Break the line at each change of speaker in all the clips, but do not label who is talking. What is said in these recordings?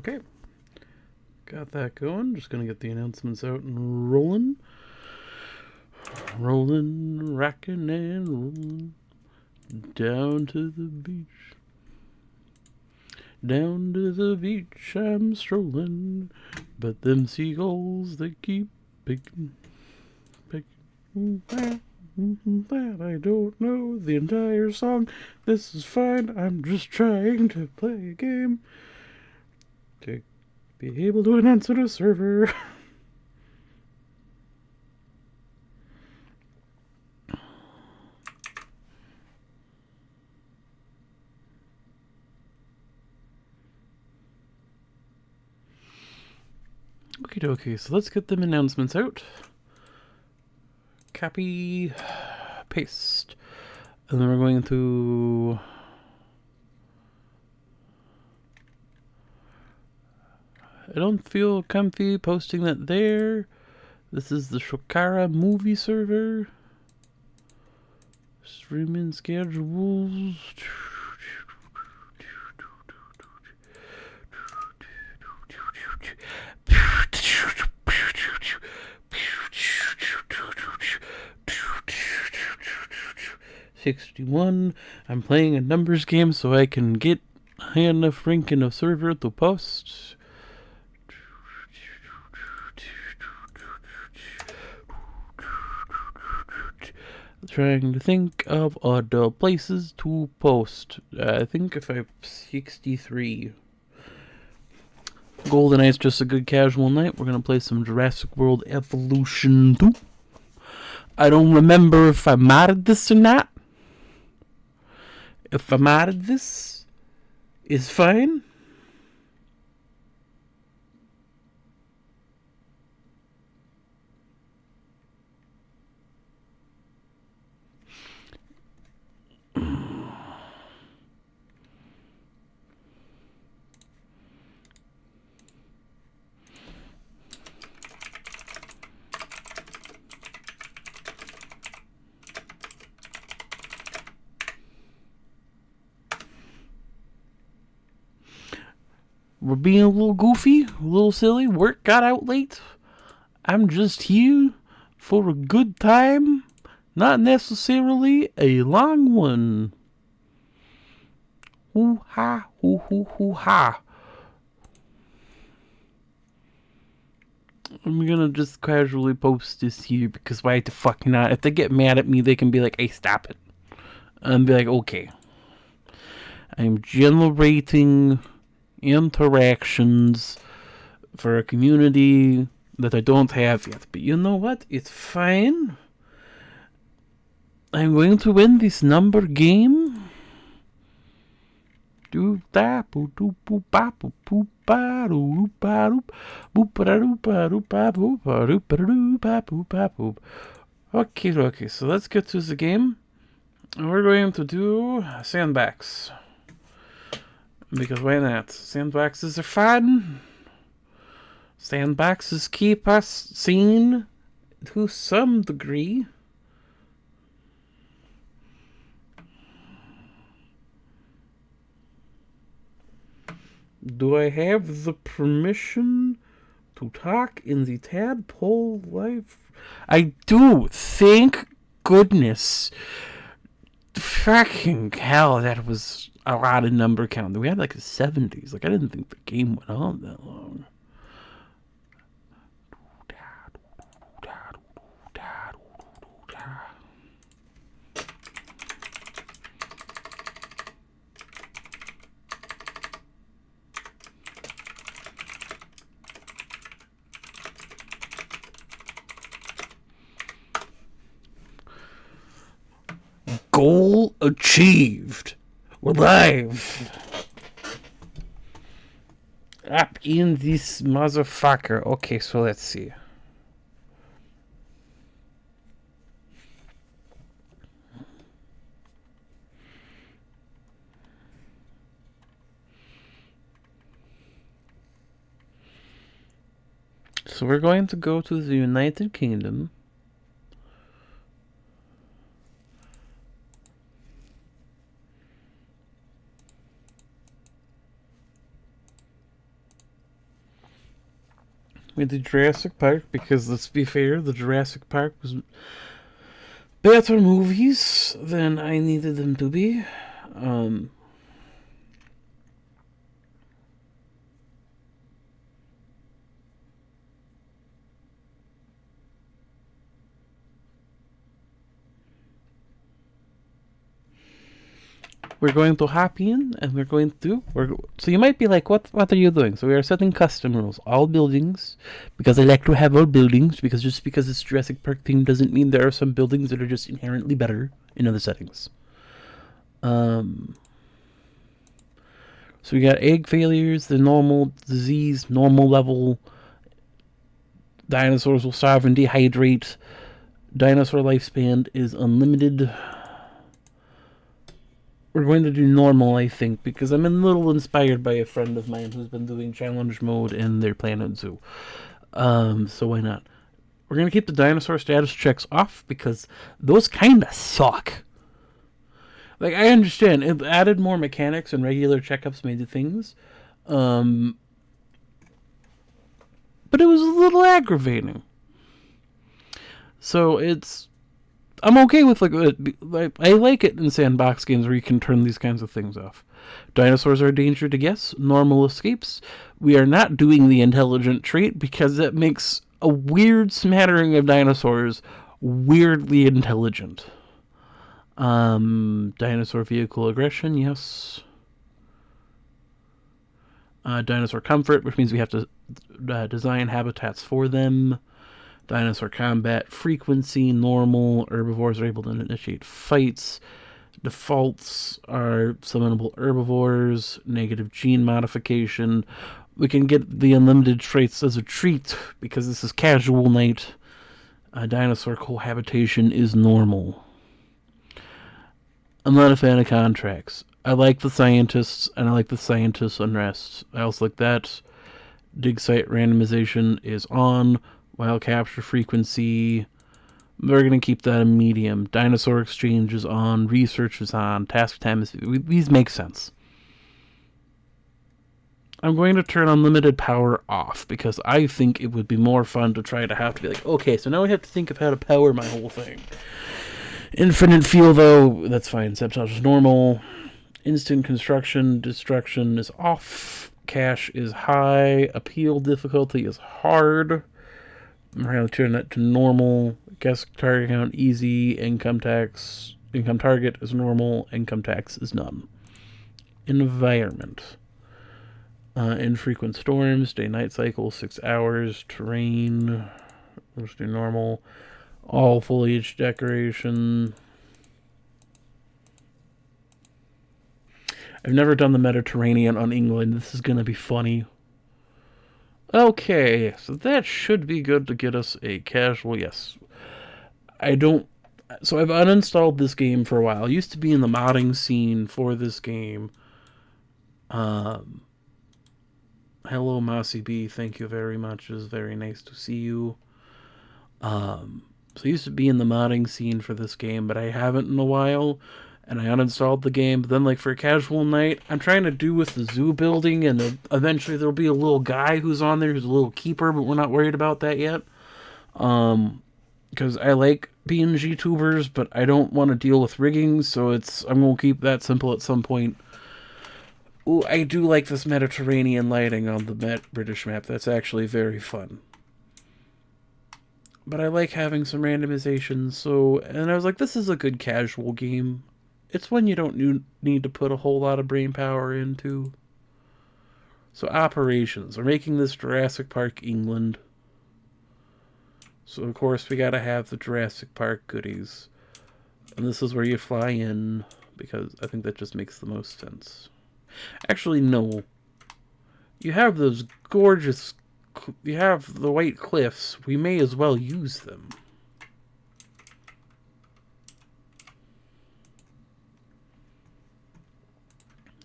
Okay, got that going. Just gonna get the announcements out and rolling. Rolling, rocking and rolling. Down to the beach. Down to the beach I'm strolling. But them seagulls, they keep picking. That I don't know the entire song. This is fine. I'm just trying to play a game. To be able to announce on a server. Okie dokie, so let's get them announcements out. Copy, paste. And then we're going to I don't feel comfy posting that there. This is the Shokara movie server. Streaming schedules. $61. I'm playing a numbers game so I can get high enough rank in a server to post. Trying to think of other places to post. I think if I 63. Golden Night's just a good casual night. We're gonna play some Jurassic World Evolution 2. I don't remember if I modded this or not. If I modded this, is fine. We're being a little goofy, a little silly. Work got out late. I'm just here for a good time, not necessarily a long one. Hoo ha, hoo hoo hoo ha. I'm gonna just casually post this here because why the fuck not? If they get mad at me, they can be like, hey, stop it. And be like, okay. I'm generating interactions for a community that I don't have yet. But you know what? It's fine. I'm going to win this number game. Okay, so let's get to the game. We're going to do sandbags. Because why not? Sandboxes are fun. Sandboxes keep us seen to some degree. Do I have the permission to talk in the tadpole life? I do, thank goodness. Fucking hell, that was a lot of number count. We had like the 70s. Like, I didn't think the game went on that long. Goal achieved. We're live. Up in this motherfucker. Okay, so let's see. So we're going to go to the United Kingdom. We did Jurassic Park because, let's be fair, the Jurassic Park was better movies than I needed them to be. Um, we're going to hop in and so you might be like, what are you doing? So we are setting custom rules. All buildings, because I like to have all buildings, because just because it's Jurassic Park theme doesn't mean there are some buildings that are just inherently better in other settings. So we got egg failures, the normal disease, normal level. Dinosaurs will starve and dehydrate. Dinosaur lifespan is unlimited. We're going to do normal, I think, because I'm a little inspired by a friend of mine who's been doing challenge mode in their Planet Zoo. So why not? We're going to keep the dinosaur status checks off because those kind of suck. Like, I understand. It added more mechanics and regular checkups made things. But it was a little aggravating. So I'm okay with, I like it in sandbox games where you can turn these kinds of things off. Dinosaurs are a danger to guess. Normal escapes. We are not doing the intelligent trait because that makes a weird smattering of dinosaurs weirdly intelligent. Dinosaur vehicle aggression, yes. Dinosaur comfort, which means we have to design habitats for them. Dinosaur combat frequency, normal. Herbivores are able to initiate fights. Defaults are summonable herbivores. Negative gene modification. We can get the unlimited traits as a treat because this is casual night. Dinosaur cohabitation is normal. I'm not a fan of contracts. I like the scientists, and I like the scientists' unrest. I also like that. Dig site randomization is on. Wild capture frequency. We're going to keep that a medium. Dinosaur exchange is on. Research is on. Task time is... These make sense. I'm going to turn unlimited power off because I think it would be more fun to try to have to be like, okay, so now I have to think of how to power my whole thing. Infinite fuel, though, that's fine. Sabotage is normal. Instant construction, destruction is off. Cache is high. Appeal difficulty is hard. We're going to turn that to normal. Guess target count easy. Income target is normal. Income tax is none. Environment. Infrequent storms. Day-night cycle 6 hours. Terrain. We'll just do normal. All foliage decoration. I've never done the Mediterranean on England. This is going to be funny. Okay, so that should be good to get us a casual, yes. So I've uninstalled this game for a while. I used to be in the modding scene for this game. Hello, Mossy B, thank you very much. It was very nice to see you. So I used to be in the modding scene for this game, but I haven't in a while. And I uninstalled the game. But then, like, for a casual night, I'm trying to do with the zoo building, and eventually there'll be a little guy who's on there who's a little keeper, but we're not worried about that yet. Because I like PNG tubers, but I don't want to deal with rigging, so I'm going to keep that simple at some point. Ooh, I do like this Mediterranean lighting on the British map. That's actually very fun. But I like having some randomization, and I was like, this is a good casual game. It's one you don't need to put a whole lot of brain power into. So operations. We're making this Jurassic Park England. So of course we gotta have the Jurassic Park goodies. And this is where you fly in, because I think that just makes the most sense. Actually, no. You have those gorgeous... You have the white cliffs. We may as well use them.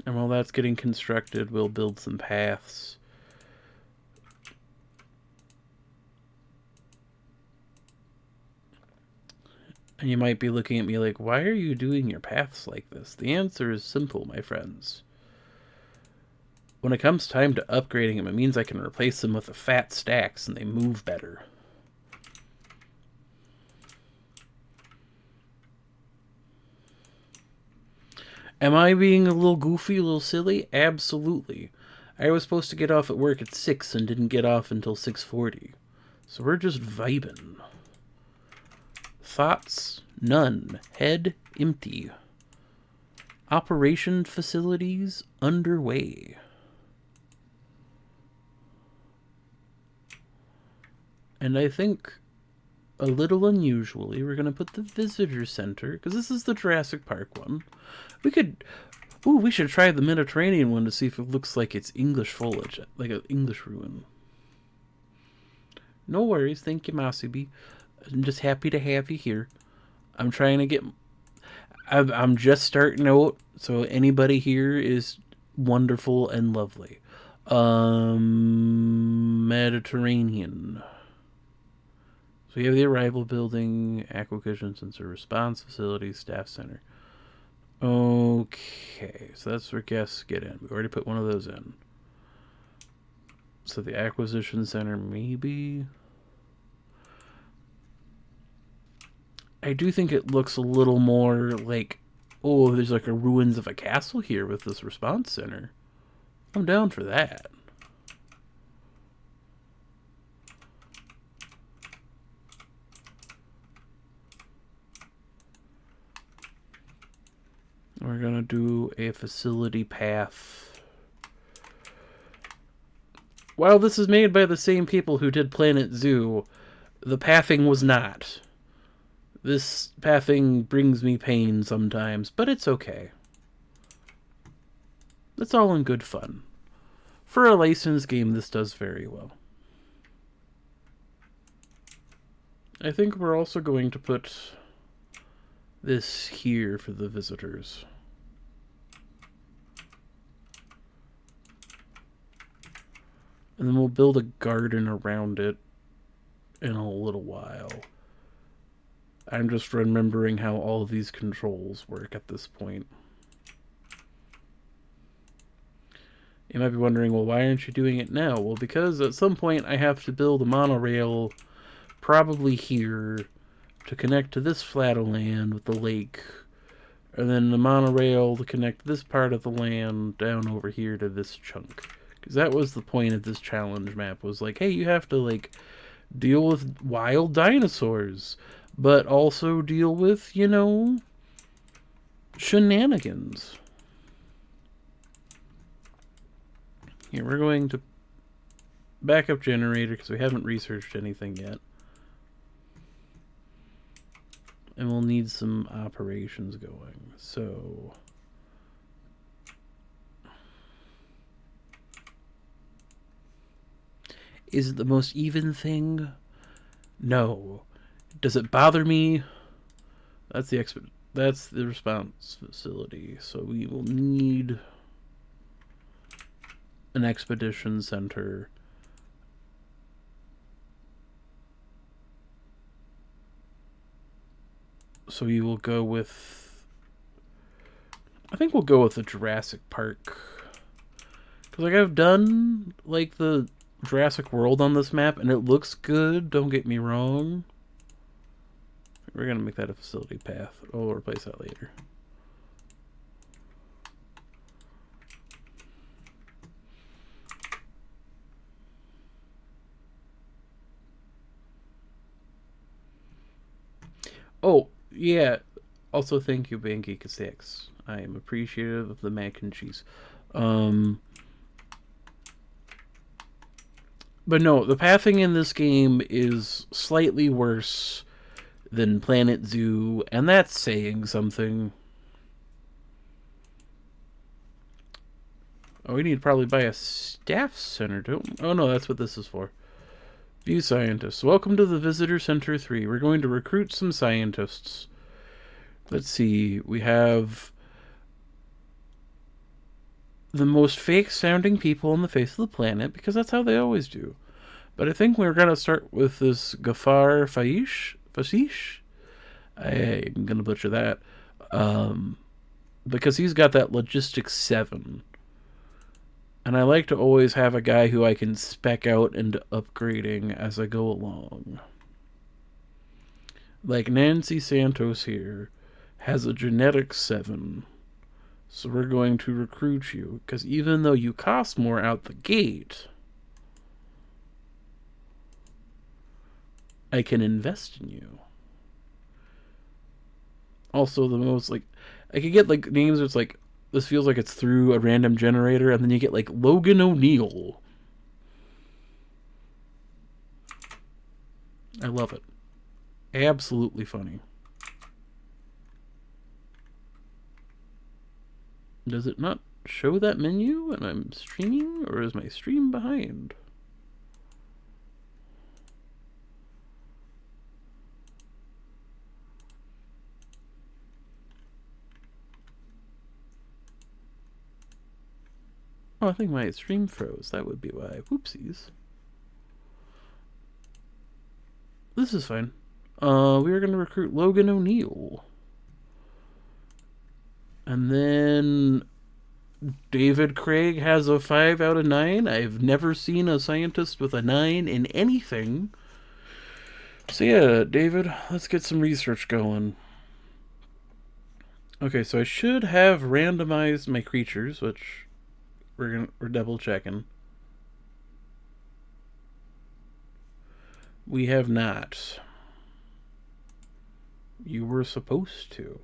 And while that's getting constructed, we'll build some paths. And you might be looking at me like, why are you doing your paths like this? The answer is simple, my friends. when it comes time to upgrading them, it means I can replace them with the fat stacks and they move better. Am I being a little goofy, a little silly? Absolutely. I was supposed to get off at work at 6 and didn't get off until 6:40. So we're just vibing. Thoughts? None. Head empty. Operation facilities underway. And I think, a little unusually, we're going to put the visitor center, because this is the Jurassic Park one. We should try the Mediterranean one to see if it looks like it's English foliage, like an English ruin. No worries, thank you, Masubi. I'm just happy to have you here. I'm trying to get... I'm just starting out, so anybody here is wonderful and lovely. Mediterranean. So we have the arrival building, acquisition sensor, response facility, staff center. Okay, so that's where guests get in. We already put one of those in. So the acquisition center, maybe. I do think it looks a little more like, oh, there's like a ruins of a castle here with this response center. I'm down for that. We're gonna do a facility path. While this is made by the same people who did Planet Zoo, the pathing was not. This pathing brings me pain sometimes, but it's okay. It's all in good fun. For a licensed game, this does very well. I think we're also going to put this here for the visitors. And then we'll build a garden around it in a little while. I'm just remembering how all of these controls work at this point. You might be wondering, well, why aren't you doing it now? Well, because at some point I have to build a monorail, probably here, to connect to this flat of land with the lake. And then the monorail to connect this part of the land down over here to this chunk. Because that was the point of this challenge map, was like, hey, you have to, like, deal with wild dinosaurs, but also deal with, you know, shenanigans. Here, we're going to backup generator, because we haven't researched anything yet. And we'll need some operations going, so... Is it the most even thing? No. Does it bother me? That's the response facility. So we will need an expedition center. So we will go with... I think we'll go with the Jurassic Park. Because, like, I've done, like, the Jurassic World on this map, and it looks good, don't get me wrong. We're going to make that a facility path. We'll replace that later. Oh, yeah. Also, thank you, Bangeek6. I am appreciative of the mac and cheese. But no, the pathing in this game is slightly worse than Planet Zoo, and that's saying something. Oh, we need to probably buy a staff center, don't we? Oh no, that's what this is for. View scientists. Welcome to the Visitor Center 3. We're going to recruit some scientists. Let's see, we have the most fake-sounding people on the face of the planet, because that's how they always do. But I think we're going to start with this Gafar Faish? I'm going to butcher that. Because he's got that Logistics 7. And I like to always have a guy who I can spec out into upgrading as I go along. Like Nancy Santos here has a genetic 7. So we're going to recruit you. Because even though you cost more out the gate, I can invest in you. Also, the most, like, I could get, like, names where it's like, this feels like it's through a random generator, and then you get, like, Logan O'Neill. I love it. Absolutely funny. Does it not show that menu when I'm streaming, or is my stream behind? Oh, I think my stream froze. That would be why. Whoopsies. This is fine. We are going to recruit Logan O'Neill. And then David Craig has a 5 out of 9. I've never seen a scientist with a 9 in anything. So yeah, David, let's get some research going. Okay, so I should have randomized my creatures, which we're double checking. We have not. You were supposed to.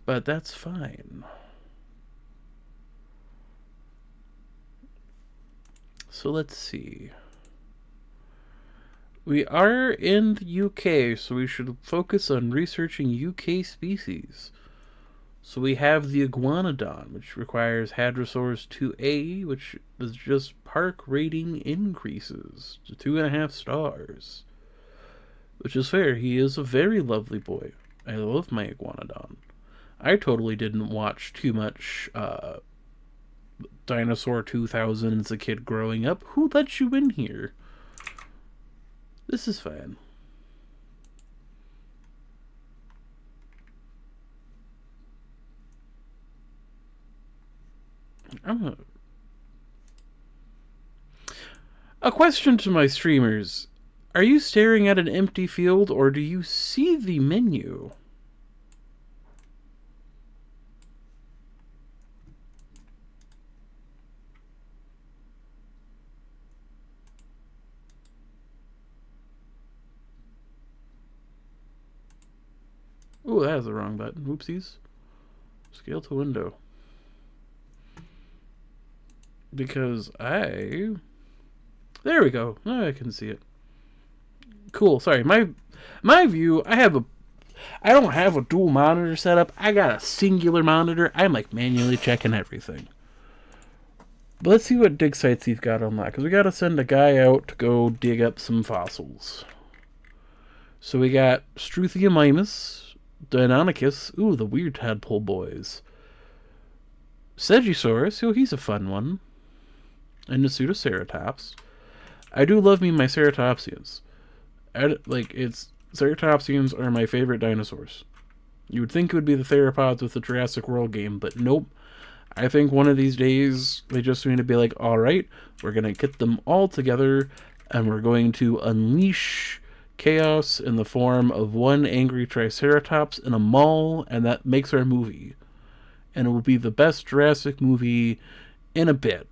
But that's fine. So let's see. We are in the UK, so we should focus on researching UK species. So we have the Iguanodon, which requires Hadrosaurus 2A, which is just park rating increases to 2.5 stars. Which is fair. He is a very lovely boy. I love my Iguanodon. I totally didn't watch too much Dinosaur 2000 as a kid growing up. Who let you in here? This is fine. A question to my streamers. Are you staring at an empty field, or do you see the menu? Ooh, that is the wrong button. Whoopsies. Scale to window. Because I... There we go. Now I can see it. Cool. Sorry. My view, I don't have a dual monitor setup. I got a singular monitor. I'm like manually checking everything. But let's see what dig sites he's got on that. Because we got to send a guy out to go dig up some fossils. So we got Struthiomimus, Deinonychus. Ooh, the weird tadpole boys. Segisaurus. Oh, he's a fun one. And the Pseudoceratops. I do love me my Ceratopsians. Ceratopsians are my favorite dinosaurs. You would think it would be the theropods with the Jurassic World game, but nope. I think one of these days they just need to be like, alright, we're going to get them all together and we're going to unleash chaos in the form of one angry Triceratops in a mall, and that makes our movie. And it will be the best Jurassic movie in a bit.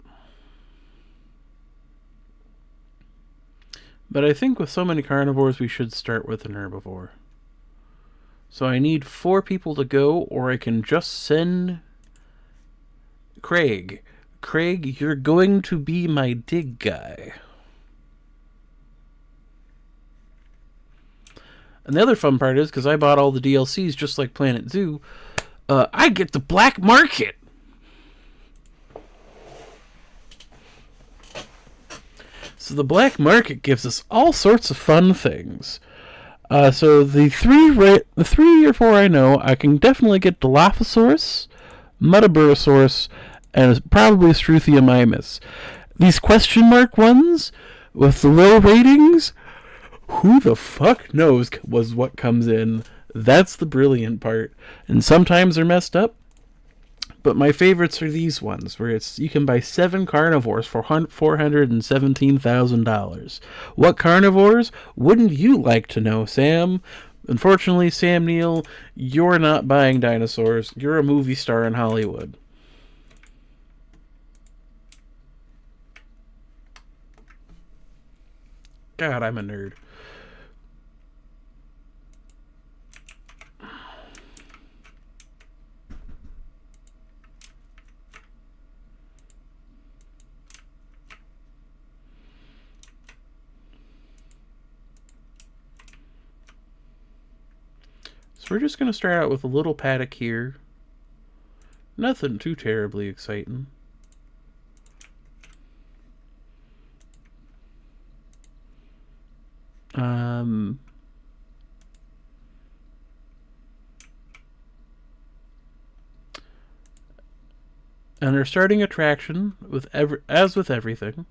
But I think with so many carnivores, we should start with an herbivore. So I need 4 people to go, or I can just send Craig. Craig, you're going to be my dig guy. And the other fun part is, because I bought all the DLCs just like Planet Zoo, I get the black market. So the black market gives us all sorts of fun things. So the 3 or 4 I know, I can definitely get Dilophosaurus, Metaburosaurus, and probably Struthiomimus. These question mark ones, with the low ratings, who the fuck knows was what comes in. That's the brilliant part. And sometimes they're messed up. But my favorites are these ones, where it's you can buy 7 carnivores for $417,000. What carnivores? Wouldn't you like to know, Sam? Unfortunately, Sam Neill, you're not buying dinosaurs. You're a movie star in Hollywood. God, I'm a nerd. So we're just going to start out with a little paddock here. Nothing too terribly exciting. And our starting attraction, as with everything,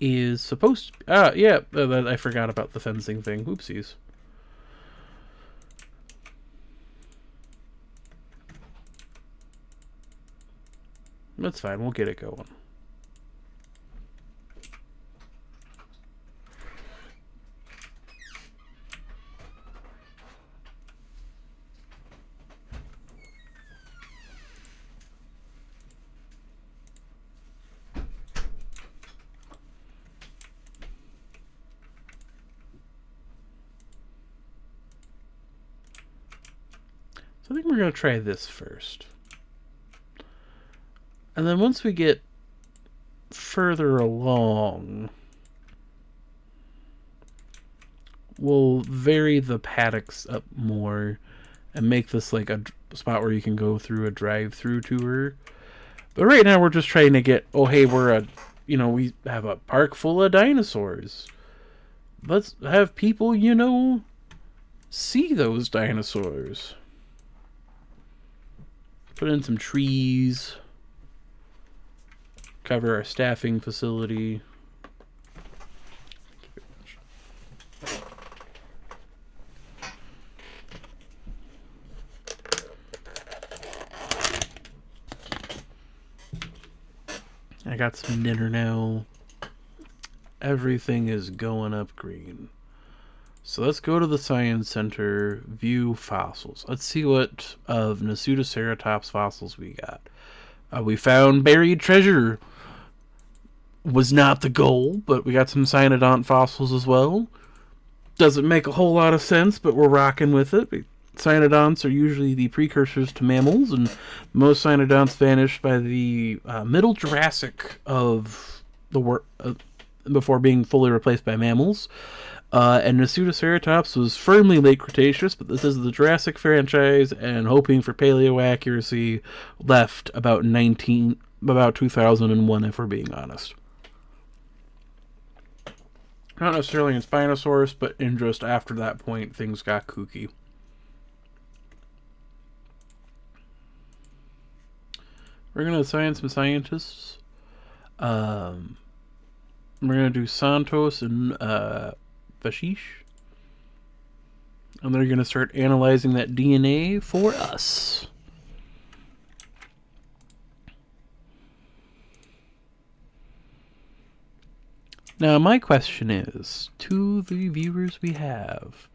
is supposed to be... yeah, I forgot about the fencing thing. Oopsies. That's fine, we'll get it going. So I think we're going to try this first. And then once we get further along, we'll vary the paddocks up more and make this like a spot where you can go through a drive-through tour. But right now we're just trying to get, oh hey, we have a park full of dinosaurs. Let's have people, see those dinosaurs. Put in some trees. Cover our staffing facility. I got some dinner now. Everything is going up green. So let's go to the Science Center, view fossils. Let's see what of Nasutoceratops fossils we got. We found buried treasure. Was not the goal, but we got some cynodont fossils as well. Doesn't make a whole lot of sense, but we're rocking with it. Cynodonts are usually the precursors to mammals, and most cynodonts vanished by the middle Jurassic of the world before being fully replaced by mammals. And Nasutoceratops was firmly late Cretaceous, but this is the Jurassic franchise, and hoping for paleo accuracy, left about 2001, if we're being honest. Not necessarily in Spinosaurus, but in just after that point, things got kooky. We're going to assign some scientists. We're going to do Santos and Vashish. And they're going to start analyzing that DNA for us. Now, my question is, to the viewers we have,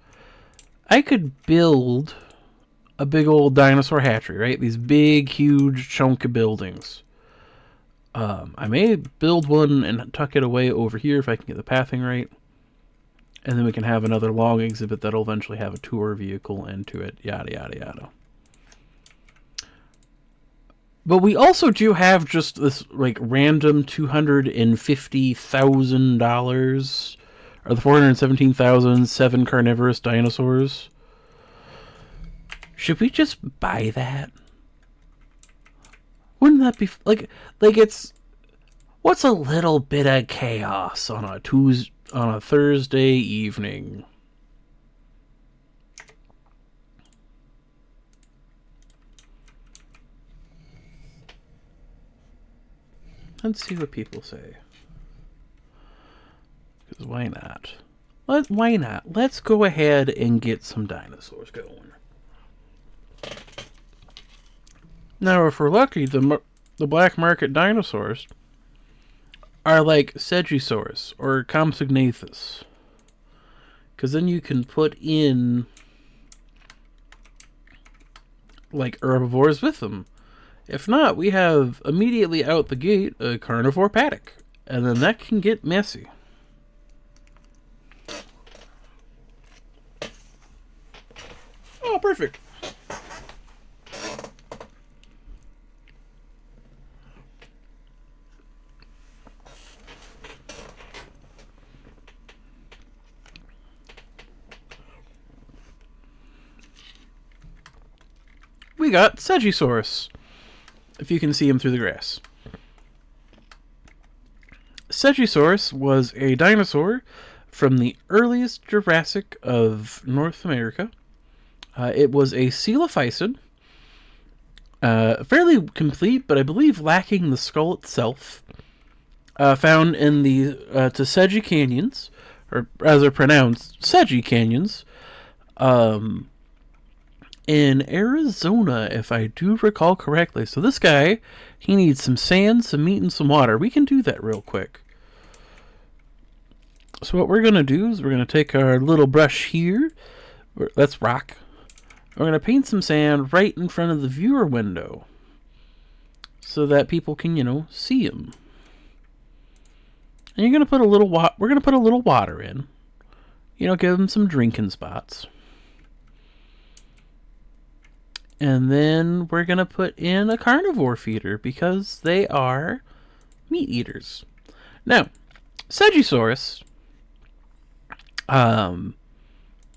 I could build a big old dinosaur hatchery, right? These big, huge, chunky buildings. I may build one and tuck it away over here if I can get the pathing right. And then we can have another long exhibit that'll eventually have a tour vehicle into it, yada, yada, yada. But we also do have just this like random $250,000 or the 417,007 carnivorous dinosaurs. Should we just buy that? Wouldn't that be like it's what's a little bit of chaos on a Thursday evening? Let's see what people say. Because why not? Why not? Let's go ahead and get some dinosaurs going. Now, if we're lucky, the black market dinosaurs are like Segisaurus or Compsognathus. Because then you can put in like herbivores with them. If not, we have immediately out the gate a carnivore paddock. And then that can get messy. Oh, perfect. We got Segisaurus, if you can see him through the grass. Segisaurus was a dinosaur from the earliest Jurassic of North America. It was a coelophysid, fairly complete, but I believe lacking the skull itself. Found in the Tsegi Canyons, or as they're pronounced, Tsegi Canyons, in Arizona, if I do recall correctly. So this guy, he needs some sand, some meat, and some water. We can do that real quick. So what we're going to do is we're going to take our little brush here. That's rock. We're going to paint some sand right in front of the viewer window so that people can, see him. And you're going to put a little we're going to put a little water in. Give them some drinking spots. And then we're going to put in a carnivore feeder because they are meat eaters. Now, Segisaurus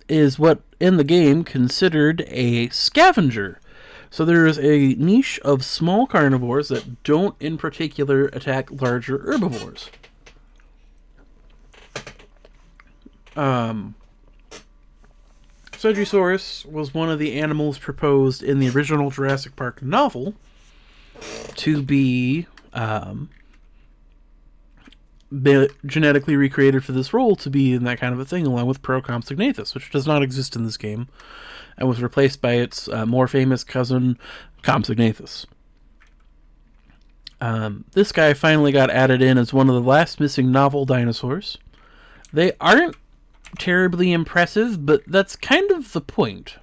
is what in the game considered a scavenger. So there's a niche of small carnivores that don't in particular attack larger herbivores. Segisaurus was one of the animals proposed in the original Jurassic Park novel to be genetically recreated for this role to be in that kind of a thing, along with Compsognathus, which does not exist in this game, and was replaced by its more famous cousin, Compsognathus. This guy finally got added in as one of the last missing novel dinosaurs. They aren't terribly impressive, but that's kind of the point.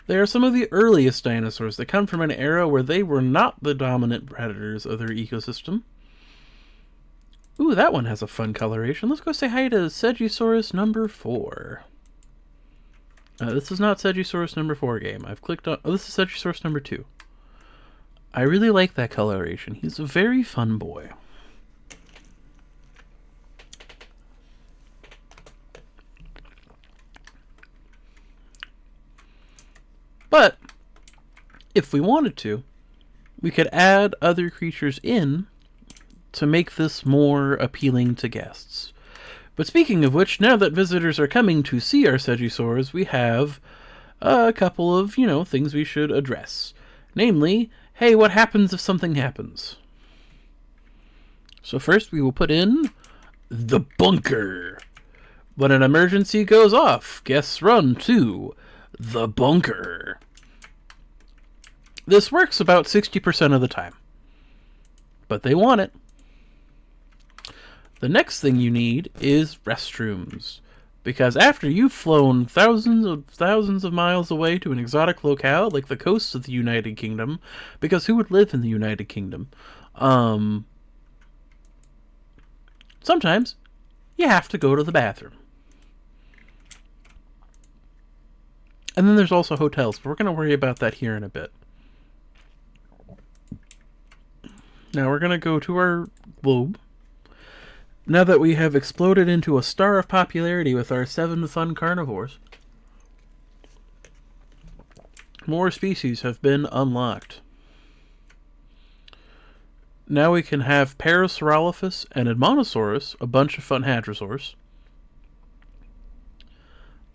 They are some of the earliest dinosaurs that come from an era where they were not the dominant predators of their ecosystem. Ooh, that one has a fun coloration. Let's go say hi to Segisaurus number 4. This is not Segisaurus number 4 game. I've clicked on... Oh, this is Segisaurus number 2. I really like that coloration. He's a very fun boy. But, if we wanted to, we could add other creatures in to make this more appealing to guests. But speaking of which, now that visitors are coming to see our Segisaurs, we have a couple of, things we should address. Namely, hey, what happens if something happens? So first we will put in the bunker. When an emergency goes off, guests run to the bunker. This works about 60% of the time, but they want it. The next thing you need is restrooms, because after you've flown thousands of miles away to an exotic locale like the coasts of the United Kingdom, because who would live in the United Kingdom? Sometimes you have to go to the bathroom. And then there's also hotels, but we're going to worry about that here in a bit. Now we're going to go to our globe. Now that we have exploded into a star of popularity with our 7 fun carnivores, more species have been unlocked. Now we can have Parasaurolophus and Edmontosaurus, a bunch of fun hadrosaurs.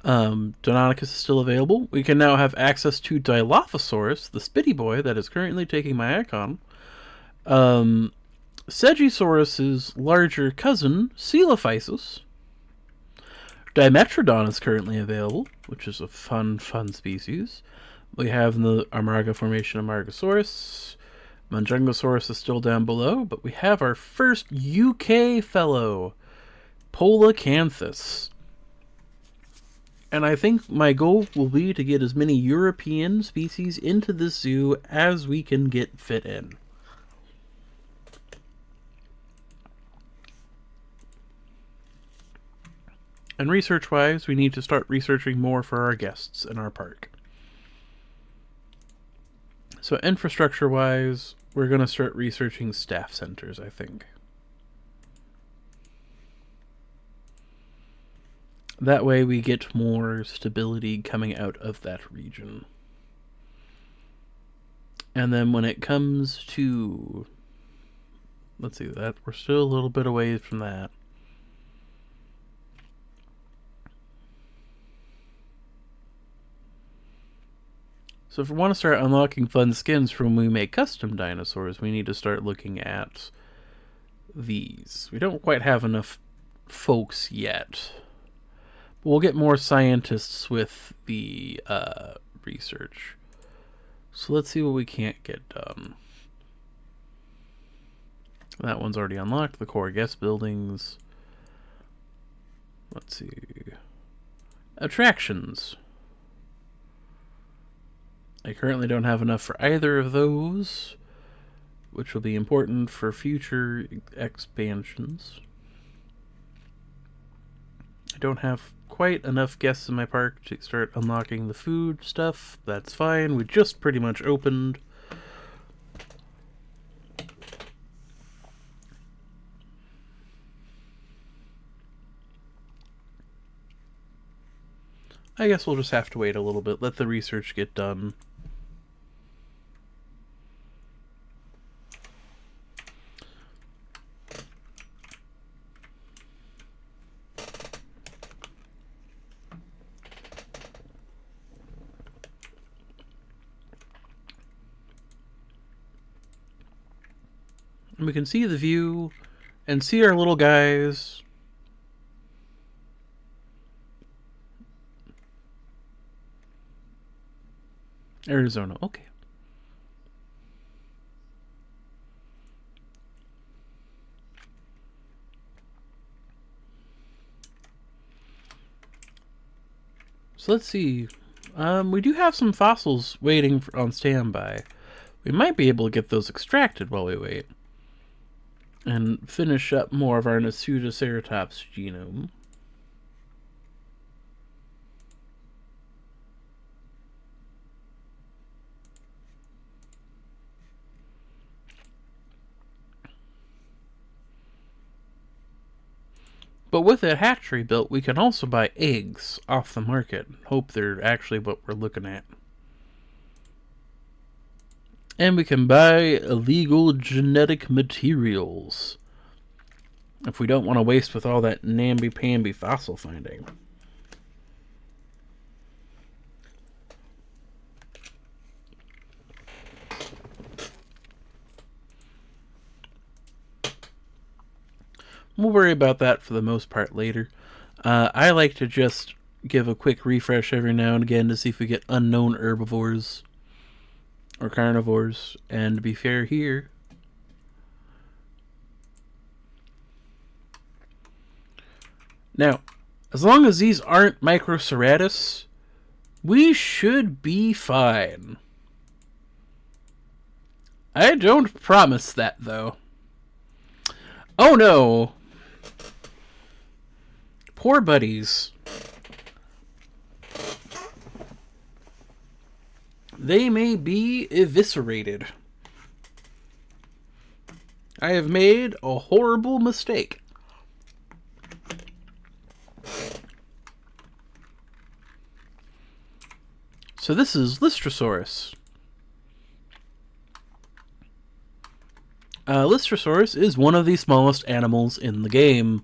Deinonychus is still available. We can now have access to Dilophosaurus, the spitty boy that is currently taking my icon. Segisaurus's larger cousin, Coelophysis. Dimetrodon is currently available, which is a fun species. We have the Amarga formation Amargasaurus. Manjungosaurus is still down below, but we have our first UK fellow, Polacanthus. And I think my goal will be to get as many European species into this zoo as we can get fit in. And research-wise, we need to start researching more for our guests in our park. So infrastructure-wise, we're going to start researching staff centers, I think. That way we get more stability coming out of that region. And then when it comes to... Let's see, that we're still a little bit away from that. So if we want to start unlocking fun skins from when we make custom dinosaurs, we need to start looking at these. We don't quite have enough folks yet. We'll get more scientists with the research. So let's see what we can't get done. That one's already unlocked. The core guest buildings. Let's see. Attractions. I currently don't have enough for either of those, which will be important for future expansions. I don't have quite enough guests in my park to start unlocking the food stuff. That's fine. We just pretty much opened. I guess we'll just have to wait a little bit, let the research get done. And we can see the view and see our little guys. Arizona, okay. So let's see. We do have some fossils waiting on standby. We might be able to get those extracted while we wait. And finish up more of our Nasutoceratops genome. But with that hatchery built, we can also buy eggs off the market. Hope they're actually what we're looking at. And we can buy illegal genetic materials if we don't want to waste with all that namby-pamby fossil finding. We'll worry about that for the most part later. I like to just give a quick refresh every now and again to see if we get unknown herbivores or carnivores, and to be fair here, now, as long as these aren't Microceratus, we should be fine. I don't promise that, though. Oh no! Poor buddies. They may be eviscerated. I have made a horrible mistake. So this is Lystrosaurus. Lystrosaurus is one of the smallest animals in the game.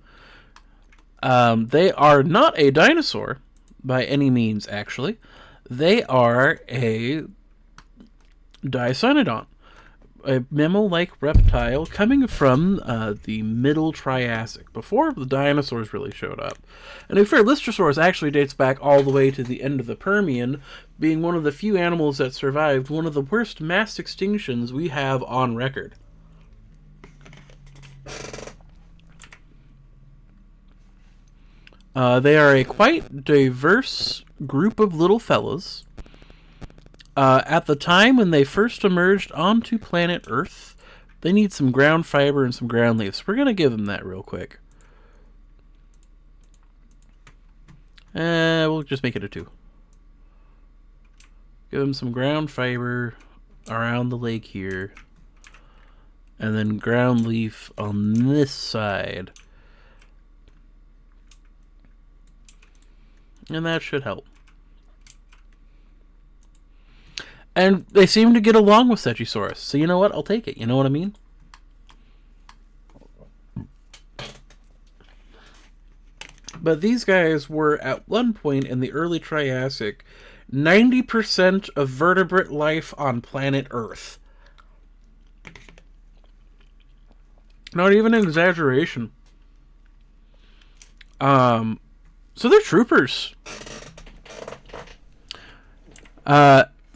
They are not a dinosaur by any means, actually. They are a Dicynodon. a mammal-like reptile coming from the Middle Triassic, before the dinosaurs really showed up. And to be fair, Listrosaurus actually dates back all the way to the end of the Permian, being one of the few animals that survived one of the worst mass extinctions we have on record. They are a quite diverse group of little fellas. At the time when they first emerged onto planet Earth, they need some ground fiber and some ground leaves. We're going to give them that real quick. We'll just make it a 2. Give them some ground fiber around the lake here. And then ground leaf on this side. And that should help. And they seem to get along with Stegosaurus. So you know what? I'll take it. You know what I mean? But these guys were, at one point in the early Triassic, 90% of vertebrate life on planet Earth. Not even an exaggeration. So they're troopers.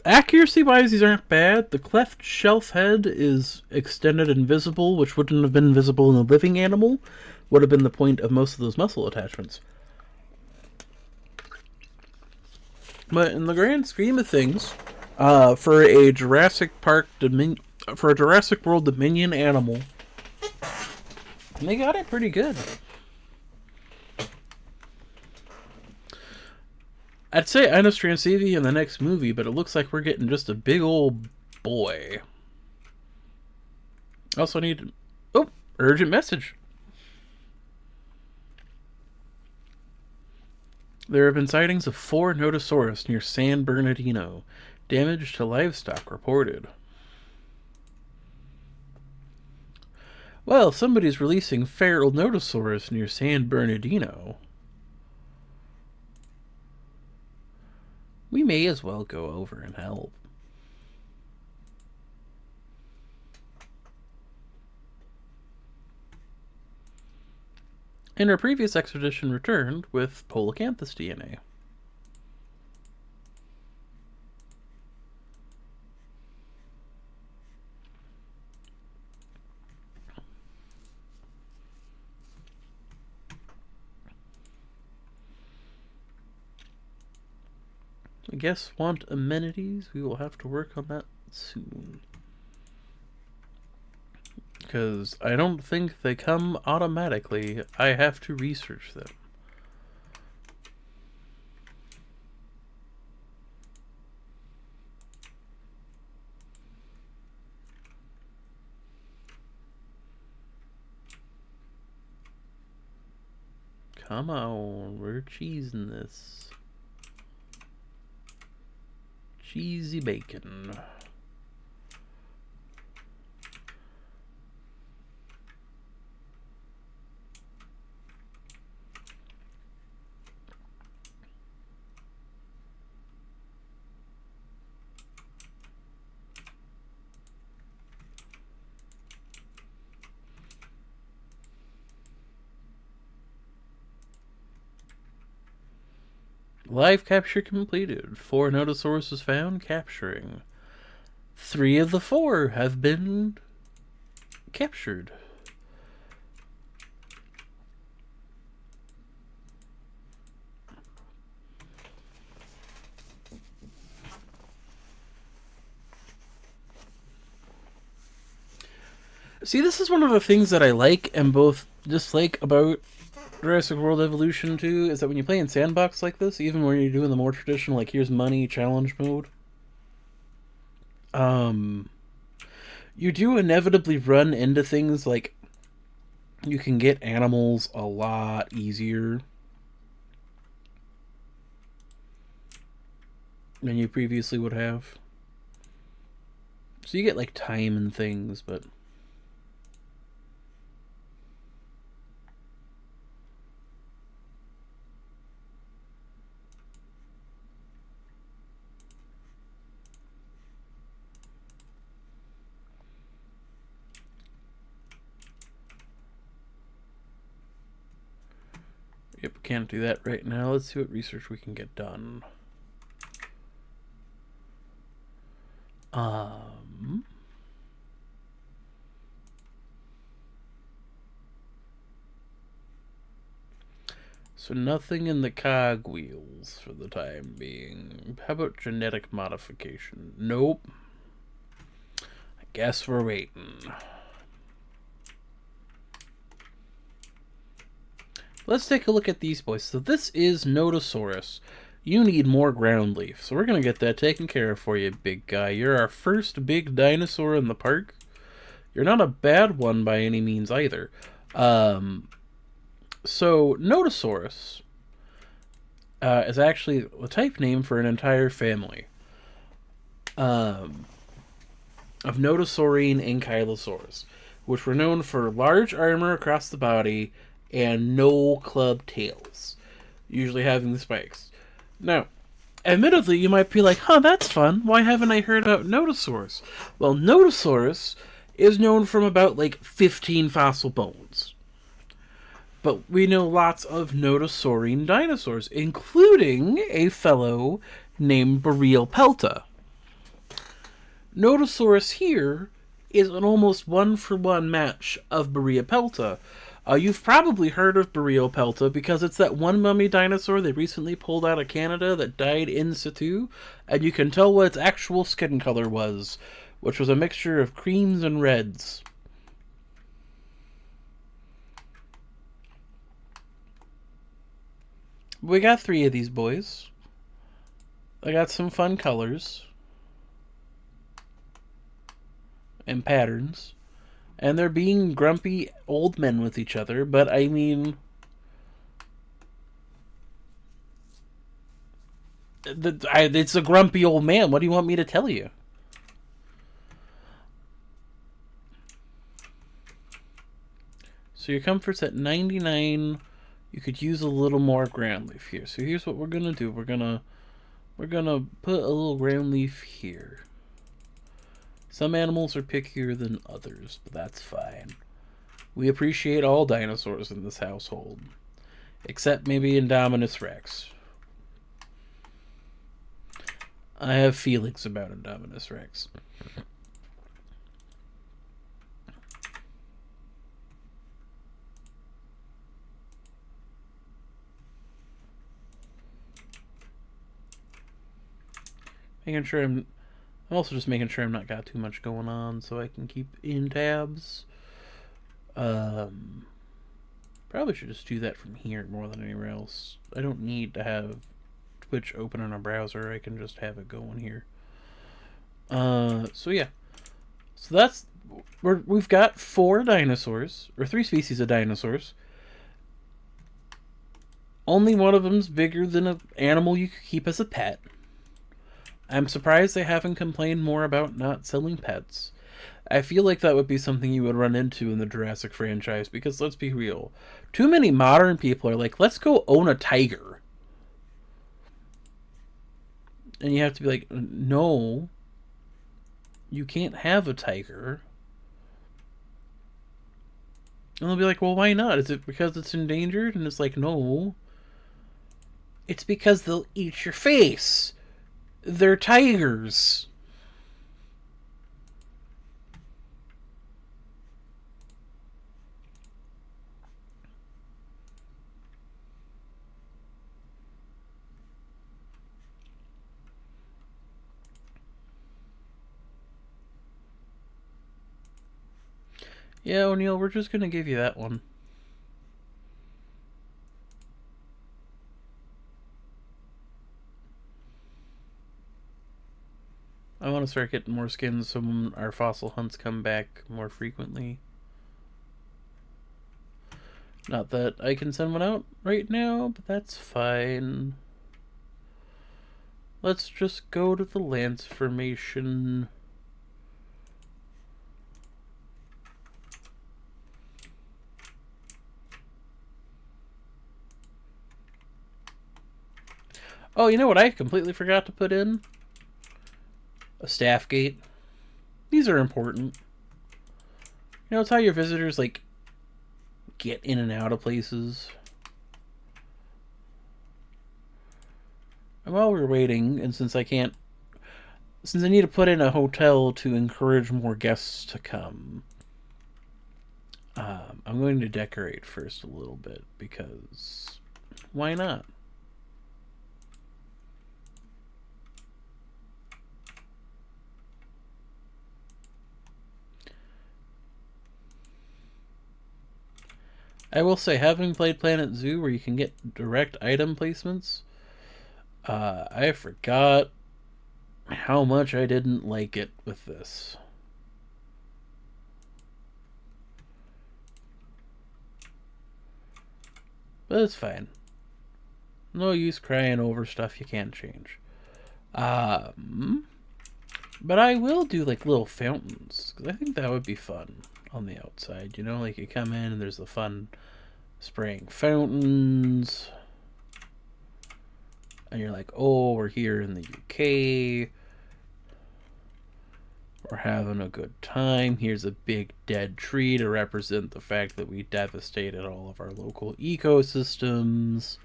Accuracy-wise, these aren't bad. The cleft shelf head is extended and visible, which wouldn't have been visible in a living animal. Would have been the point of most of those muscle attachments. But in the grand scheme of things, for a Jurassic World Dominion animal, they got it pretty good. I'd say Inos Transceivi in the next movie, but it looks like we're getting just a big old boy. Also need... Oh, urgent message. There have been sightings of 4 Nodosaurus near San Bernardino. Damage to livestock reported. Well, somebody's releasing feral Nodosaurus near San Bernardino. We may as well go over and help. And our previous expedition returned with Polacanthus DNA. I guess want amenities? We will have to work on that soon. Because I don't think they come automatically. I have to research them. Come on, we're cheesing this. Cheesy bacon. Live capture completed. 4 Nodosaurus found capturing. 3 of the 4 have been captured. See, this is one of the things that I like and both dislike about Jurassic World Evolution 2, is that when you play in sandbox like this, even when you're doing the more traditional, like, here's money challenge mode, you do inevitably run into things like you can get animals a lot easier than you previously would have. So you get, like, time and things, but... can't do that right now. Let's see what research we can get done. So nothing in the cogwheels for the time being. How about genetic modification? Nope. I guess we're waiting. Let's take a look at these boys. So this is Notosaurus. You need more ground leaf. So we're going to get that taken care of for you, big guy. You're our first big dinosaur in the park. You're not a bad one by any means either. So Notosaurus is actually a type name for an entire family of Notosaurine Ankylosaurus, which were known for large armor across the body and no club tails, usually having the spikes. Now, admittedly, you might be like, huh, that's fun. Why haven't I heard about Notosaurus? Well, Notosaurus is known from about, 15 fossil bones. But we know lots of notosaurine dinosaurs, including a fellow named Pelta. Notosaurus here is an almost one-for-one match of Pelta. You've probably heard of Pelta because it's that one mummy dinosaur they recently pulled out of Canada that died in situ, and you can tell what its actual skin color was, which was a mixture of creams and reds. We got 3 of these boys. I got some fun colors and patterns. And they're being grumpy old men with each other, but I mean, it's a grumpy old man. What do you want me to tell you? So your comfort's at 99. You could use a little more ground leaf here. So here's what we're gonna do. We're gonna put a little ground leaf here. Some animals are pickier than others, but that's fine. We appreciate all dinosaurs in this household, except maybe Indominus Rex. I have feelings about Indominus Rex. Making sure I'm also just making sure I'm not got too much going on so I can keep in tabs. Probably should just do that from here more than anywhere else. I don't need to have Twitch open in a browser. I can just have it going here. So yeah. So that's we've got 4 dinosaurs, or 3 species of dinosaurs. Only one of them's bigger than an animal you could keep as a pet. I'm surprised they haven't complained more about not selling pets. I feel like that would be something you would run into in the Jurassic franchise, because let's be real. Too many modern people are like, let's go own a tiger. And you have to be like, no, you can't have a tiger. And they'll be like, well, why not? Is it because it's endangered? And it's like, no. It's because they'll eat your face. They're tigers. Yeah, O'Neill, we're just gonna give you that one. I want to start getting more skins so when our fossil hunts come back more frequently. Not that I can send one out right now, but that's fine. Let's just go to the Lance formation. Oh, you know what I completely forgot to put in? A staff gate. These are important. You know, it's how your visitors, like, get in and out of places. And while we're waiting, and since I need to put in a hotel to encourage more guests to come, I'm going to decorate first a little bit because why not? I will say, having played Planet Zoo where you can get direct item placements, I forgot how much I didn't like it with this. But it's fine. No use crying over stuff you can't change. But I will do like little fountains because I think that would be fun on the outside. You know, like you come in and there's the fun spraying fountains, and you're like, oh, we're here in the UK. We're having a good time. Here's a big dead tree to represent the fact that we devastated all of our local ecosystems.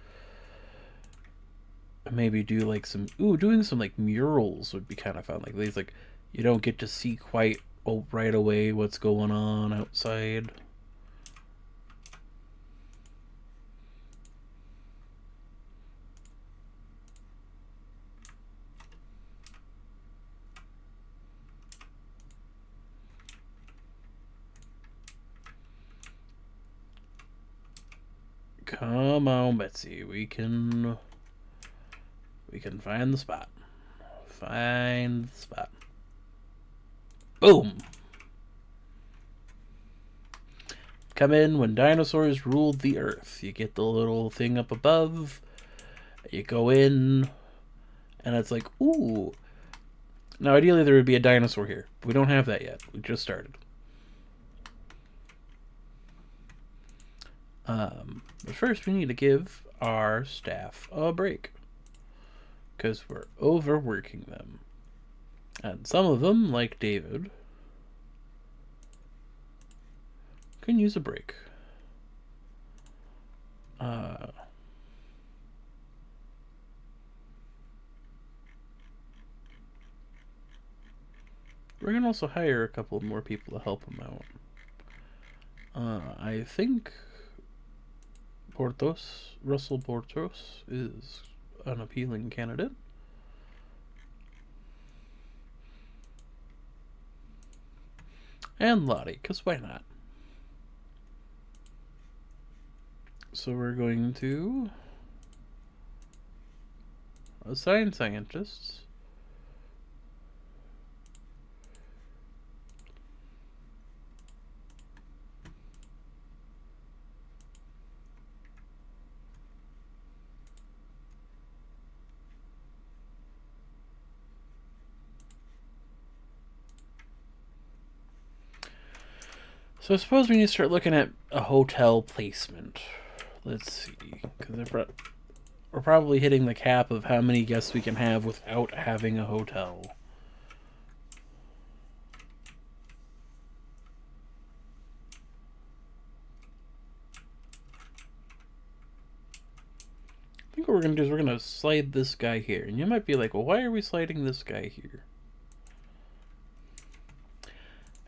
Maybe do like doing some like murals would be kind of fun. Like these, like you don't get to see quite right away what's going on outside. Come on, Betsy. We can find the spot. Find the spot. Boom. Come in when dinosaurs ruled the earth. You get the little thing up above. You go in, and it's like, ooh. Now, ideally, there would be a dinosaur here. But we don't have that yet. We just started. But first, we need to give our staff a break. Because we're overworking them. And some of them, like David, can use a break. We're going to also hire a couple more people to help him out. I think Russell Portos is an appealing candidate. And Lottie, because why not? So we're going to assign scientists. So I suppose we need to start looking at a hotel placement. Let's see, because we're probably hitting the cap of how many guests we can have without having a hotel. I think what we're going to do is we're going to slide this guy here. And you might be like, well, why are we sliding this guy here?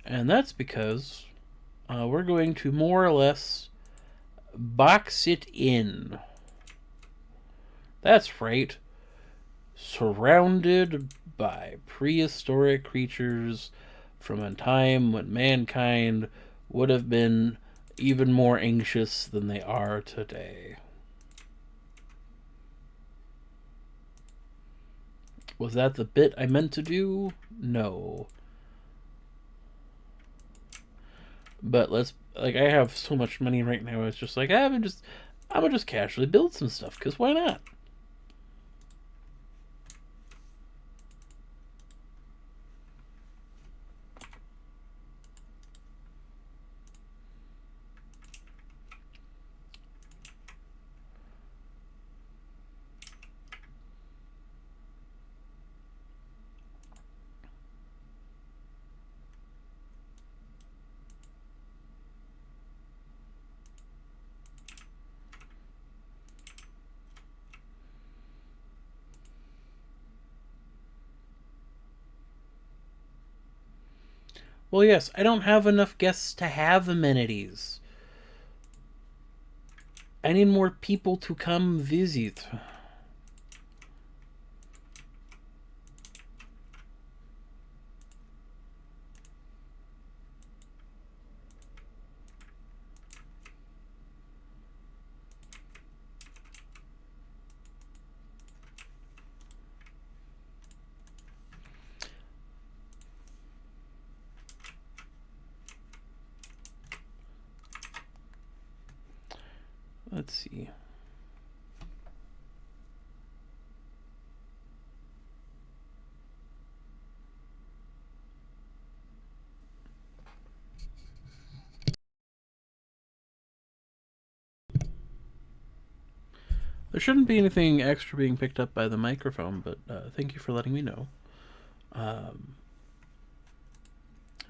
And that's because we're going to more or less box it in. That's right. Surrounded by prehistoric creatures from a time when mankind would have been even more anxious than they are today. Was that the bit I meant to do? No. But let's, like, I have so much money right now. It's just like I'm gonna just casually build some stuff because why not? Well, yes, I don't have enough guests to have amenities. I need more people to come visit. Let's see. There shouldn't be anything extra being picked up by the microphone, but thank you for letting me know. Um,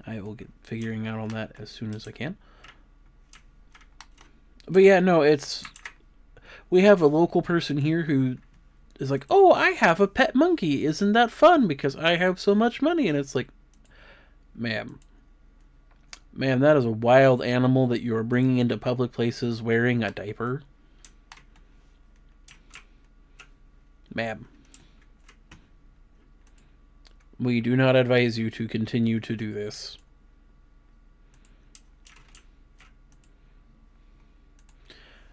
I will get figuring out on that as soon as I can. But yeah, no, it's... We have a local person here who is like, oh, I have a pet monkey. Isn't that fun? Because I have so much money. And it's like, ma'am, that is a wild animal that you are bringing into public places wearing a diaper. Ma'am, we do not advise you to continue to do this.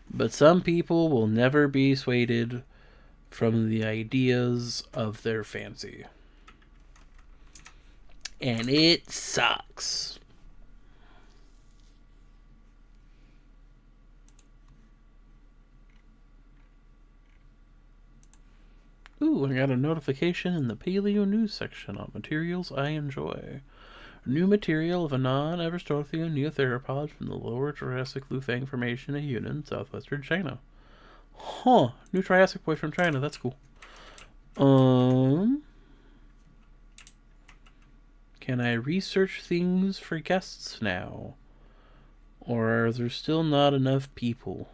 But some people will never be swayed from the ideas of their fancy. And it sucks. Ooh, I got a notification in the Paleo News section on materials I enjoy. New material of a non-Everstothian neotheropod from the lower Jurassic Lufang Formation in Yunnan, southwestern China. Huh. New Triassic boy from China. That's cool. Can I research things for guests now? Or are there still not enough people?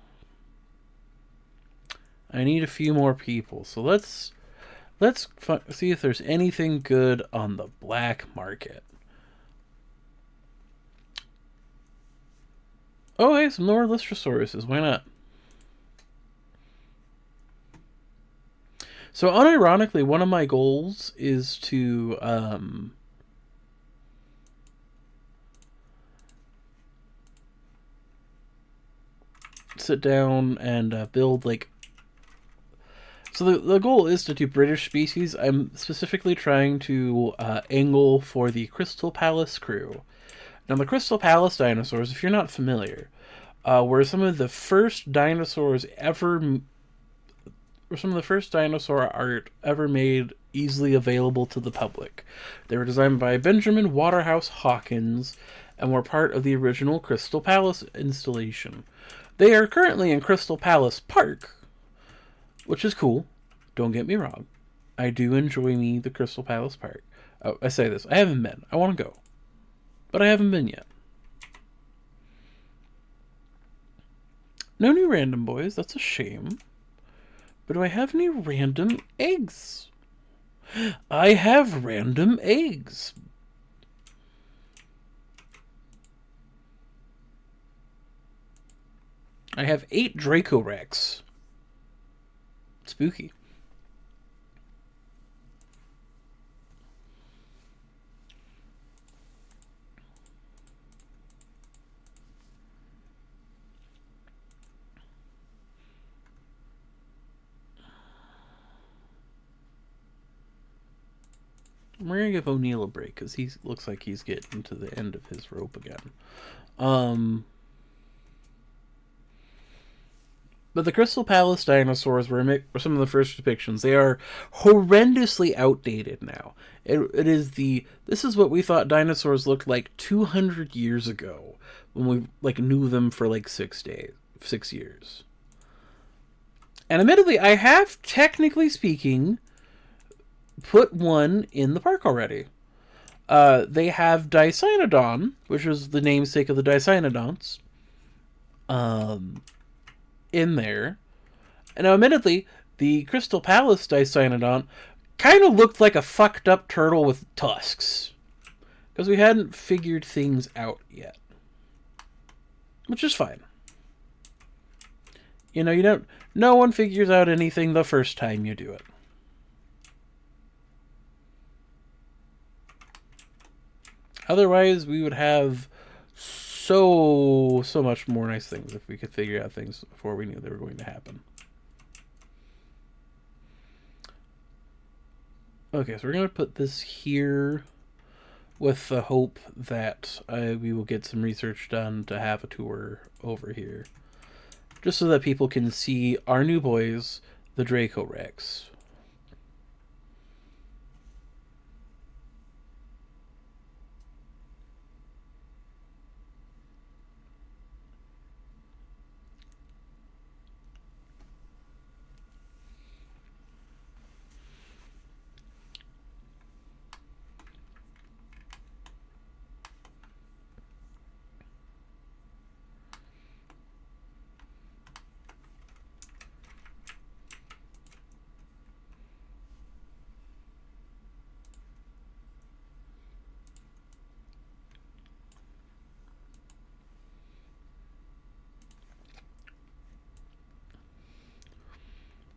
I need a few more people. So let's see if there's anything good on the black market. Oh, hey, some lower Lystrosaurus. Why not? So, unironically, one of my goals is to sit down and build, like... So the goal is to do British species. I'm specifically trying to angle for the Crystal Palace crew. Now, the Crystal Palace dinosaurs, if you're not familiar, were some of the first dinosaurs ever... were some of the first dinosaur art ever made easily available to the public. They were designed by Benjamin Waterhouse Hawkins and were part of the original Crystal Palace installation. They are currently in Crystal Palace Park, which is cool. Don't get me wrong. I do enjoy the Crystal Palace Park. Oh, I say this. I haven't been. I want to go. But I haven't been yet. No new random boys. That's a shame. But do I have any random eggs? I have random eggs. I have 8 Dracorex. Spooky. We're gonna give O'Neill a break because he looks like he's getting to the end of his rope again. But the Crystal Palace dinosaurs were some of the first depictions. They are horrendously outdated now. This is what we thought dinosaurs looked like 200 years ago when we knew them for 6 years. And admittedly, I have, technically speaking, put one in the park already. They have Dicynodon, which is the namesake of the Dicynodonts, in there. And now, admittedly, the Crystal Palace Dicynodon kind of looked like a fucked up turtle with tusks. Because we hadn't figured things out yet. Which is fine. You know, no one figures out anything the first time you do it. Otherwise, we would have so much more nice things if we could figure out things before we knew they were going to happen. Okay, so we're going to put this here with the hope that we will get some research done to have a tour over here. Just so that people can see our new boys, the Draco Rex.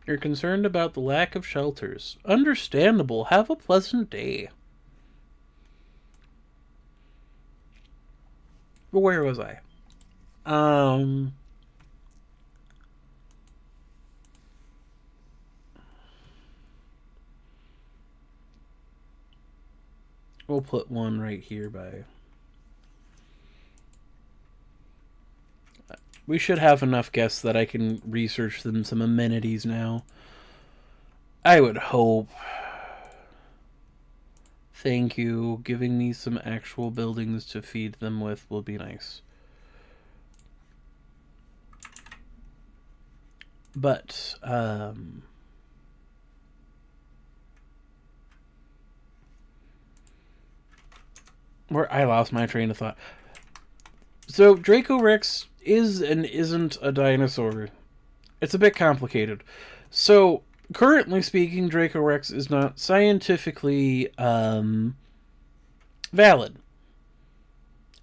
You're concerned about the lack of shelters. Understandable. Have a pleasant day. But where was I? We'll put one right here by... We should have enough guests that I can research them some amenities now. I would hope. Thank you. Giving me some actual buildings to feed them with will be nice. But, where I lost my train of thought. So, Draco Rex is and isn't a dinosaur. It's a bit complicated. So, currently speaking, Draco Rex is not scientifically valid.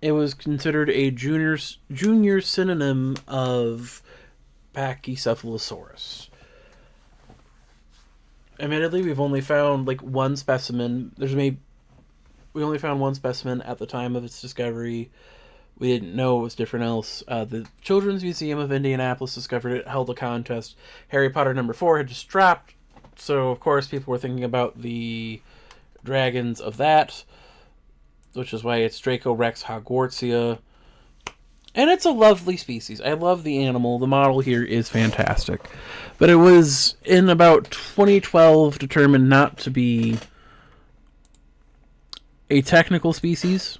It was considered a junior synonym of Pachycephalosaurus. Admittedly, we've only found like one specimen. We only found one specimen at the time of its discovery. We didn't know it was different else. The Children's Museum of Indianapolis discovered it, held a contest. Harry Potter #4 had just dropped, so of course people were thinking about the dragons of that, which is why it's Draco Rex Hogwartsia. And it's a lovely species. I love the animal. The model here is fantastic. But it was, in about 2012, determined not to be a technical species.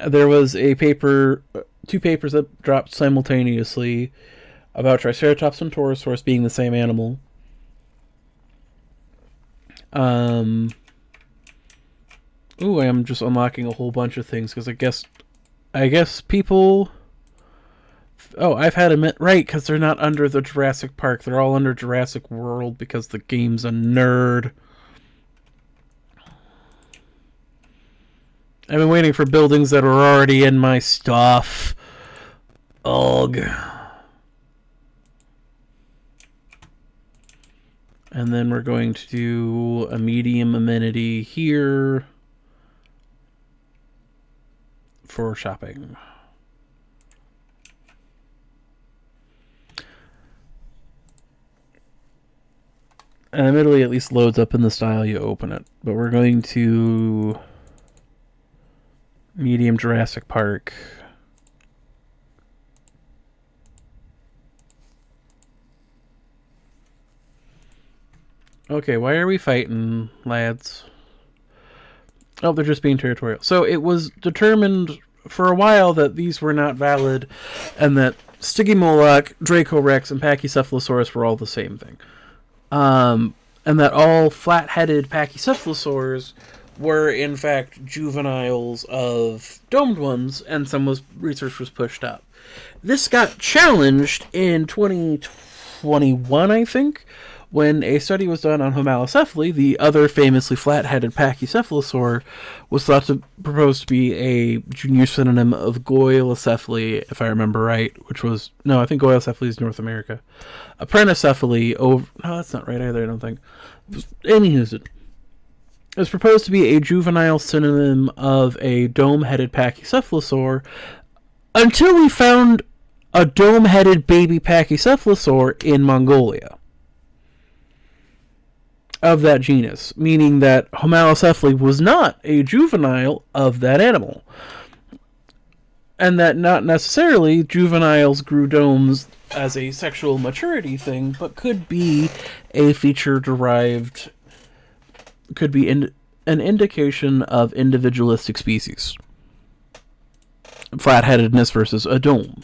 There was a paper, two papers that dropped simultaneously about Triceratops and Torosaurus being the same animal. Ooh, I am just unlocking a whole bunch of things because I guess people. Oh, I've had a right because they're not under the Jurassic Park. They're all under Jurassic World because the game's a nerd. I've been waiting for buildings that are already in my stuff. Ugh. And then we're going to do a medium amenity here for shopping. And admittedly, at least loads up in the style you open it. But we're going to medium Jurassic Park. Okay, why are we fighting, lads? Oh, they're just being territorial. So it was determined for a while that these were not valid and that Stygimoloch, Draco Rex, and Pachycephalosaurus were all the same thing. And that all flat-headed Pachycephalosaurs were, in fact, juveniles of domed ones, and some research was pushed up. This got challenged in 2021, I think, When a study was done on Homalocephali, the other famously flat-headed pachycephalosaur was thought to proposed to be a junior synonym of Goylocephaly, if I remember right, which was, no, I think Goylocephaly is North America. Aprentocephaly over, no, that's not right either, I don't think. Anywho, it was proposed to be a juvenile synonym of a dome-headed pachycephalosaur until we found a dome-headed baby pachycephalosaur in Mongolia of that genus, meaning that Homalocephali was not a juvenile of that animal. And that not necessarily juveniles grew domes as a sexual maturity thing, but could be a feature derived, could be an indication of individualistic species. Flat-headedness versus a dome.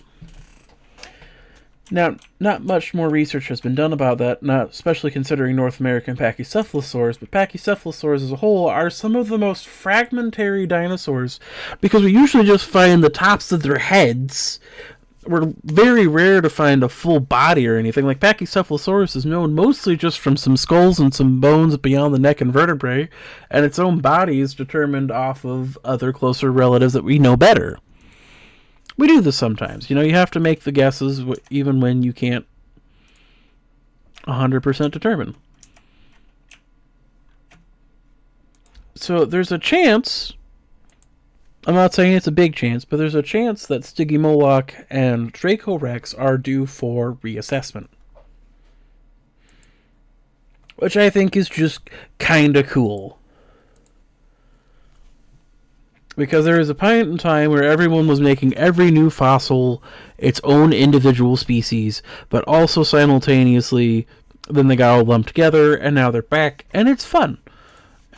Now, not much more research has been done about that, not especially considering North American pachycephalosaurs, but pachycephalosaurs as a whole are some of the most fragmentary dinosaurs because we usually just find the tops of their heads. We're very rare to find a full body or anything. Like Pachycephalosaurus is known mostly just from some skulls and some bones beyond the neck and vertebrae, and its own body is determined off of other closer relatives that we know better. We do this sometimes. You have to make the guesses even when you can't 100% determine. So there's a chance, I'm not saying it's a big chance, but there's a chance that Stygimoloch and Dracorex are due for reassessment. Which I think is just kinda cool. Because there was a point in time where everyone was making every new fossil its own individual species, but also simultaneously, then they got all lumped together, and now they're back, and it's fun.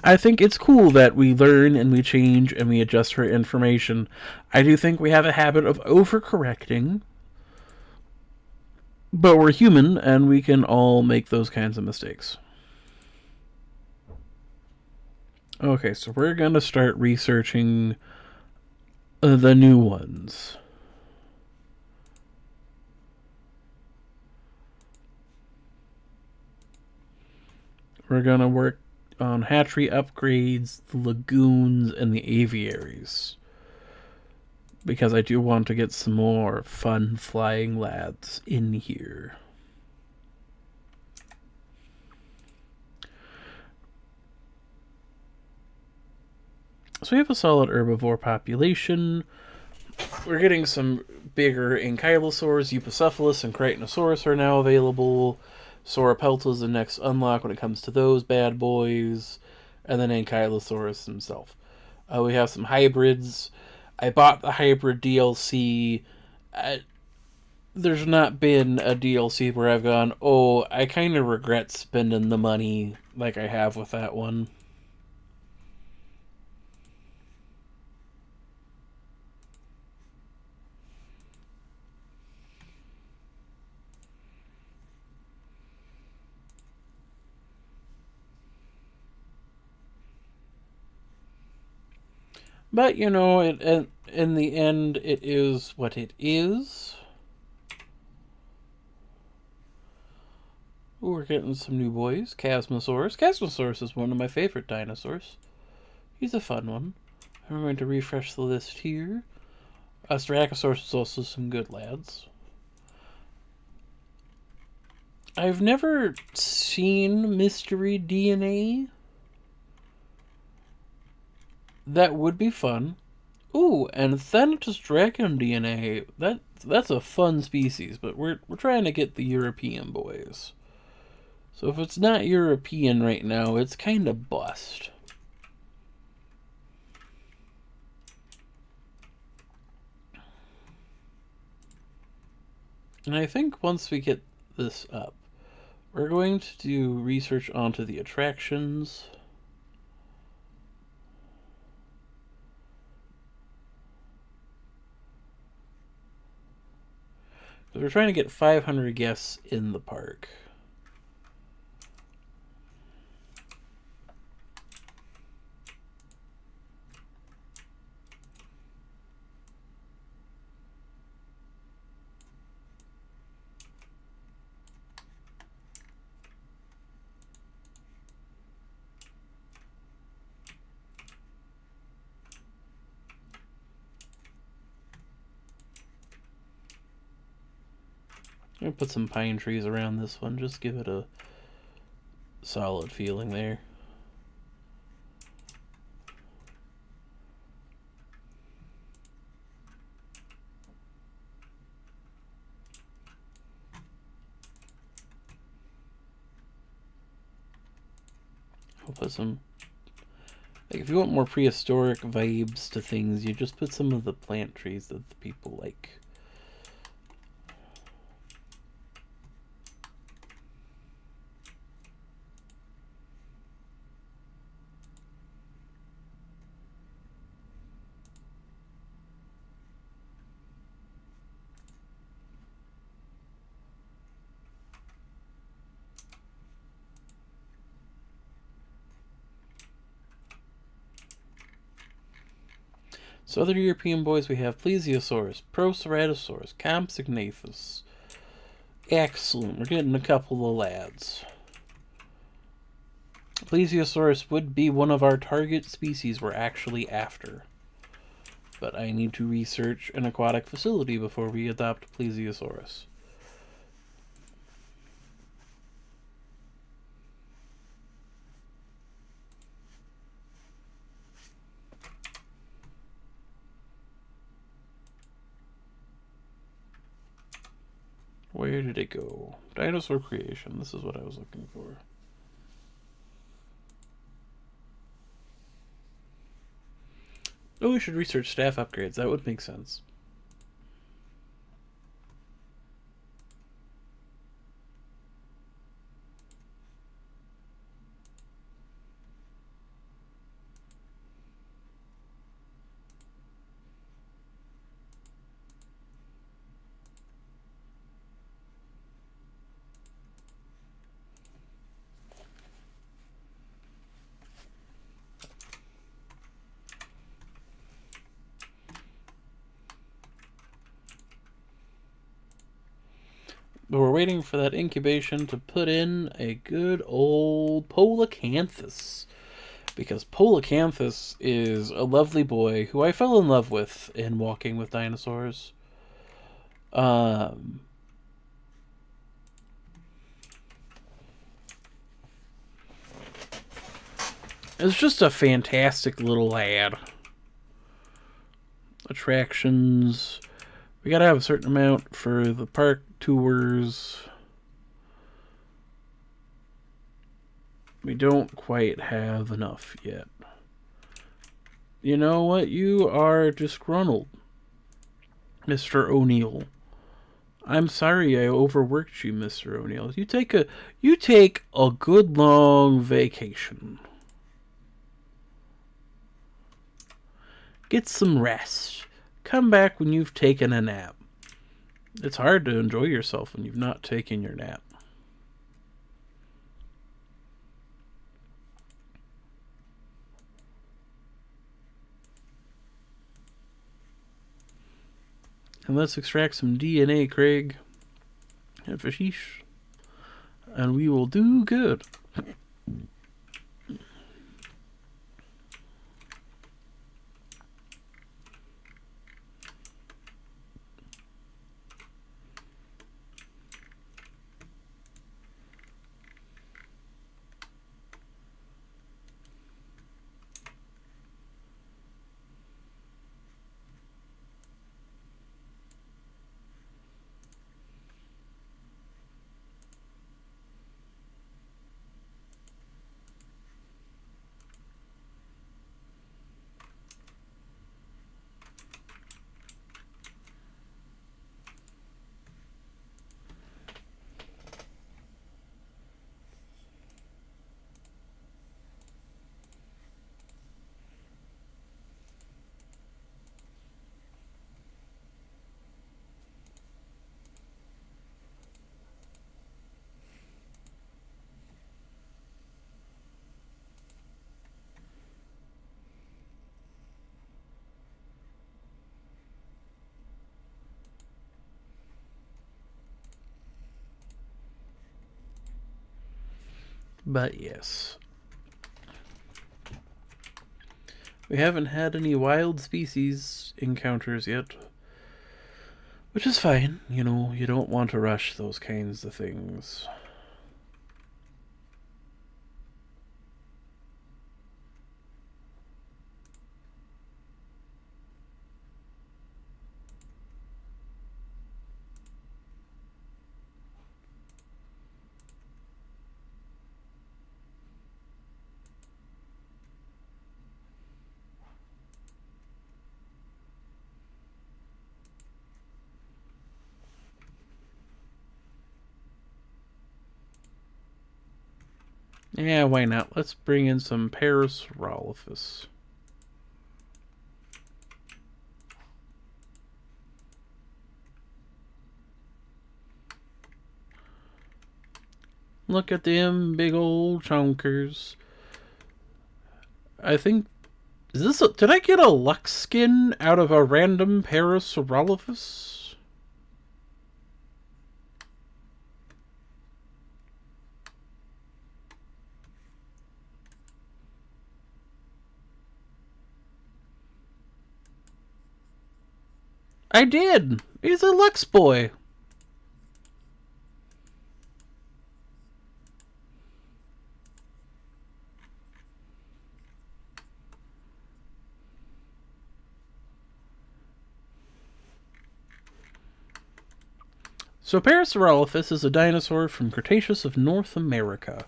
I think it's cool that we learn and we change and we adjust for information. I do think we have a habit of overcorrecting, but we're human, and we can all make those kinds of mistakes. Okay, so we're going to start researching the new ones. We're going to work on hatchery upgrades, the lagoons, and the aviaries. Because I do want to get some more fun flying lads in here. So we have a solid herbivore population. We're getting some bigger ankylosaurs. Eupocephalus and Crichtonosaurus are now available. Sauropelta is the next unlock when it comes to those bad boys. And then Ankylosaurus himself. We have some hybrids. I bought the hybrid DLC. There's not been a DLC where I've gone, oh, I kind of regret spending the money like I have with that one. But, in the end, it is what it is. Ooh, we're getting some new boys. Chasmosaurus. Chasmosaurus is one of my favorite dinosaurs. He's a fun one. I'm going to refresh the list here. Styracosaurus is also some good lads. I've never seen mystery DNA. That would be fun. Ooh, and Thanatos Dragon DNA. That's a fun species, but we're trying to get the European boys. So if it's not European right now, it's kind of bust. And I think once we get this up, we're going to do research onto the attractions. We're trying to get 500 guests in the park. I'm gonna put some pine trees around this one, just give it a solid feeling there. I'll put some, like, if you want more prehistoric vibes to things, you just put some of the plant trees that the people like. So other European boys, we have Plesiosaurus, Proceratosaurus, Compsognathus. Excellent, we're getting a couple of lads. Plesiosaurus would be one of our target species we're actually after. But I need to research an aquatic facility before we adopt Plesiosaurus. Where did it go? Dinosaur creation. This is what I was looking for. Oh, we should research staff upgrades. That would make sense. But we're waiting for that incubation to put in a good old Polacanthus. Because Polacanthus is a lovely boy who I fell in love with in Walking with Dinosaurs. It's just a fantastic little lad. Attractions. We gotta have a certain amount for the park tours. We don't quite have enough yet. You know what? You are disgruntled, Mr. O'Neill. I'm sorry I overworked you, Mr. O'Neill. You take a good long vacation. Get some rest. Come back when you've taken a nap. It's hard to enjoy yourself when you've not taken your nap. And let's extract some DNA, Craig. And Fashish. And we will do good. But yes. We haven't had any wild species encounters yet. Which is fine, you know, you don't want to rush those kinds of things. Yeah, why not? Let's bring in some Parasaurolophus. Look at them big old chonkers. I think... Is this a... Did I get a Lux skin out of a random Parasaurolophus? I did! He's a Lux boy! So Parasaurolophus is a dinosaur from Cretaceous of North America.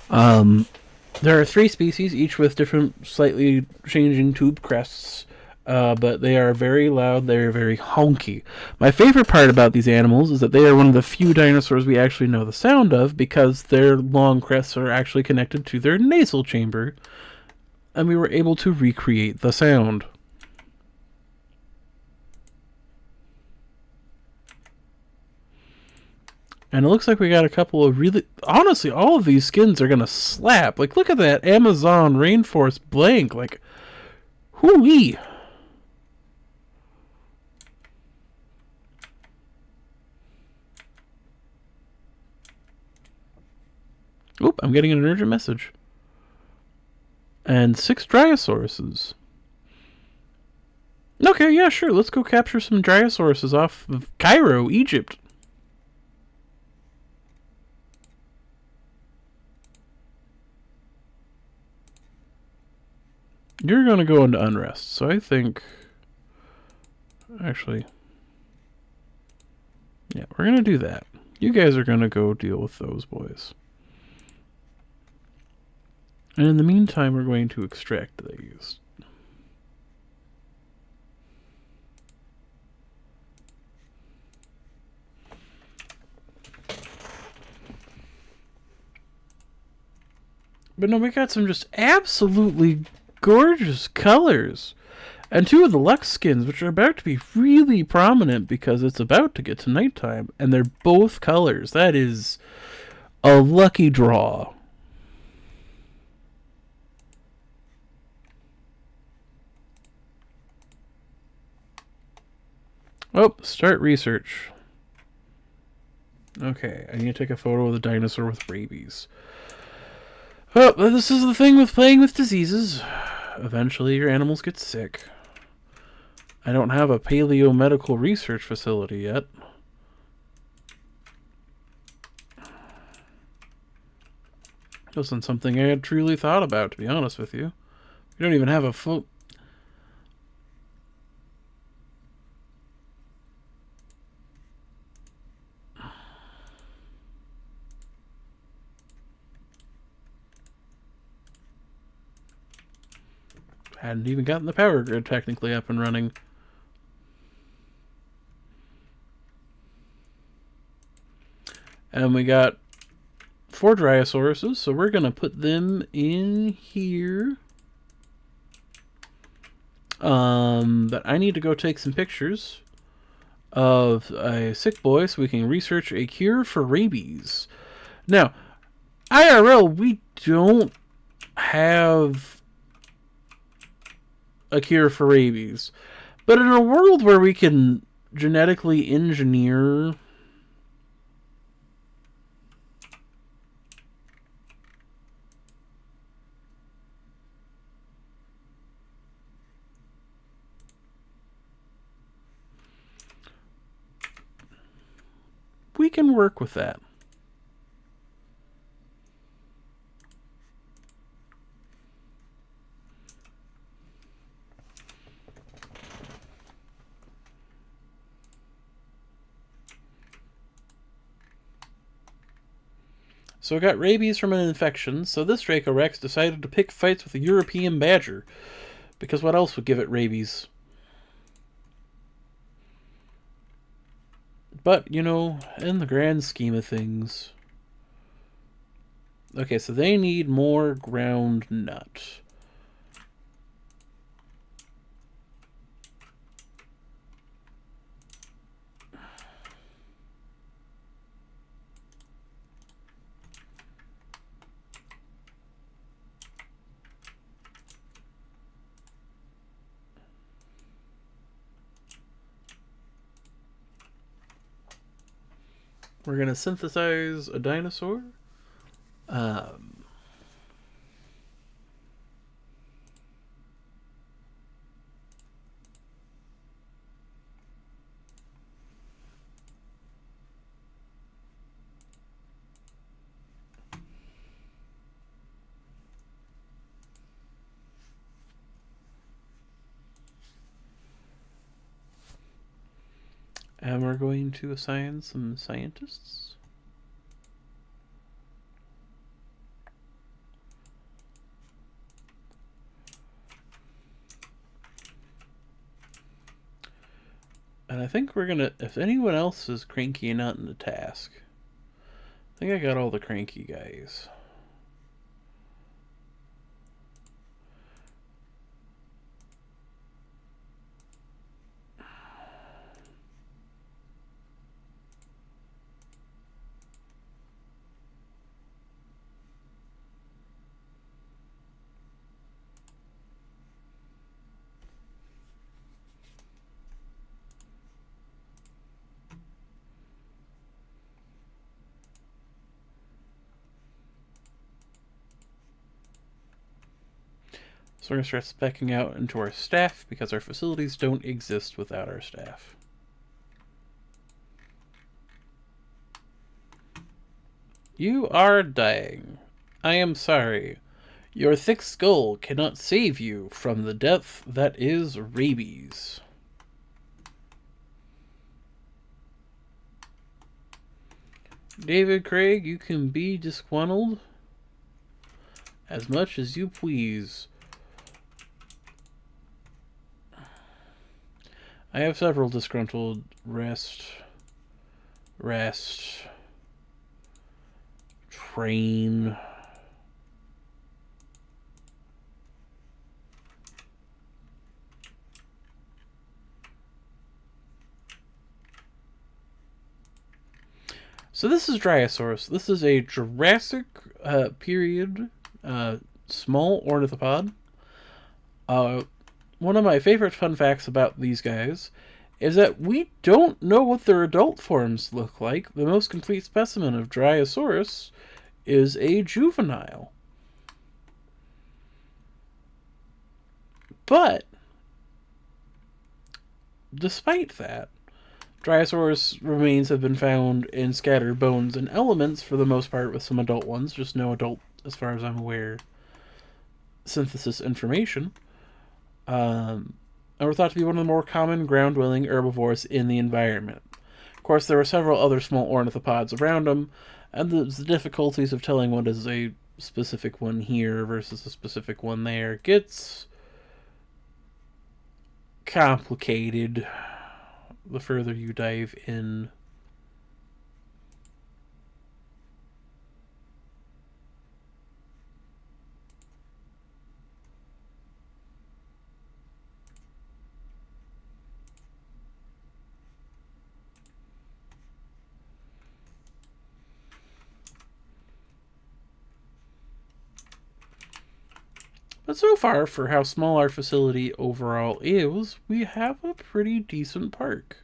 There are 3 species, each with different, slightly changing tube crests, but they are very loud, they are very honky. My favorite part about these animals is that they are one of the few dinosaurs we actually know the sound of, because their long crests are actually connected to their nasal chamber, and we were able to recreate the sound. And it looks like we got a couple of really... Honestly, all of these skins are going to slap. Like, look at that Amazon rainforest blank. Like, hoo-wee. Oop, I'm getting an urgent message. And 6 Dryasauruses. Okay, yeah, sure. Let's go capture some Dryasauruses off of Cairo, Egypt. You're going to go into unrest, so I think... Actually... Yeah, we're going to do that. You guys are going to go deal with those boys. And in the meantime, we're going to extract these. But no, we got some just absolutely gorgeous colors. And 2 of the Lux skins, which are about to be really prominent because it's about to get to nighttime. And they're both colors. That is a lucky draw. Oh, start research. Okay, I need to take a photo of the dinosaur with rabies. Oh, this is the thing with playing with diseases. Eventually your animals get sick. I don't have a paleo-medical research facility yet. It wasn't something I had truly thought about, to be honest with you. We don't even have a full... Hadn't even gotten the power grid technically up and running. And we got 4 Dryasauruses, so we're going to put them in here. But I need to go take some pictures of a sick boy so we can research a cure for rabies. Now, IRL, we don't have a cure for rabies. But in a world where we can genetically engineer... we can work with that. So I got rabies from an infection, so this Draco Rex decided to pick fights with a European badger. Because what else would give it rabies? But, you know, in the grand scheme of things... Okay, so they need more ground nut. We're going to synthesize a dinosaur. And we're going to assign some scientists. And I think we're gonna, if anyone else is cranky and not in the task, I think I got all the cranky guys. So we're going to start speccing out into our staff because our facilities don't exist without our staff. You are dying. I am sorry. Your thick skull cannot save you from the death that is rabies. David Craig, you can be disgruntled as much as you please. I have several disgruntled rest, train. So this is Dryosaurus. This is a Jurassic period small ornithopod. One of my favorite fun facts about these guys is that we don't know what their adult forms look like. The most complete specimen of Dryosaurus is a juvenile. But, despite that, Dryosaurus remains have been found in scattered bones and elements for the most part, with some adult ones, just no adult, as far as I'm aware, synthesis information. And were thought to be one of the more common ground-dwelling herbivores in the environment. Of course, there were several other small ornithopods around them, and the difficulties of telling what is a specific one here versus a specific one there gets complicated the further you dive in. But so far, for how small our facility overall is, we have a pretty decent park.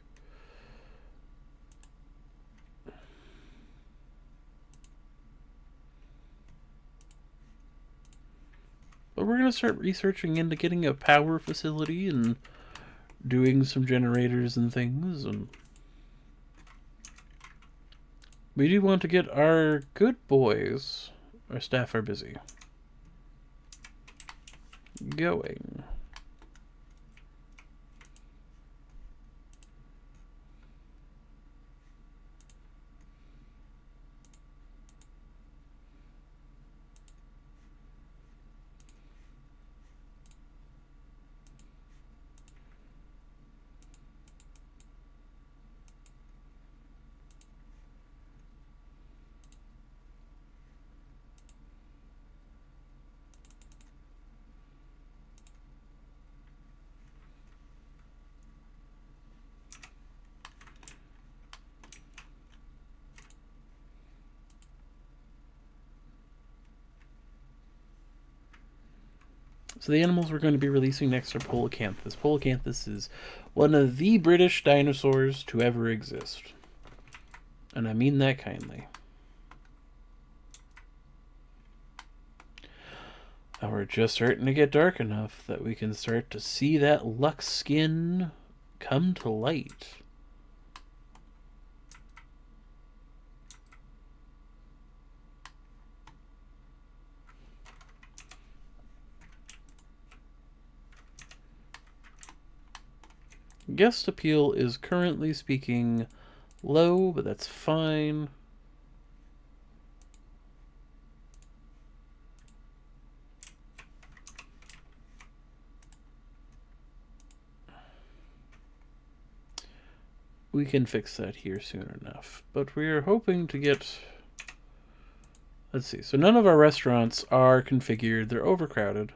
But we're going to start researching into getting a power facility and doing some generators and things. And We do want to get our good boys. Our staff are busy. Going. So the animals we're going to be releasing next are Polacanthus. Polacanthus is one of the British dinosaurs to ever exist. And I mean that kindly. And we're just starting to get dark enough that we can start to see that Lux skin come to light. Guest appeal is currently speaking low, but that's fine. We can fix that here soon enough. But we're hoping to get... Let's see. So none of our restaurants are configured. They're overcrowded.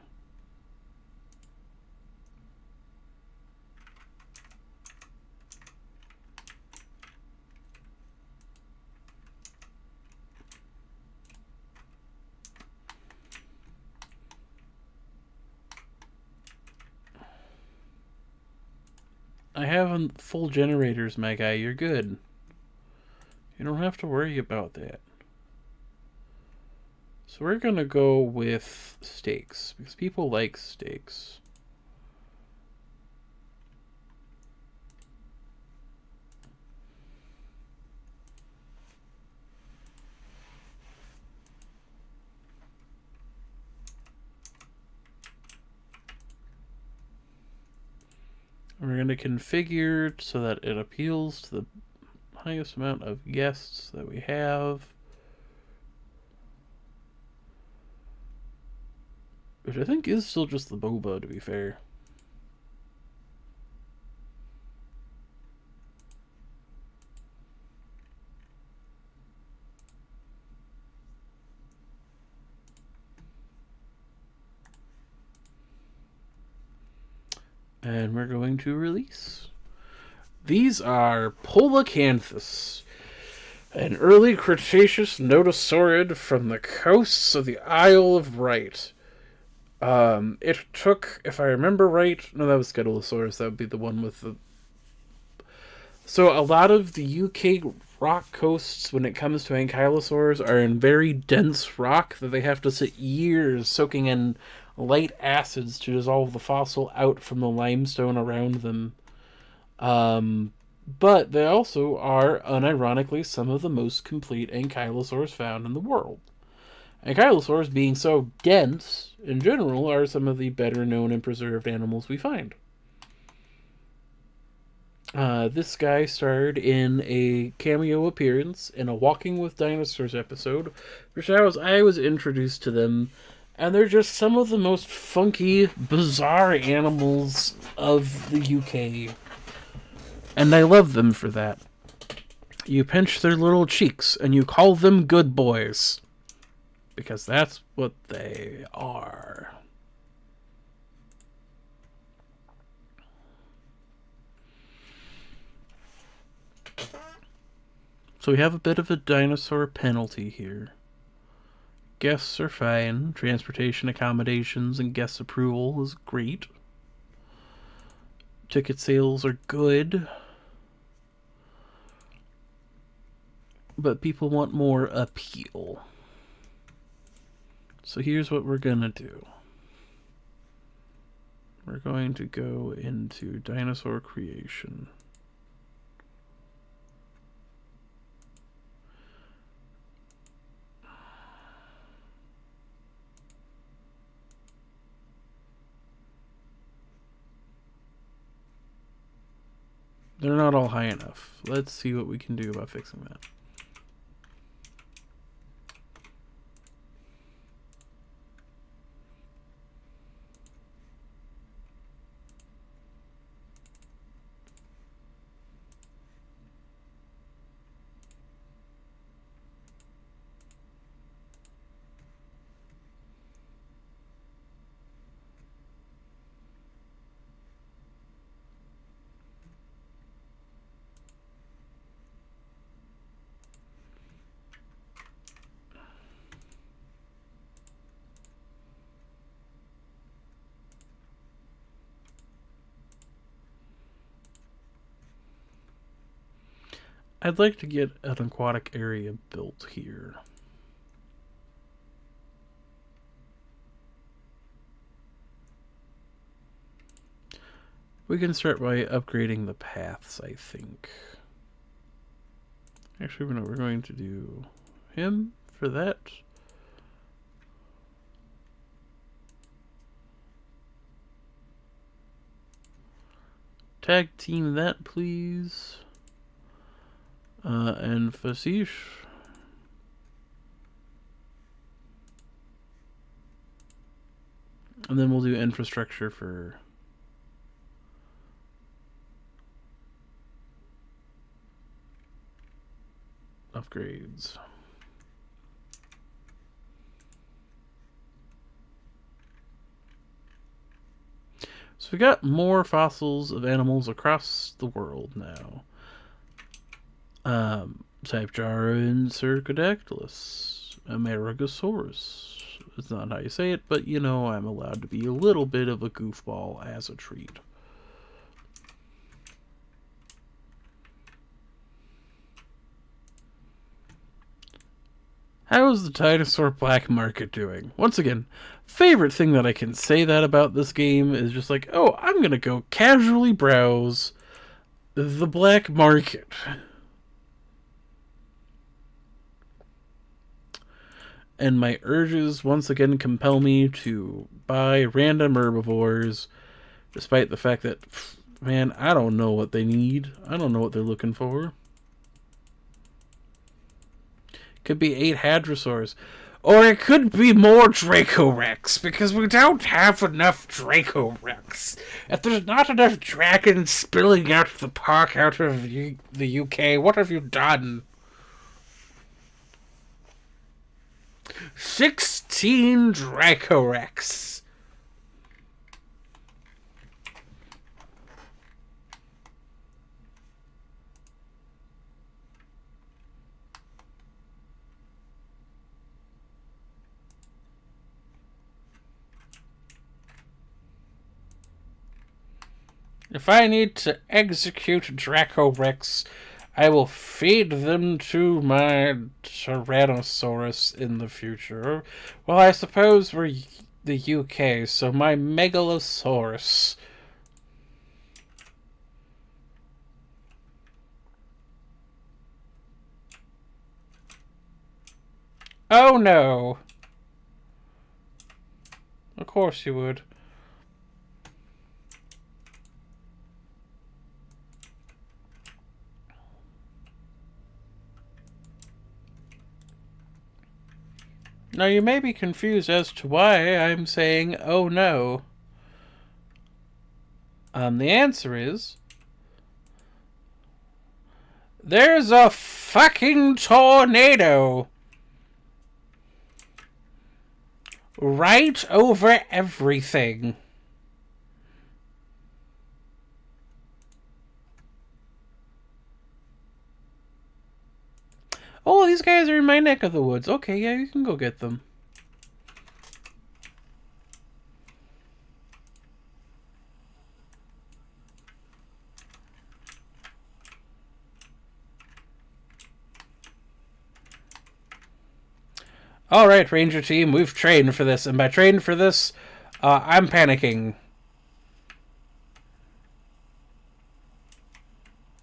I have full generators, my guy. You're good. You don't have to worry about that. So we're going to go with steaks, because people like steaks. We're going to configure it so that it appeals to the highest amount of guests that we have. Which I think is still just the boba, to be fair. And we're going to release. These are Polacanthus, an early Cretaceous notosaurid from the coasts of the Isle of Wight. It took, if I remember right, no, that was Scutellosaurus. That would be the one with the... So a lot of the UK rock coasts, when it comes to ankylosaurs, are in very dense rock that they have to sit years soaking in light acids to dissolve the fossil out from the limestone around them. But they also are, unironically, some of the most complete ankylosaurs found in the world. Ankylosaurs, being so dense, in general, are some of the better known and preserved animals we find. This guy starred in a cameo appearance in a Walking with Dinosaurs episode, which I was introduced to them, and they're just some of the most funky, bizarre animals of the UK. And I love them for that. You pinch their little cheeks, and you call them good boys. Because that's what they are. So we have a bit of a dinosaur penalty here. Guests are fine. Transportation accommodations and guest approval is great. Ticket sales are good. But people want more appeal. So here's what we're gonna do. We're going to go into dinosaur creation. They're not all high enough. Let's see what we can do about fixing that. I'd like to get an aquatic area built here. We can start by upgrading the paths, I think. Actually, no, we're going to do him for that. Tag team that, please. And Fasish. And then we'll do infrastructure for upgrades. So we got more fossils of animals across the world now. Typejara and Cercodactylus, Amerigosaurus. It's not how you say it, but you know I'm allowed to be a little bit of a goofball as a treat. How is the dinosaur black market doing? Once again, favorite thing that I can say that about this game is just like, oh, I'm gonna go casually browse the black market. And my urges once again compel me to buy random herbivores, despite the fact that, man, I don't know what they need. I don't know what they're looking for. Could be 8 hadrosaurs. Or it could be more Dracorex, because we don't have enough Dracorex. If there's not enough dragons spilling out of the park out of the UK, what have you done? 16 Dracorex. If I need to execute Dracorex, I will feed them to my Tyrannosaurus in the future. Well, I suppose we're the UK, so my Megalosaurus. Oh no! Of course you would. Now, you may be confused as to why I'm saying, oh no. The answer is, there's a fucking tornado right over everything. Oh, these guys are in my neck of the woods. Okay, yeah, you can go get them. Alright, Ranger Team, we've trained for this. And by trained for this, I'm panicking.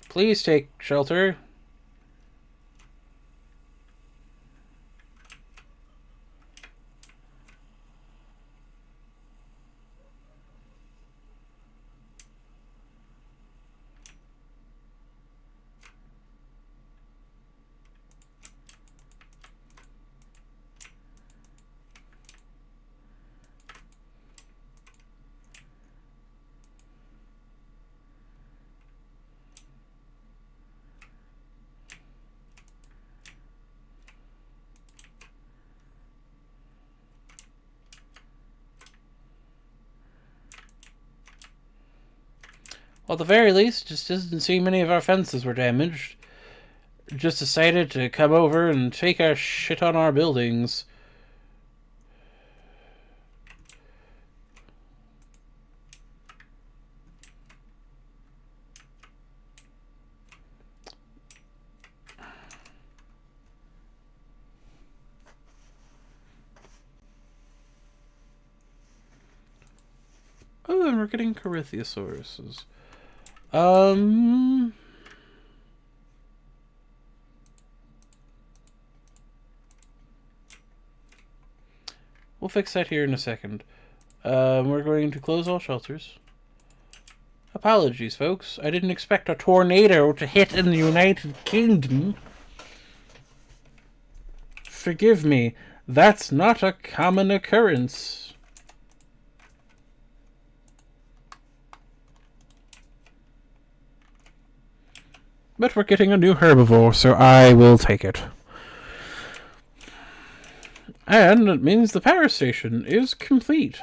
Please take shelter. Well, at the very least, just didn't see many of our fences were damaged. Just decided to come over and take our shit on our buildings. Oh, and we're getting Corythiosauruses. We'll fix that here in a second. We're going to close all shelters. Apologies, folks. I didn't expect a tornado to hit in the United Kingdom. Forgive me. That's not a common occurrence. But we're getting a new herbivore, so I will take it. And it means the power station is complete.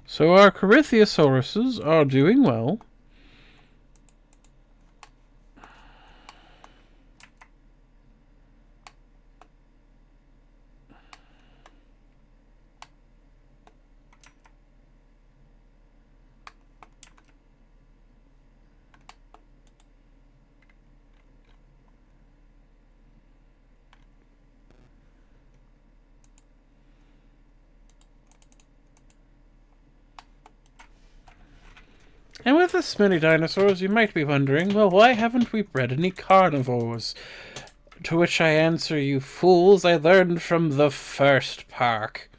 So our Corythiosauruses are doing well. And with this many dinosaurs, you might be wondering, well, why haven't we bred any carnivores? To which I answer, you fools, I learned from the first park.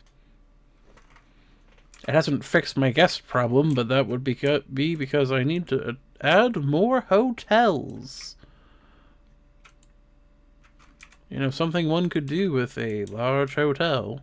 It hasn't fixed my guest problem, but that would be because I need to add more hotels. You know, something one could do with a large hotel.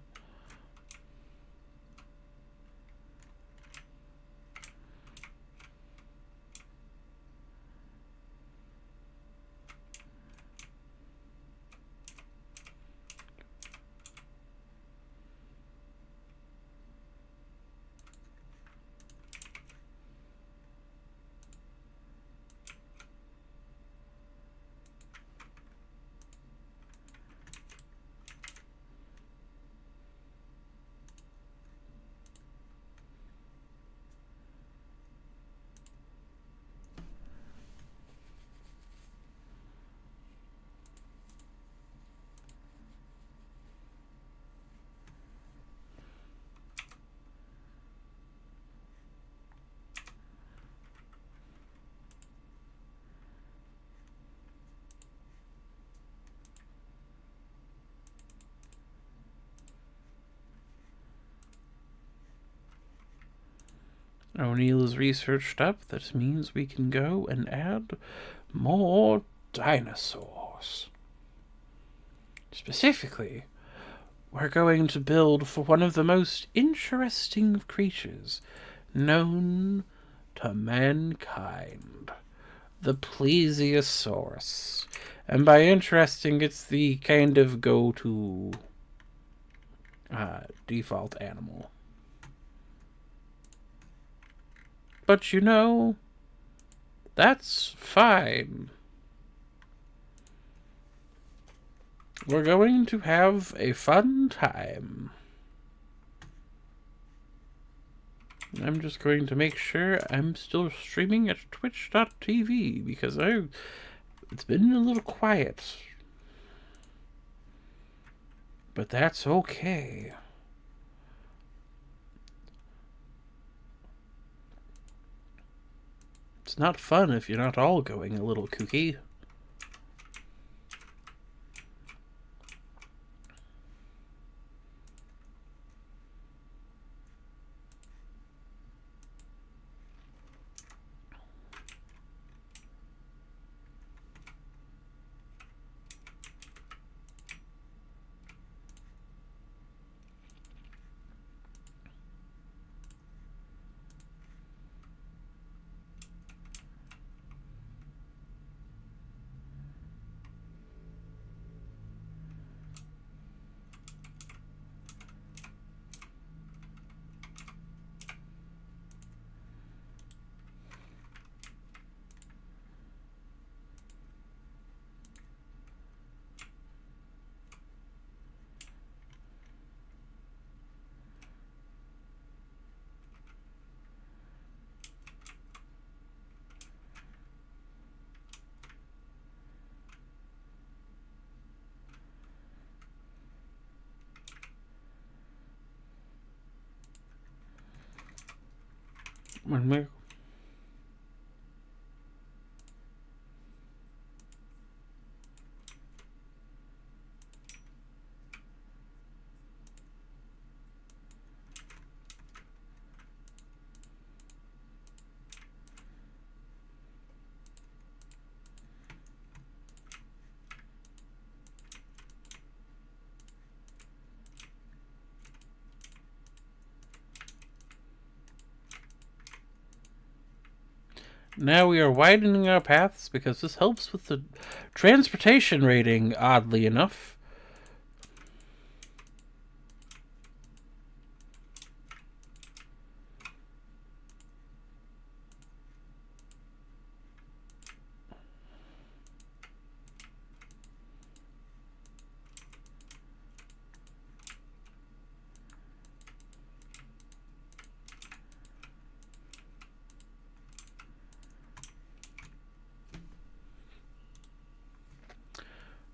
O'Neill is researched up. That means we can go and add more dinosaurs. Specifically, we're going to build for one of the most interesting of creatures known to mankind, the plesiosaurus. And by interesting, it's the kind of go-to default animal. But you know, that's fine. We're going to have a fun time. I'm just going to make sure I'm still streaming at twitch.tv because it's been a little quiet. But that's okay. It's not fun if you're not all going a little kooky. Now we are widening our paths because this helps with the transportation rating, oddly enough.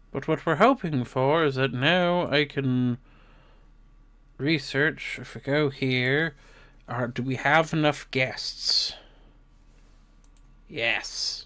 But what we're hoping for is that now I can research. If we go here, do we have enough guests? Yes.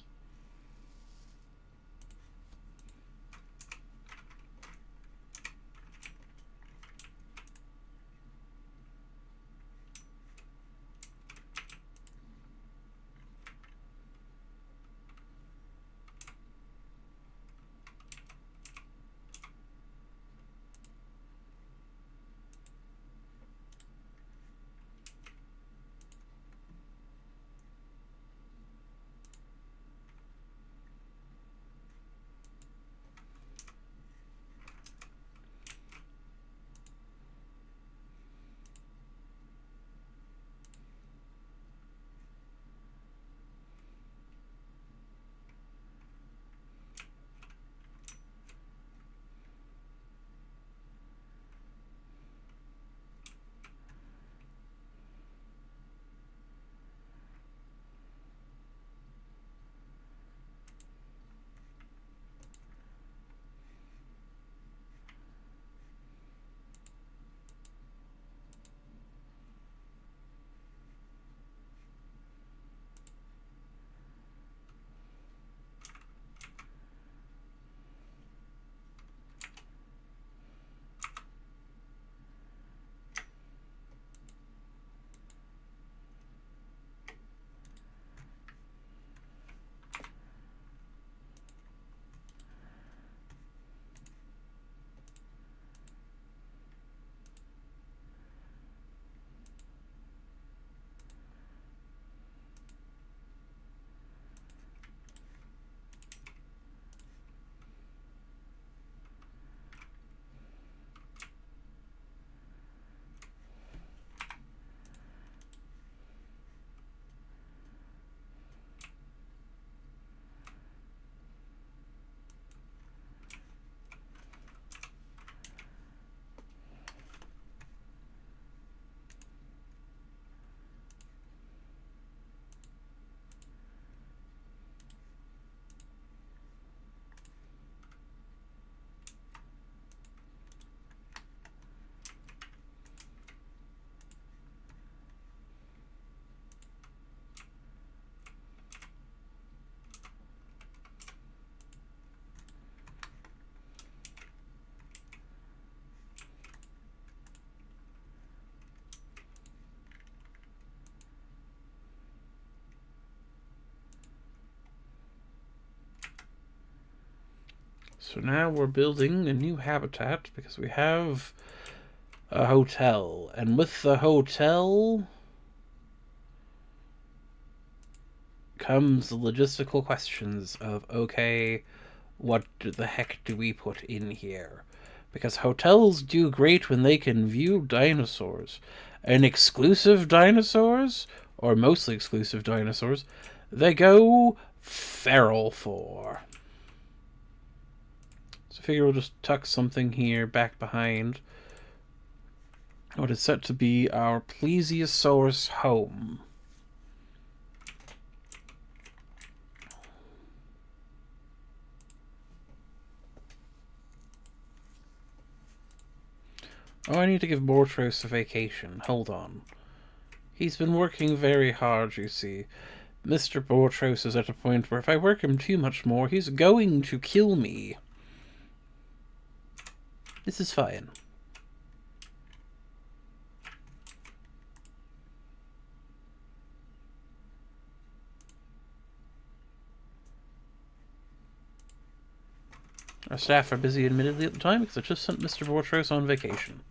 So now we're building a new habitat because we have a hotel. And with the hotel comes the logistical questions of, okay, what the heck do we put in here? Because hotels do great when they can view dinosaurs. And exclusive dinosaurs, or mostly exclusive dinosaurs, they go feral for. So I figure we'll just tuck something here back behind what is set to be our plesiosaurus home. Oh, I need to give Mortros a vacation. Hold on. He's been working very hard, you see. Mr. Bortros is at a point where if I work him too much more, he's going to kill me. This is fine. Our staff are busy admittedly at the time because I just sent Mr. Bortros on vacation.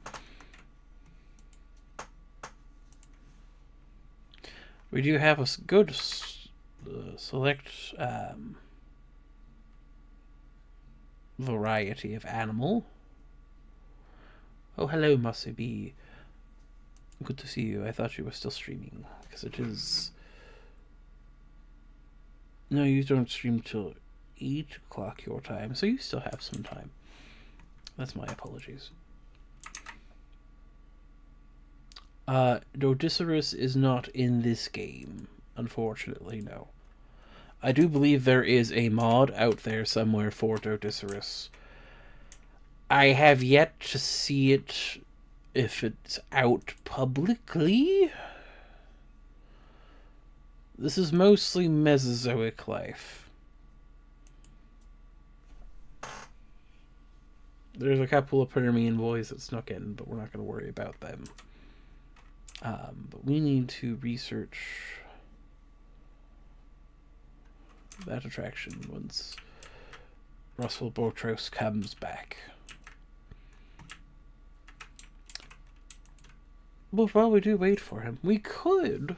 We do have a good select variety of animal. Oh, hello, Mossy Bee. Good to see you. I thought you were still streaming because it is. No, you don't stream till 8 o'clock your time, so you still have some time. That's my apologies. Dodicerus is not in this game, unfortunately, no. I do believe there is a mod out there somewhere for Dodicerus. I have yet to see it if it's out publicly. This is mostly Mesozoic life. There's a couple of Permian boys that snuck in, but we're not going to worry about them. But we need to research that attraction once Russell Bortros comes back. But while we do wait for him, we could,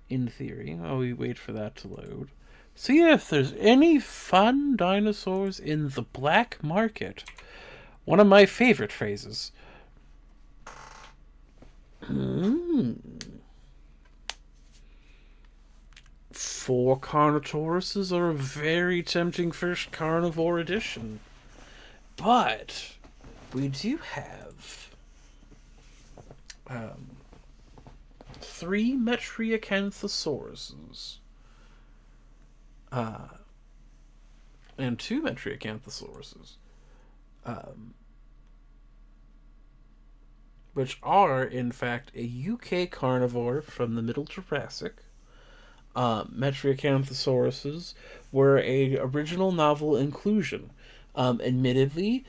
in theory, while we wait for that to load, see if there's any fun dinosaurs in the black market. One of my favorite phrases. Four Carnotauruses are a very tempting first carnivore edition. But we do have 3 Metriacanthosauruses. And 2 Metriacanthosauruses. Which are, in fact, a UK carnivore from the Middle Jurassic. Metriacanthosauruses were a original novel inclusion. Admittedly,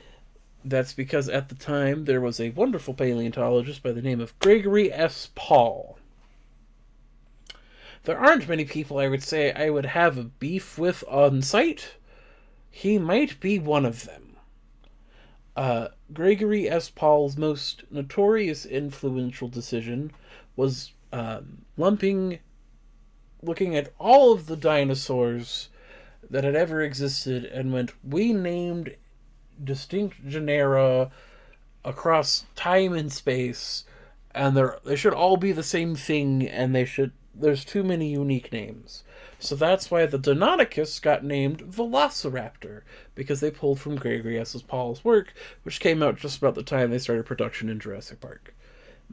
that's because at the time there was a wonderful paleontologist by the name of Gregory S. Paul. There aren't many people I would say I would have a beef with on site. He might be one of them. Gregory S. Paul's most notorious influential decision was looking at all of the dinosaurs that had ever existed and went, we named distinct genera across time and space, and they should all be the same thing, and there's too many unique names. So that's why the Deinonychus got named Velociraptor, because they pulled from Gregory S. Paul's work, which came out just about the time they started production in Jurassic Park.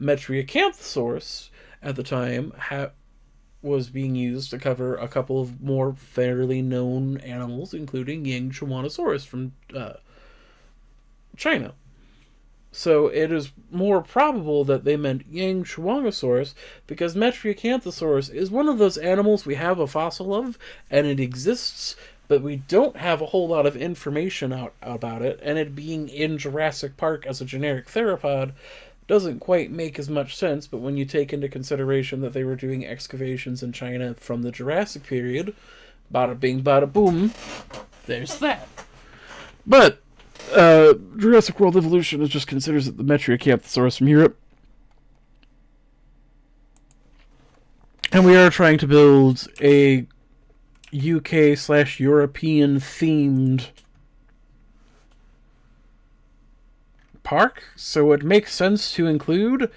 Metriacanthosaurus, at the time, was being used to cover a couple of more fairly known animals, including Yangchuanosaurus from China. So it is more probable that they meant Yangchuanosaurus because Metriacanthosaurus is one of those animals we have a fossil of, and it exists, but we don't have a whole lot of information out about it, and it being in Jurassic Park as a generic theropod doesn't quite make as much sense, but when you take into consideration that they were doing excavations in China from the Jurassic period, bada bing, bada boom, there's that. But Jurassic World Evolution is just considers it the Metriacanthosaurus from Europe. And we are trying to build a UK/European themed park, so it makes sense to include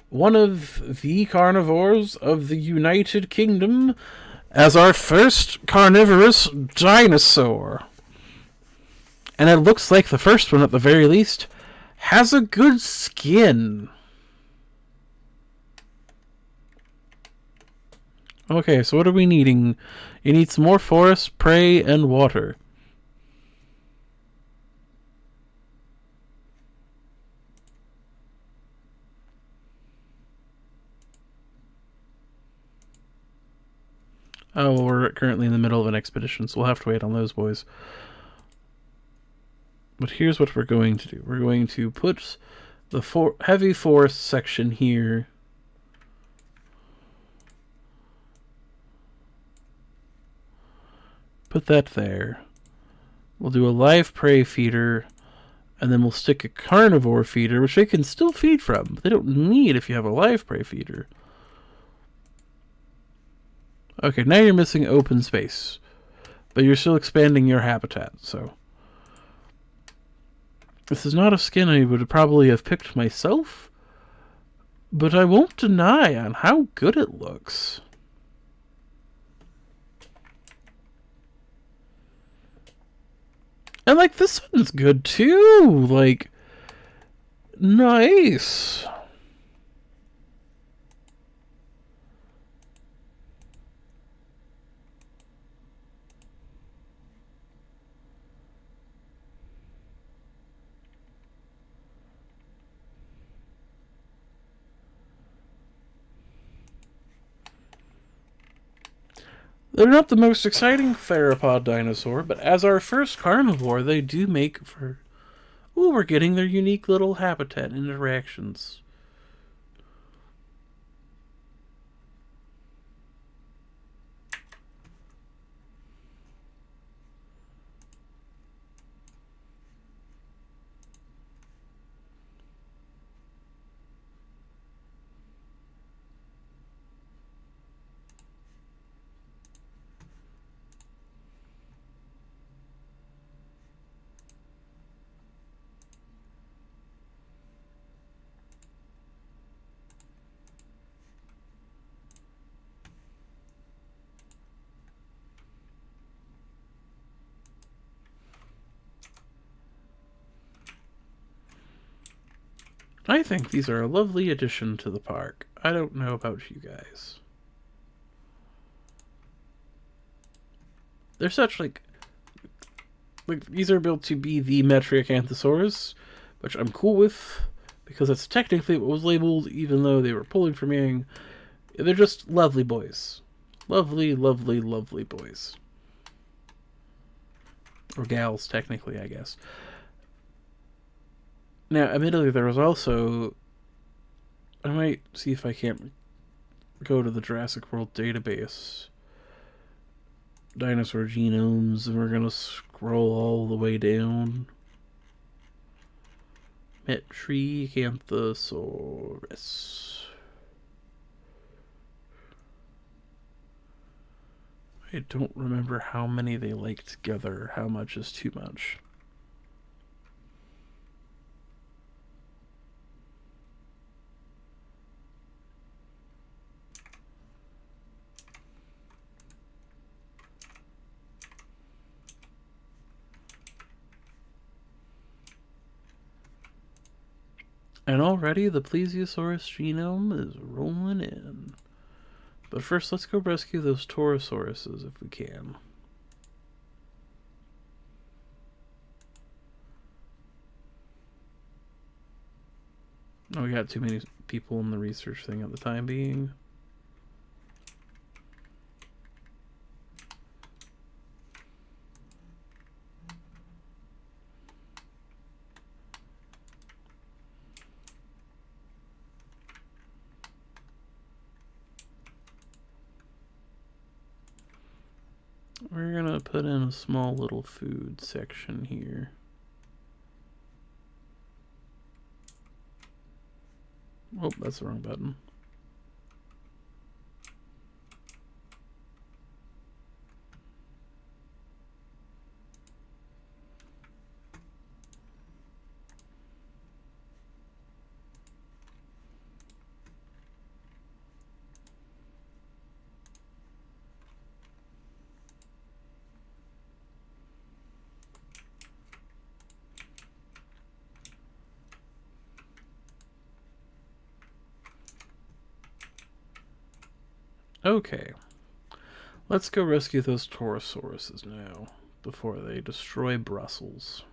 one of the carnivores of the United Kingdom as our first carnivorous dinosaur. And it looks like the first one, at the very least, has a good skin. Okay, so what are we needing? It needs more forest, prey, and water. Oh, well, we're currently in the middle of an expedition, so we'll have to wait on those boys. But here's what we're going to do. We're going to put the heavy forest section here. Put that there. We'll do a live prey feeder, and then we'll stick a carnivore feeder, which they can still feed from. But they don't need if you have a live prey feeder. Okay, now you're missing open space. But you're still expanding your habitat, so... This is not a skin I would probably have picked myself, but I won't deny on how good it looks. And, like, this one's good, too. Like, nice. They're not the most exciting theropod dinosaur, but as our first carnivore, they do make for... Ooh, we're getting their unique little habitat interactions. I think these are a lovely addition to the park. I don't know about you guys. They're such, like these are built to be the Metriacanthosaurus, which I'm cool with, because that's technically what was labeled, even though they were pulling from Yang. They're just lovely boys. Lovely, lovely, lovely boys. Or gals, technically, I guess. Now, admittedly, there was also... I might see if I can't go to the Jurassic World database. Dinosaur genomes, and we're going to scroll all the way down. Metriacanthosaurus. I don't remember how many they like together. How much is too much? And already the Plesiosaurus genome is rolling in. But first, let's go rescue those Taurosauruses if we can. Oh, we got too many people in the research thing at the time being. We're gonna put in a small little food section here. Oh, that's the wrong button. Okay. Let's go rescue those Taurosauruses now, before they destroy Brussels.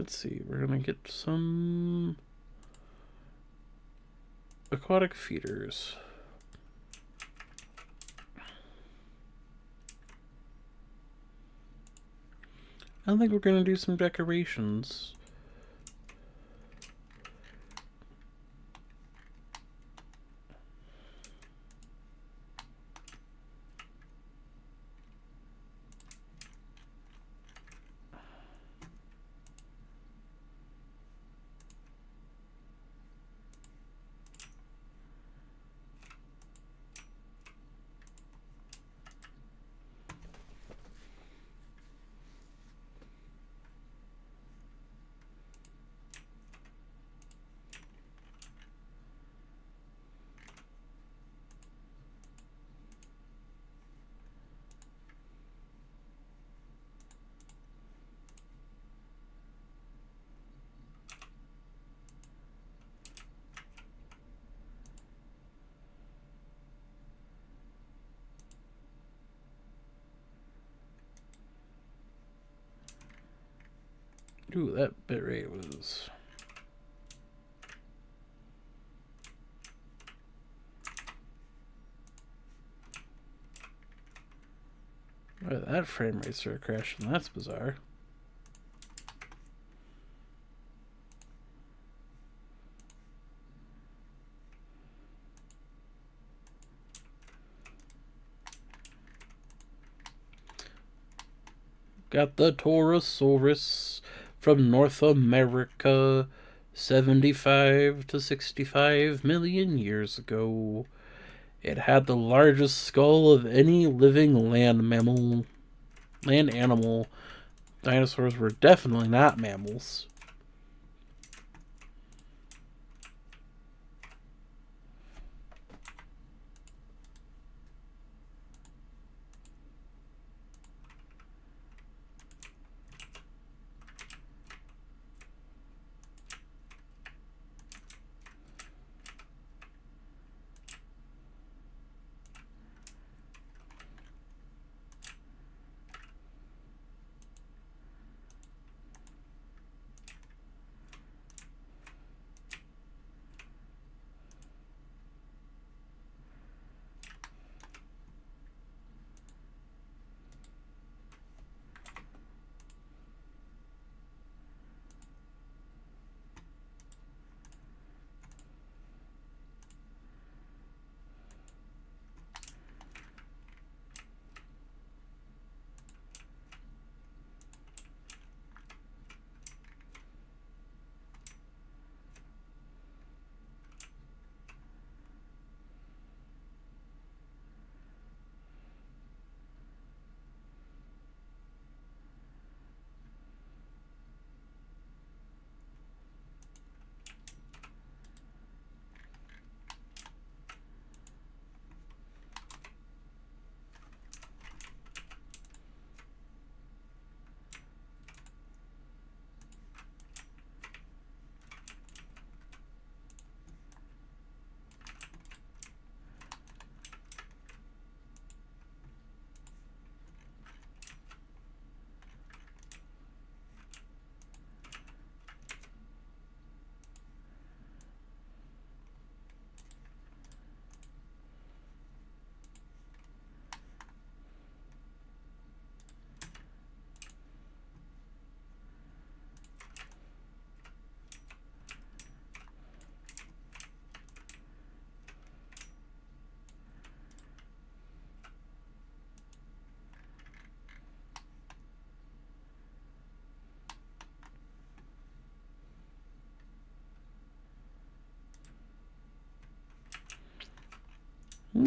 Let's see, we're gonna get some aquatic feeders. I think we're gonna do some decorations. Ooh, that bitrate was... Why did that frame rate start crashing? That's bizarre. Got the Torosaurus from North America 75 to 65 million years ago. It had the largest skull of any living land animal. Dinosaurs were definitely not mammals.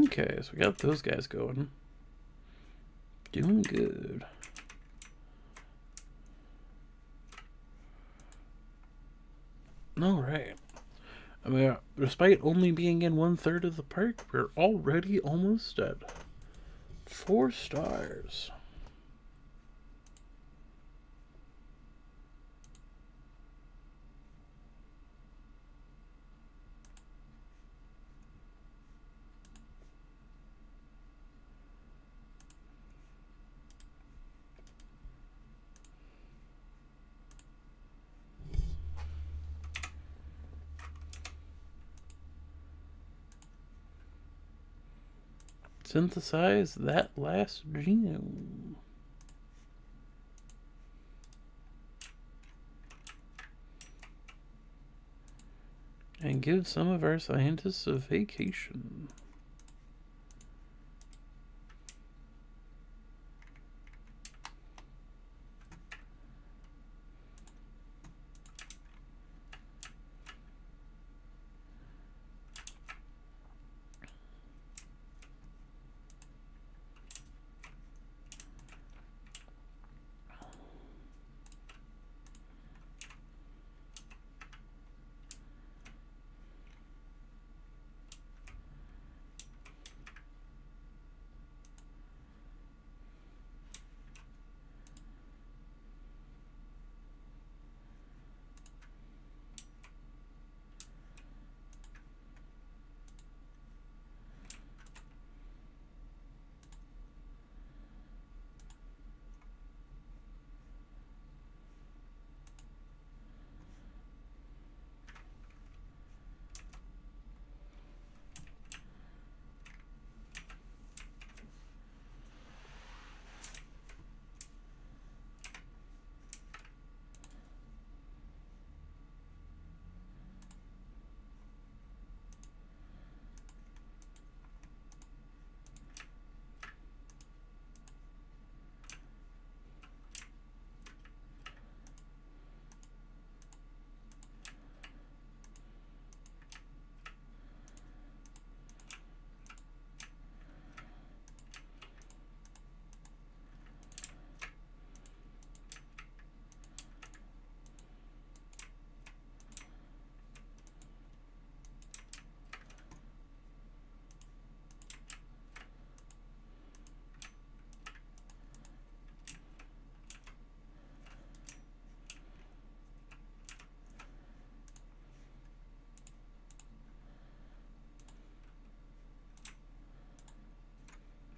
Okay, so we got those guys going. Doing good. Alright. I mean, despite only being in 1/3 of the park, we're already almost at 4 stars. Synthesize that last genome. And give some of our scientists a vacation.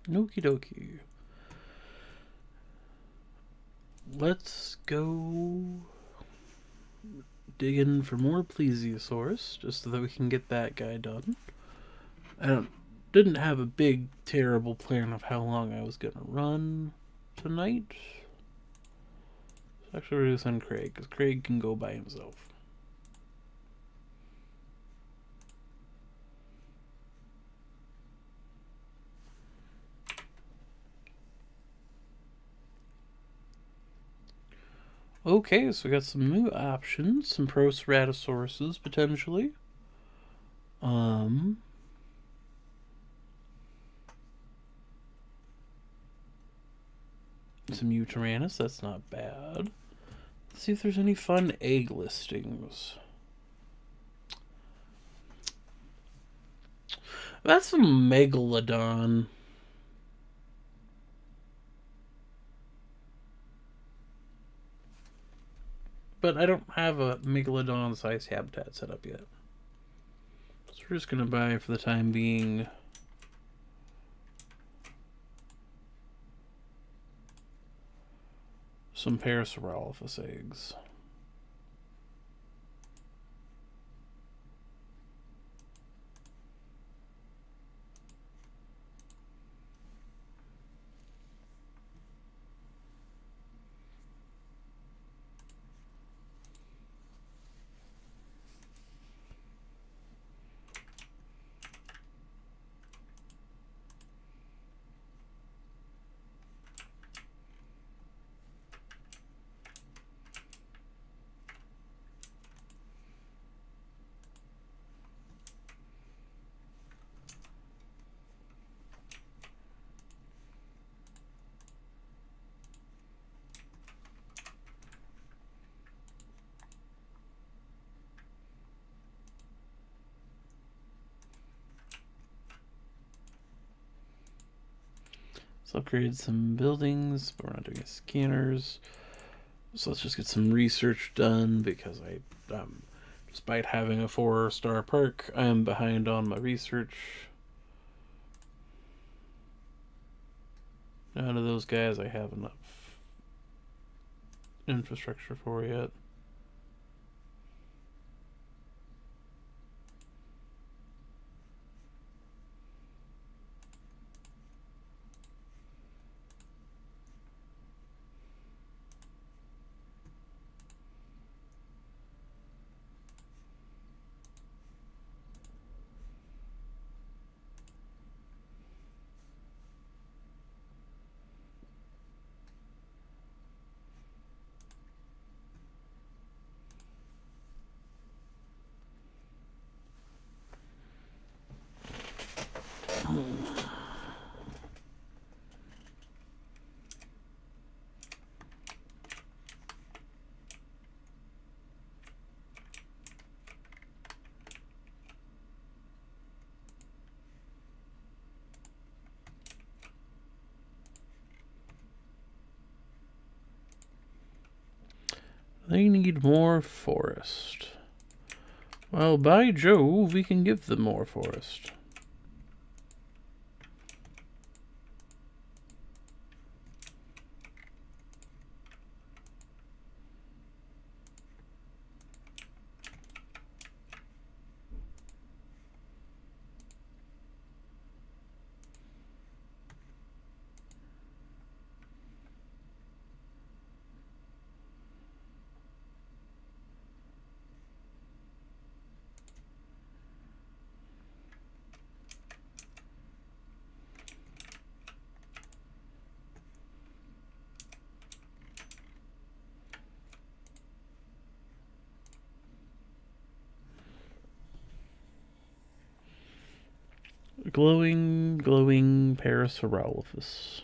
Okie dokie. Let's go dig in for more plesiosaurs, just so that we can get that guy done. Didn't have a big, terrible plan of how long I was gonna run tonight. Let's actually reduce on Craig, because Craig can go by himself. Okay, so we got some new options, some Proceratosauruses potentially. Some Utyrannus, that's not bad. Let's see if there's any fun egg listings. That's a Megalodon. But I don't have a Megalodon-sized habitat set up yet. So we're just going to buy, for the time being, some Parasaurolophus eggs. Let's upgrade some buildings, but we're not doing scanners. So let's just get some research done, because despite having a 4-star park, I am behind on my research. None of those guys I have enough infrastructure for yet. They need more forest. Well, by Jove, we can give them more forest. Glowing, glowing Parasaurolophus.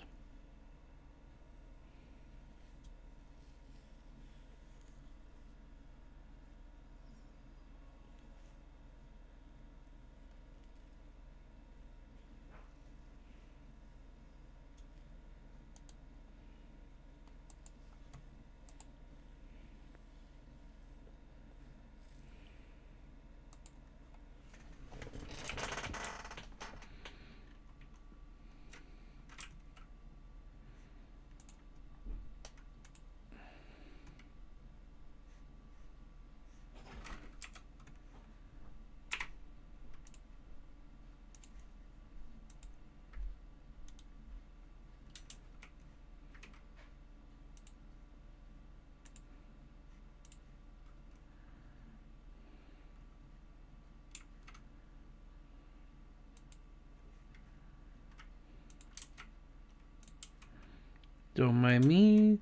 Don't mind me.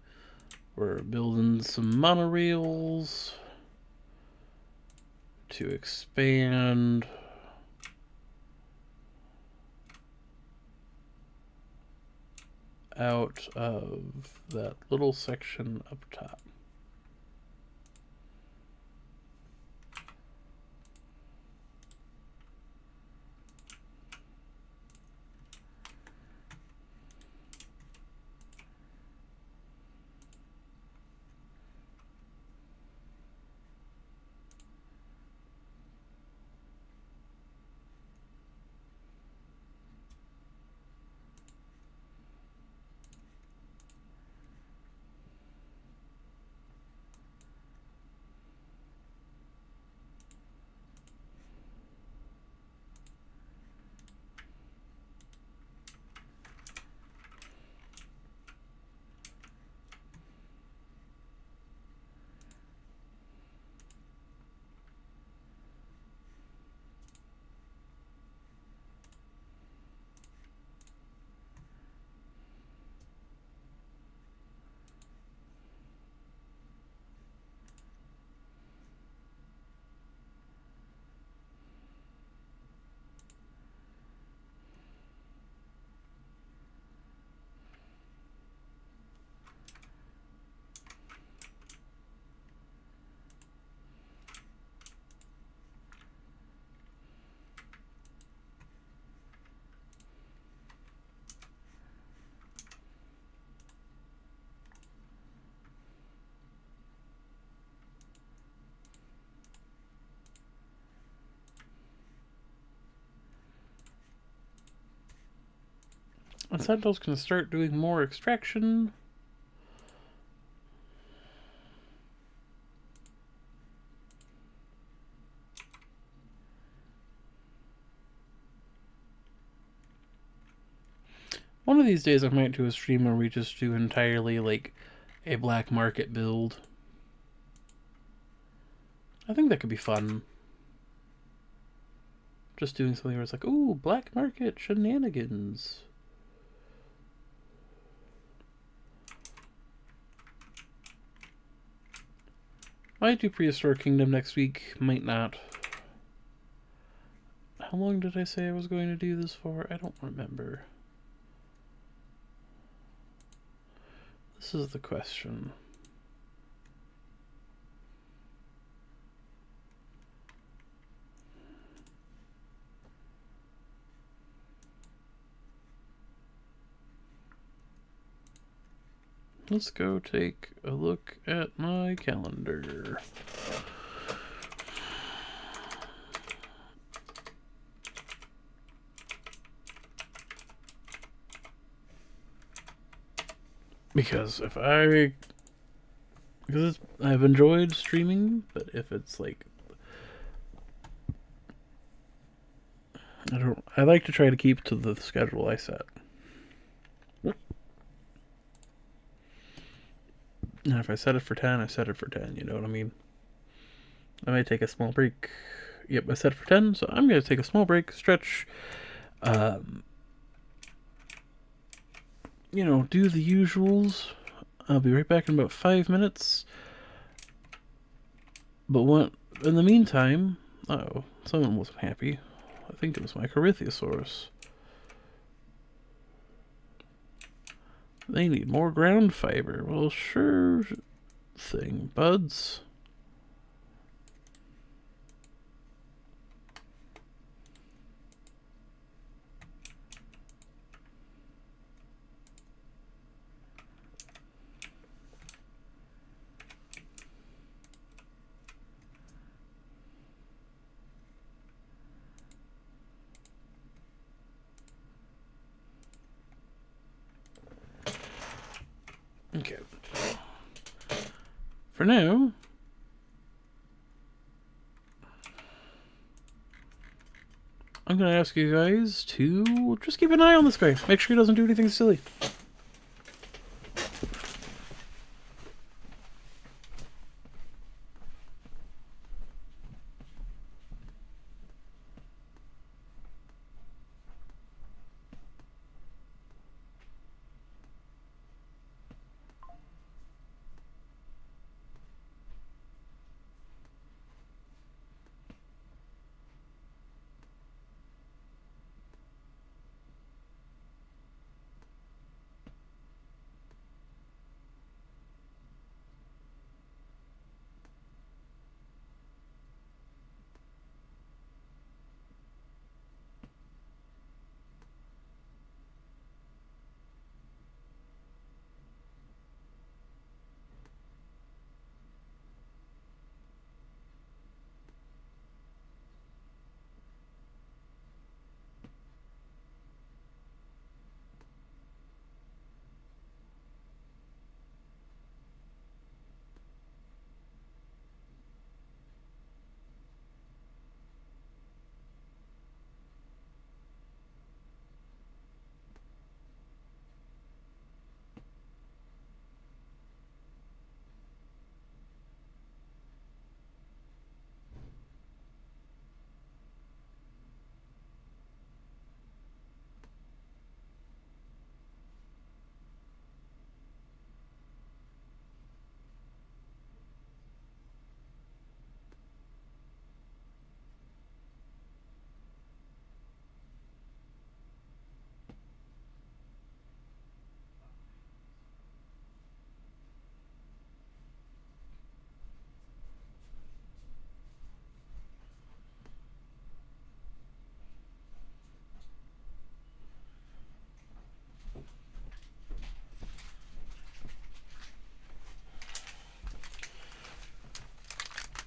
We're building some monorails to expand out of that little section up top. And Sentinel's gonna start doing more extraction. One of these days I might do a stream where we just do entirely like a black market build. I think that could be fun. Just doing something where it's like, ooh, black market shenanigans. Might do Prehistoric Kingdom next week, might not. How long did I say I was going to do this for? I don't remember. This is the question. let's go take a look at my calendar. Because because I've enjoyed streaming, but if it's like, I like to try to keep to the schedule I set. And if I set it for 10, I set it for 10, you know what I mean? I may take a small break. Yep, I set it for 10, so I'm going to take a small break, stretch, you know, do the usuals. I'll be right back in about 5 minutes. But in the meantime, uh-oh, someone wasn't happy. I think it was my Corythiosaurus. They need more ground fiber. Well, sure thing, buds. Okay. For now, I'm going to ask you guys to just keep an eye on this guy. Make sure he doesn't do anything silly.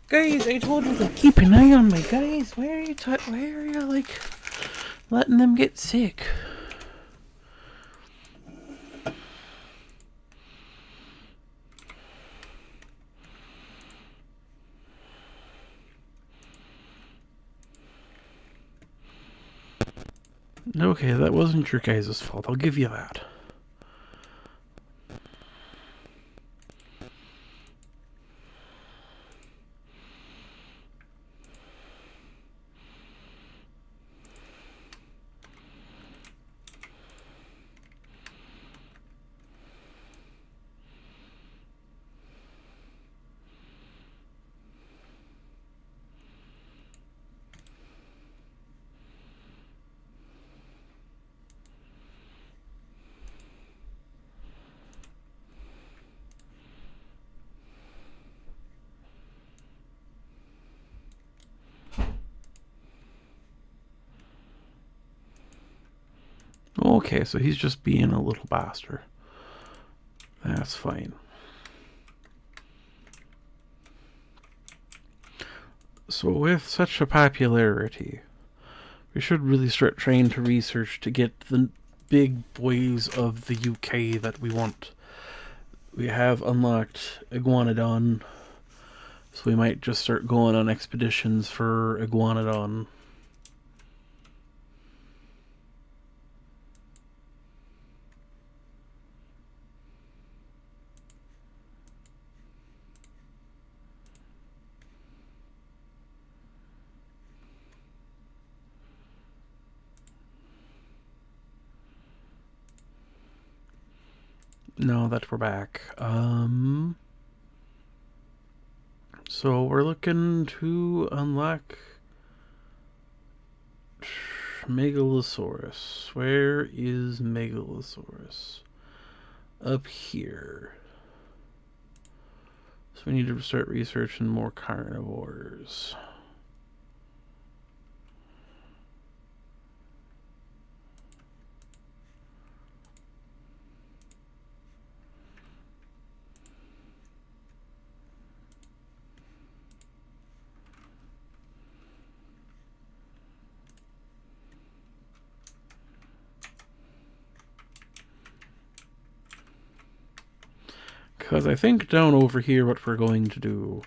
Guys, I told you to keep an eye on my guys. Why are you like letting them get sick? Okay, that wasn't your guys' fault. I'll give you that. Okay, so he's just being a little bastard. That's fine. So with such a popularity, we should really start trying to research to get the big boys of the UK that we want. We have unlocked Iguanodon, so we might just start going on expeditions for Iguanodon. Now that we're back, so we're looking to unlock Megalosaurus. Where is Megalosaurus? Up here. So we need to start researching more carnivores. Because I think down over here what we're going to do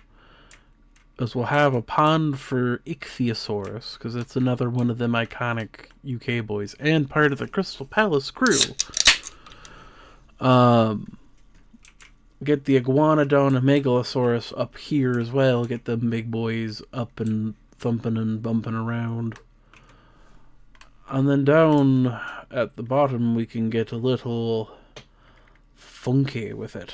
is we'll have a pond for Ichthyosaurus, because it's another one of them iconic UK boys, and part of the Crystal Palace crew. Get the Iguanodon and Megalosaurus up here as well, get them big boys up and thumping and bumping around. And then down at the bottom we can get a little funky with it.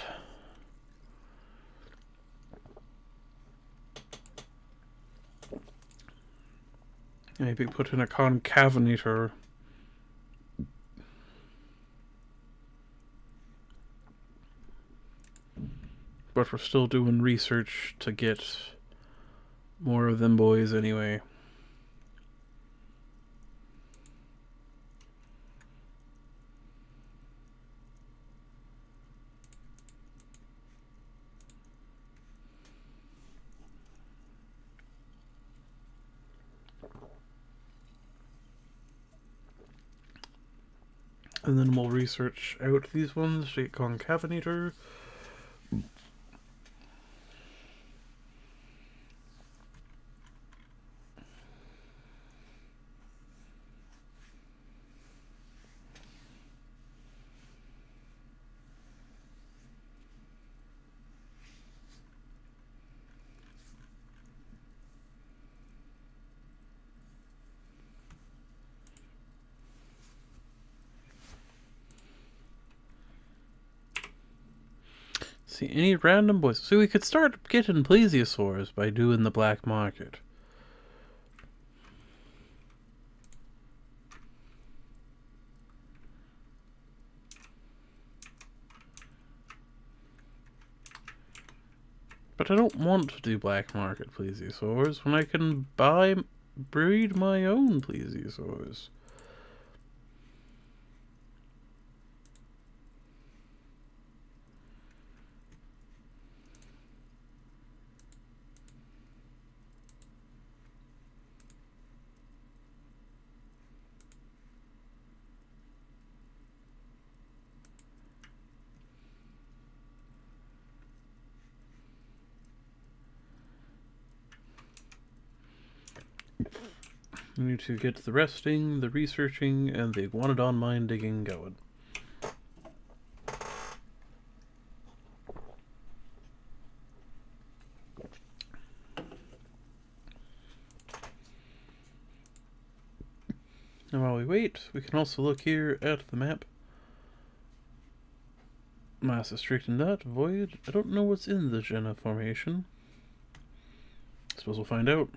Maybe put in a concavinator. But we're still doing research to get more of them boys anyway. And then we'll research out these ones, get concavinator. See, any random boys. So we could start getting plesiosaurs by doing the black market. But I don't want to do black market plesiosaurs when I can breed my own plesiosaurs. We need to get the resting, the researching, and the Iguanodon mine digging going. And while we wait, we can also look here at the map. Mass is straightened out, void. I don't know what's in the Jenna formation. Suppose we'll find out.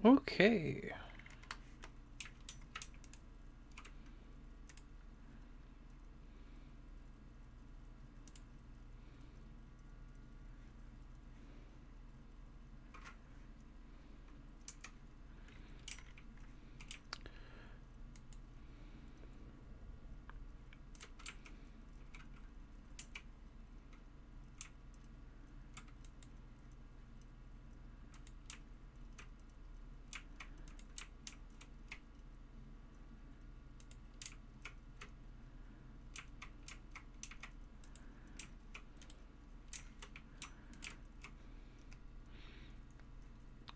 Okay.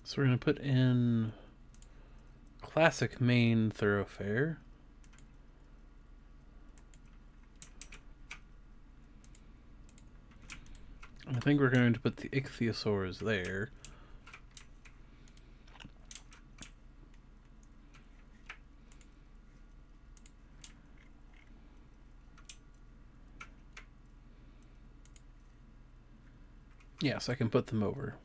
So we're going to put in classic main thoroughfare. I think we're going to put the ichthyosaurs there. Yes, I can put them over.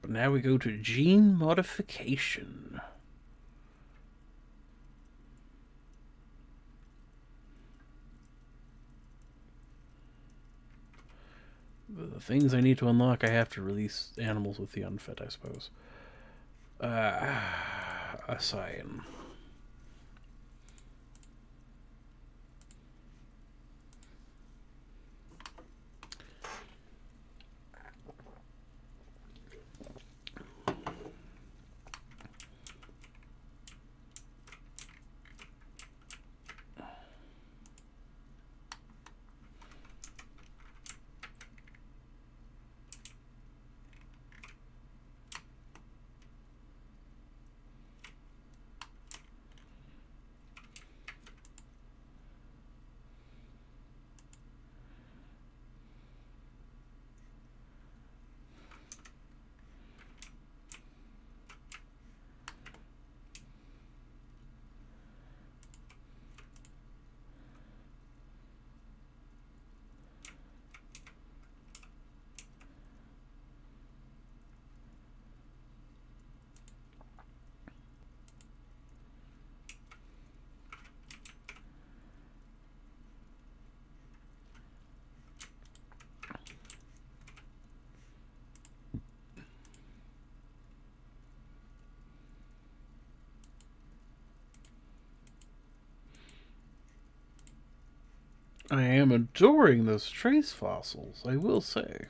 But now we go to gene modification. The things I need to unlock, I have to release animals with the unfit, I suppose. Assign. I am adoring those trace fossils, I will say.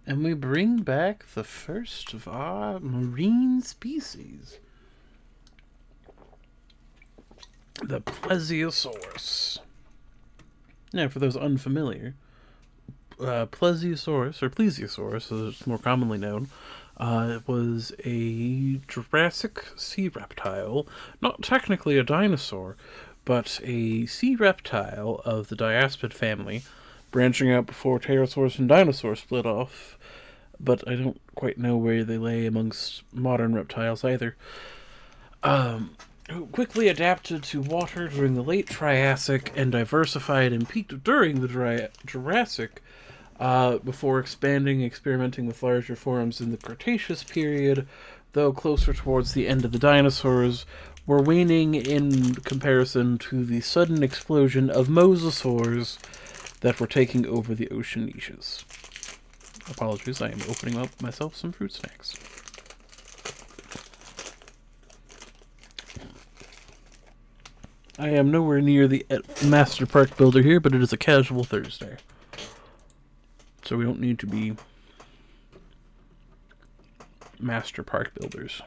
And we bring back the first of our marine species. The Plesiosaurus. Now, for those unfamiliar, Plesiosaurus, or Plesiosaurus as it's more commonly known, was a Jurassic sea reptile, not technically a dinosaur, but a sea reptile of the diaspid family, branching out before pterosaurs and dinosaurs split off, but I don't quite know where they lay amongst modern reptiles either. Who quickly adapted to water during the late Triassic and diversified and peaked during the Jurassic, before experimenting with larger forms in the Cretaceous period, though closer towards the end of the dinosaurs, were waning in comparison to the sudden explosion of mosasaurs that were taking over the ocean niches. Apologies, I am opening up myself some fruit snacks. I am nowhere near the master park builder here, but it is a casual Thursday. So we don't need to be master park builders.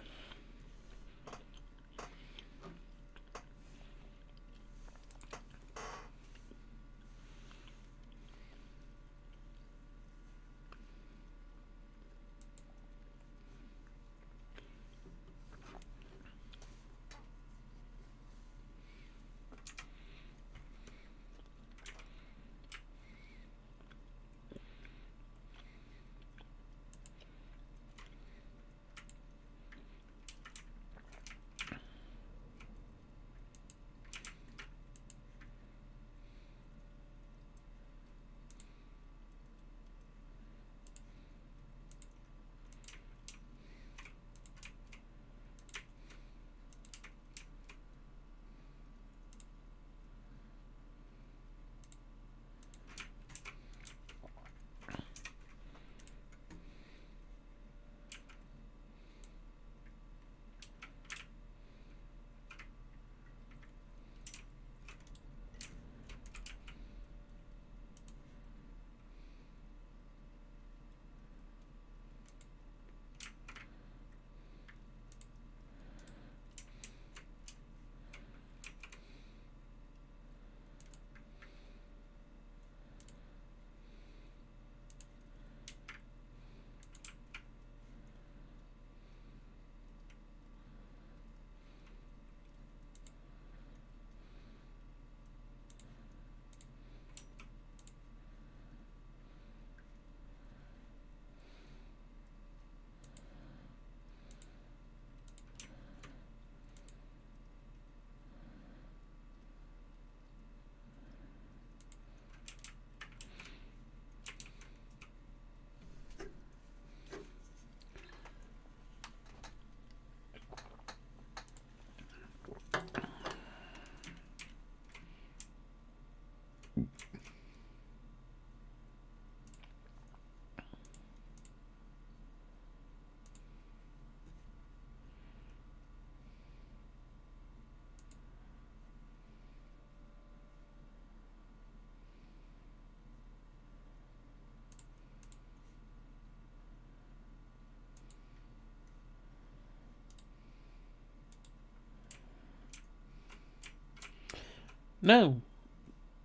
Now,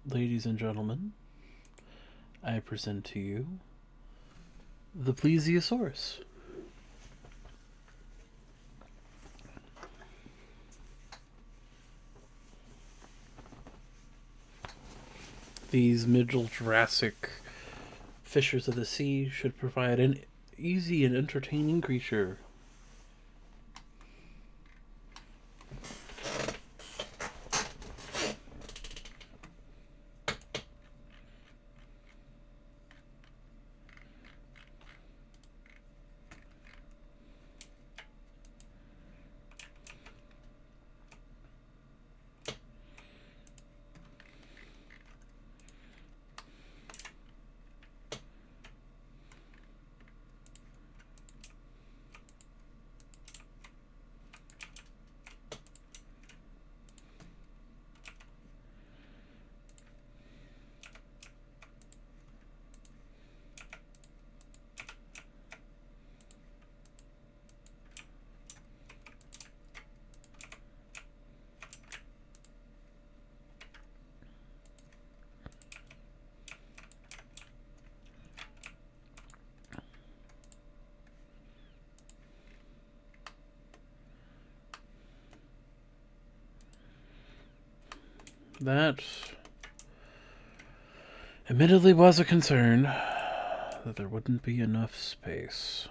ladies and gentlemen, I present to you the plesiosaurus. These middle Jurassic fishers of the sea should provide an easy and entertaining creature. That admittedly was a concern, that there wouldn't be enough space.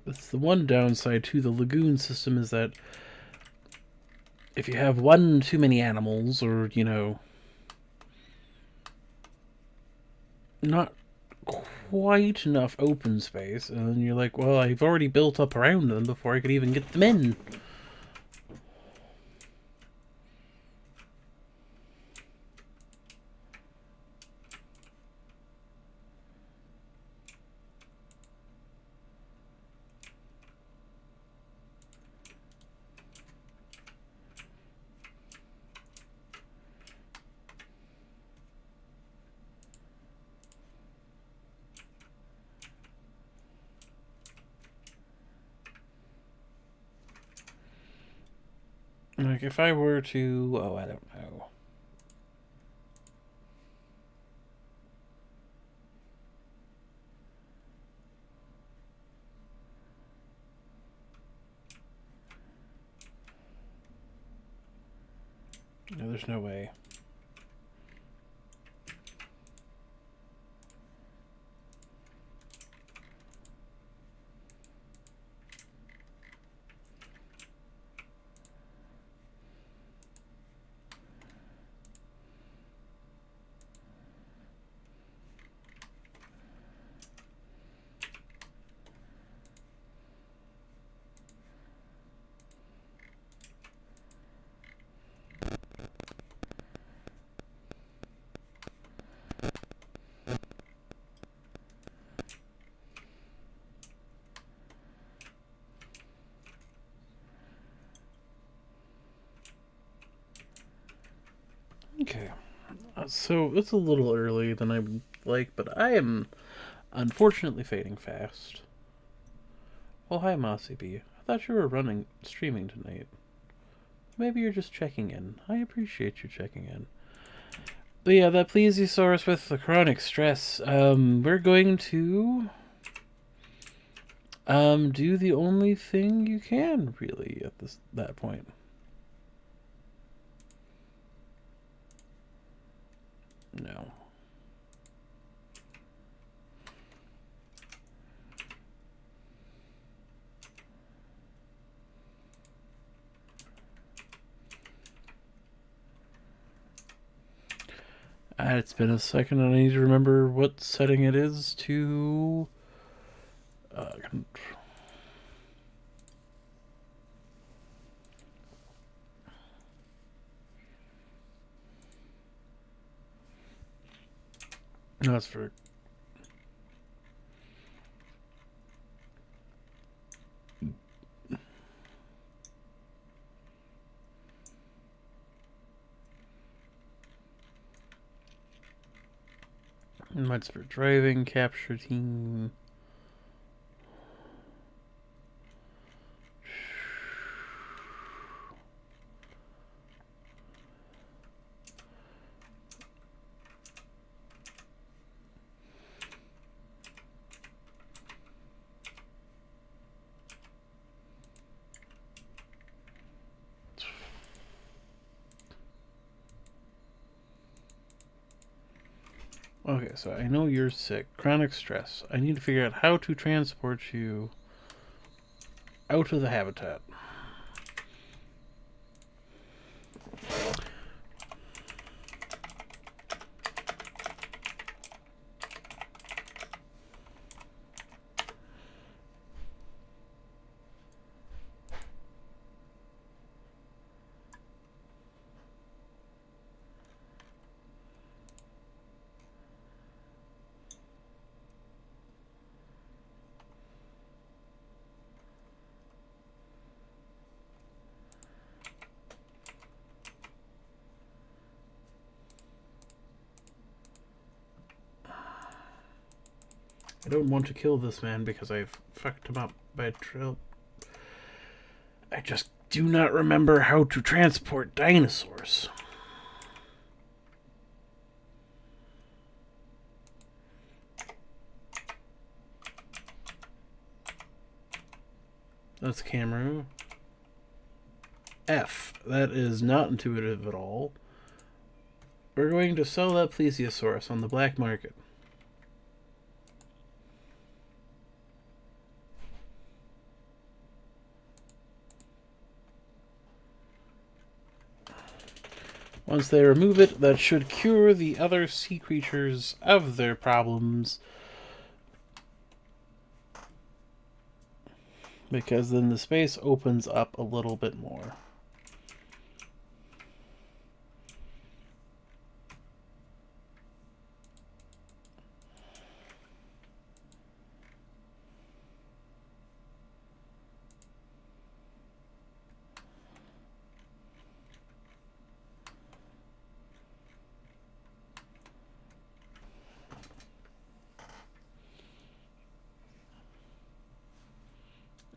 That's the one downside to the lagoon system, is that if you have one too many animals, or, not quite enough open space, and then you're like, well, I've already built up around them before I could even get them in. Like, if I were to... Oh, I don't know. No, there's no way. Okay. So, it's a little early than I would like, but I am unfortunately fading fast. Well, hi, Mossy Bee. I thought you were streaming tonight. Maybe you're just checking in. I appreciate you checking in. But yeah, that plesiosaurus with the chronic stress. We're going to do the only thing you can, really, at that point. No. It's been a second, and I need to remember what setting it is to... No, that's for... That's for driving, capture team. Okay, so I know you're sick. Chronic stress. I need to figure out how to transport you out of the habitat. I don't want to kill this man because I've fucked him up by drill. I just do not remember how to transport dinosaurs. That's camera. F. That is not intuitive at all. We're going to sell that plesiosaurus on the black market. Once they remove it, that should cure the other sea creatures of their problems. Because then the space opens up a little bit more.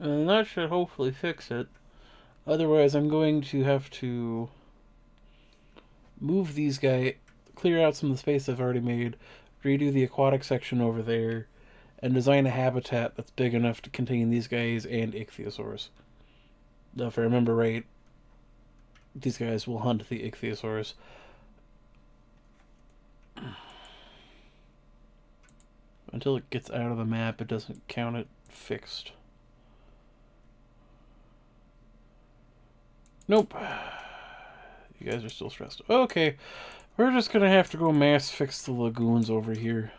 And that should hopefully fix it. Otherwise, I'm going to have to move these guys, clear out some of the space I've already made, redo the aquatic section over there, and design a habitat that's big enough to contain these guys and ichthyosaurs. Now, if I remember right, these guys will hunt the ichthyosaurs. Until it gets out of the map, it doesn't count it fixed. Nope. You guys are still stressed. Okay. We're just gonna have to go mass fix the lagoons over here.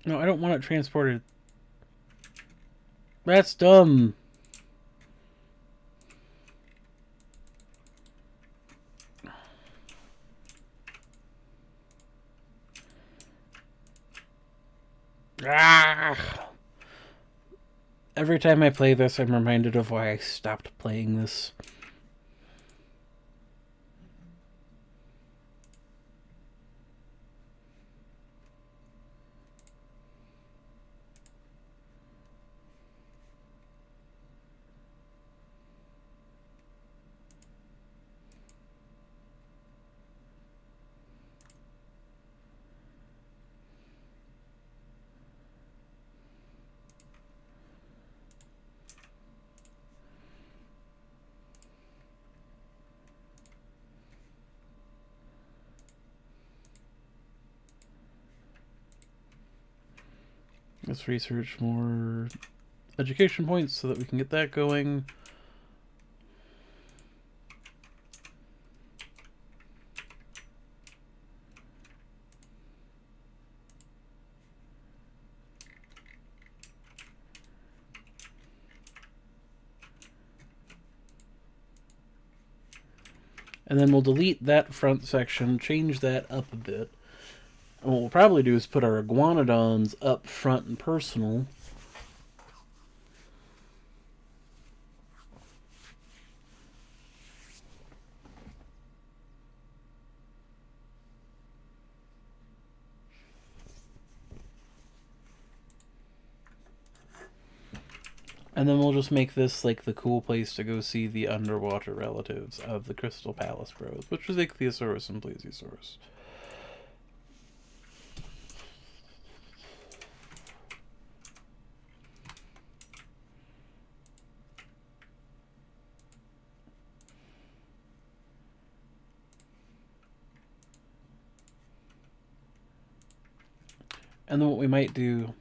No, I don't want it transported. That's dumb. Ah! Every time I play this, I'm reminded of why I stopped playing this. Let's research more education points so that we can get that going. And then we'll delete that front section, change that up a bit. And what we'll probably do is put our iguanodons up front and personal. And then we'll just make this like the cool place to go see the underwater relatives of the Crystal Palace Bros, which is Ichthyosaurus and Plesiosaurus. And then what we might do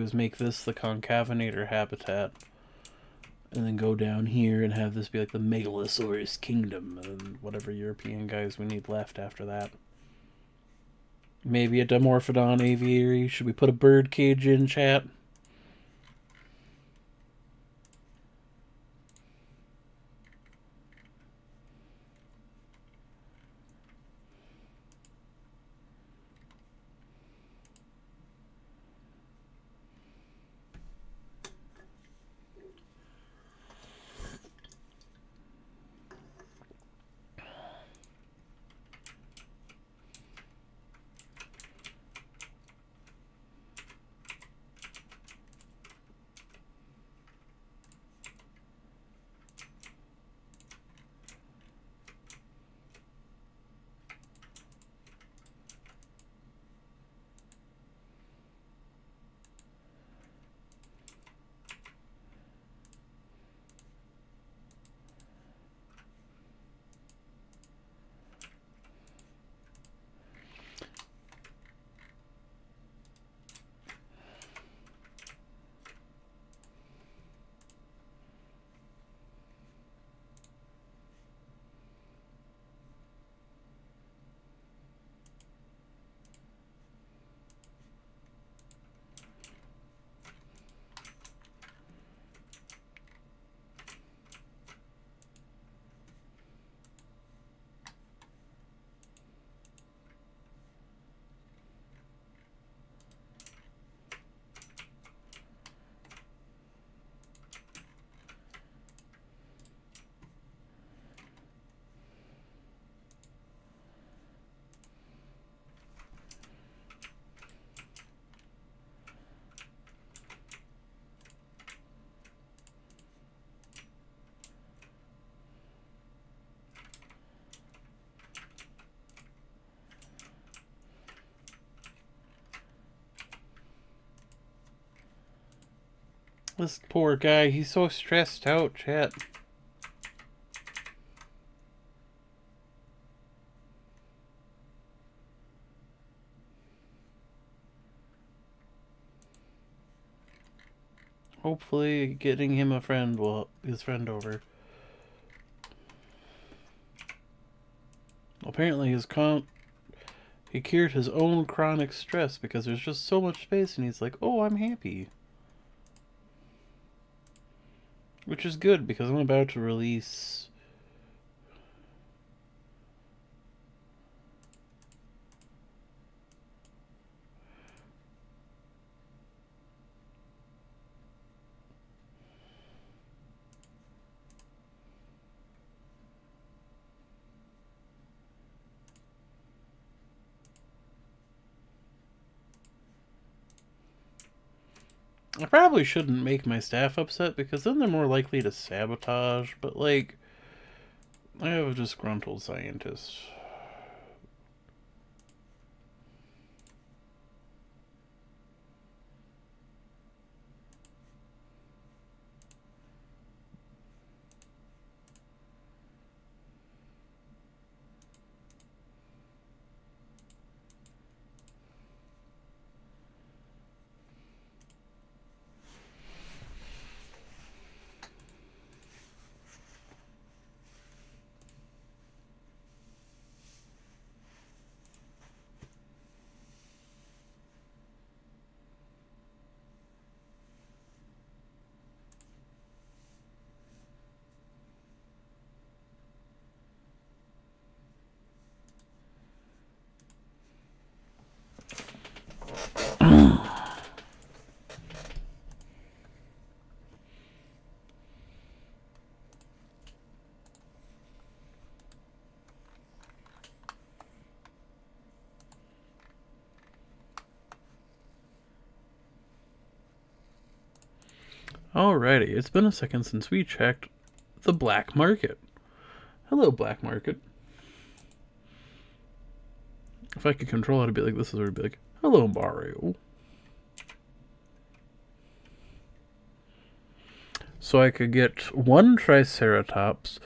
is make this the concavenator habitat, and then go down here and have this be like the Megalosaurus Kingdom, and whatever European guys we need left after that. Maybe a Dimorphodon aviary. Should we put a bird cage in, chat? This poor guy, he's so stressed out, chat. Hopefully getting him a friend will his friend over. Well, apparently he cured his own chronic stress because there's just so much space, and he's like, oh, I'm happy. Which is good, because I'm about to release... I probably shouldn't make my staff upset, because then they're more likely to sabotage, but, like, I have a disgruntled scientist. Alrighty, it's been a second since we checked the black market. Hello, black market. If I could control it, I'd be like, this is where I'd be like, hello, Mario. So I could get one Triceratops,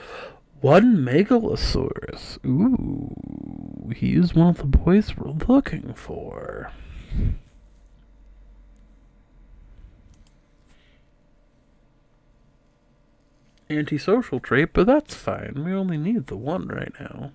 one Megalosaurus. Ooh, he is one of the boys we're looking for. Antisocial trait, but that's fine. We only need the one right now.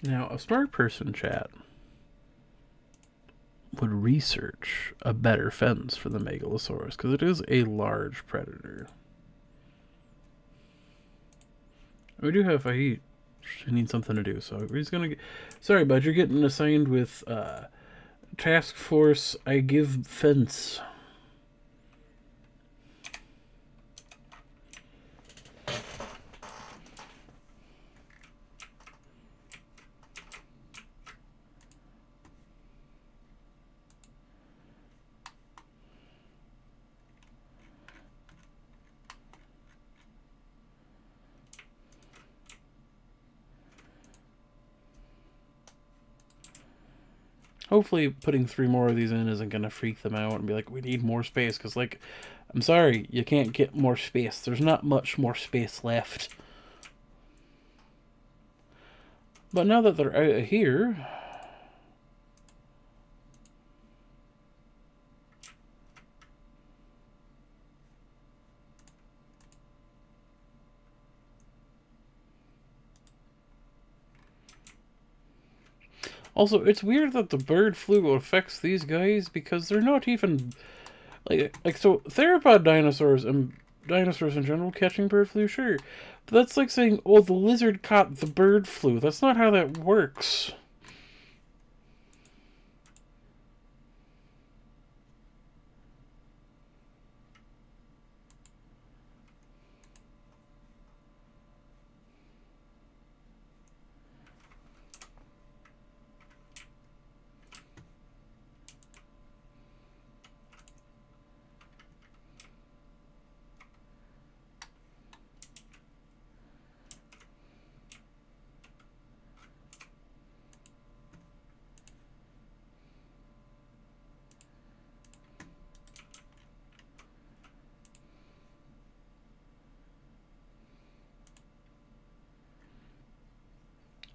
Now, a smart person, chat, would research a better fence for the Megalosaurus, because it is a large predator. We do have I need something to do, so he's gonna get... Sorry, bud, you're getting assigned with Task Force I Give Fence. Hopefully putting 3 more of these in isn't going to freak them out and be like, we need more space. Because, like, I'm sorry, you can't get more space. There's not much more space left. But now that they're out of here... Also, it's weird that the bird flu affects these guys because they're not even... Like so, theropod dinosaurs and dinosaurs in general catching bird flu, sure. But that's like saying, oh, the lizard caught the bird flu. That's not how that works.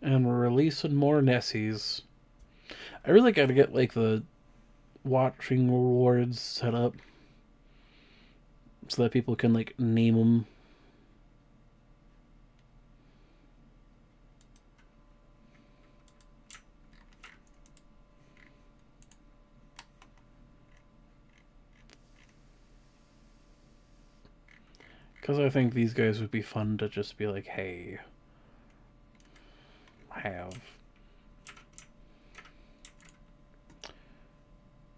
And we're releasing more Nessies. I really gotta get, like, the watching rewards set up so that people can, like, name them. Because I think these guys would be fun to just be like, hey, have.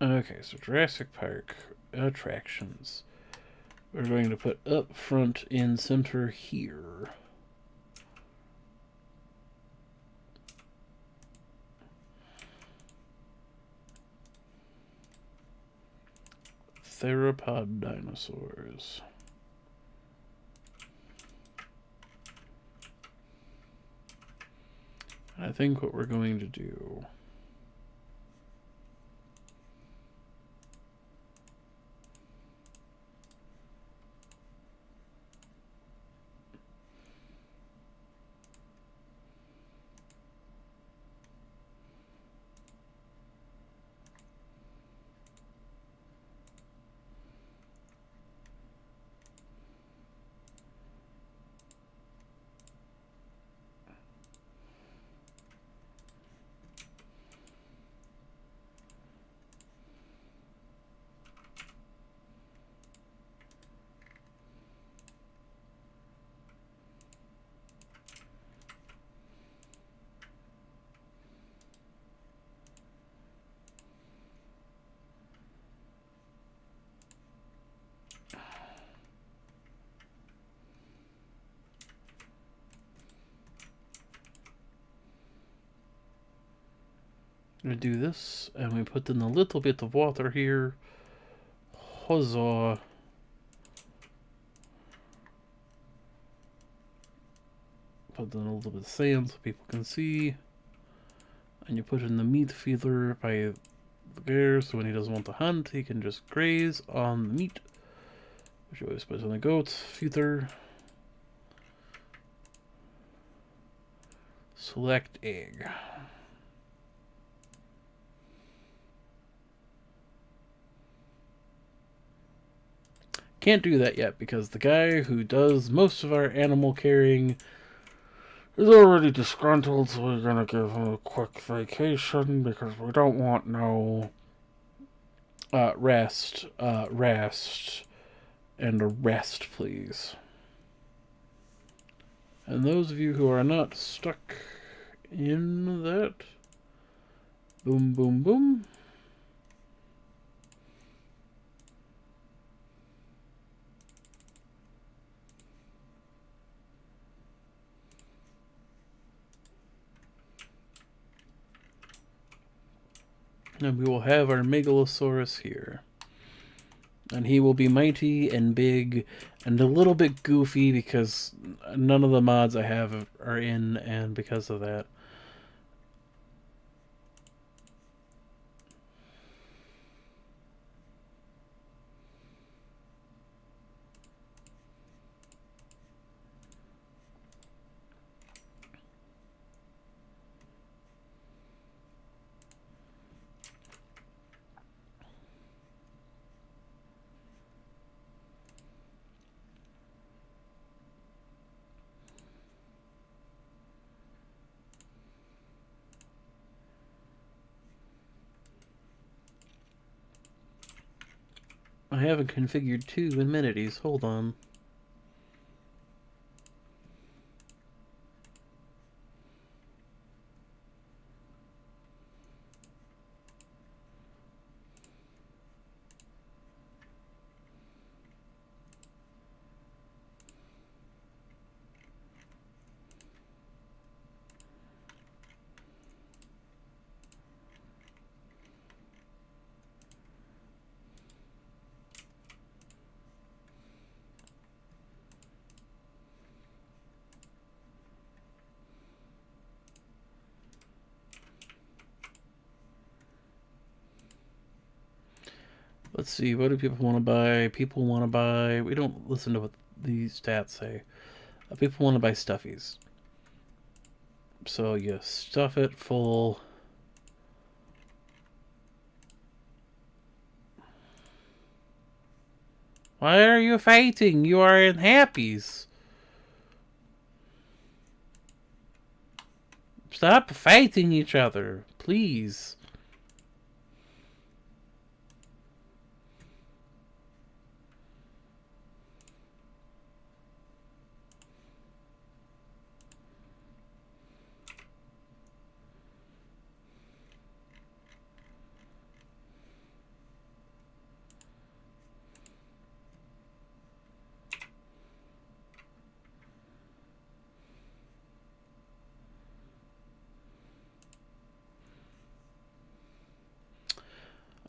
Okay, so Jurassic Park attractions. We're going to put up front in center here. Theropod dinosaurs. I think what we're going to do we do this, and we put in a little bit of water here. Huzzah. Put in a little bit of sand so people can see. And you put in the meat feeder by the bear, so when he doesn't want to hunt, he can just graze on the meat. Which you always put in the goat feeder. Select egg. Can't do that yet because the guy who does most of our animal carrying is already disgruntled, so we're gonna give him a quick vacation because we don't want no rest, and a rest, please. And those of you who are not stuck in that, boom, boom, boom. And we will have our Megalosaurus here. And he will be mighty and big and a little bit goofy because none of the mods I have are in, and because of that. I haven't configured 2 amenities. Hold on. Let's see, what do people want to buy? People want to buy... We don't listen to what these stats say. People want to buy stuffies. So you stuff it full. Why are you fighting? You are in happies. Stop fighting each other, please.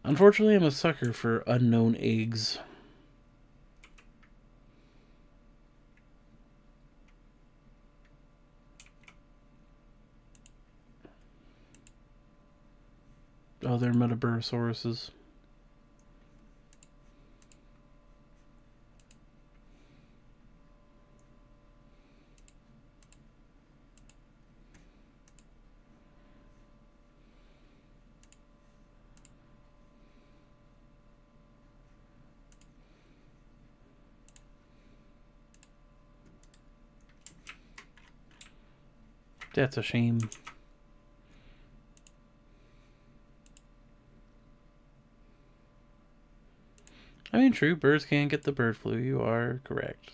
Unfortunately, I'm a sucker for unknown eggs. Oh, they're Metaburosauruses. That's a shame. I mean, true, birds can't get the bird flu. You are correct.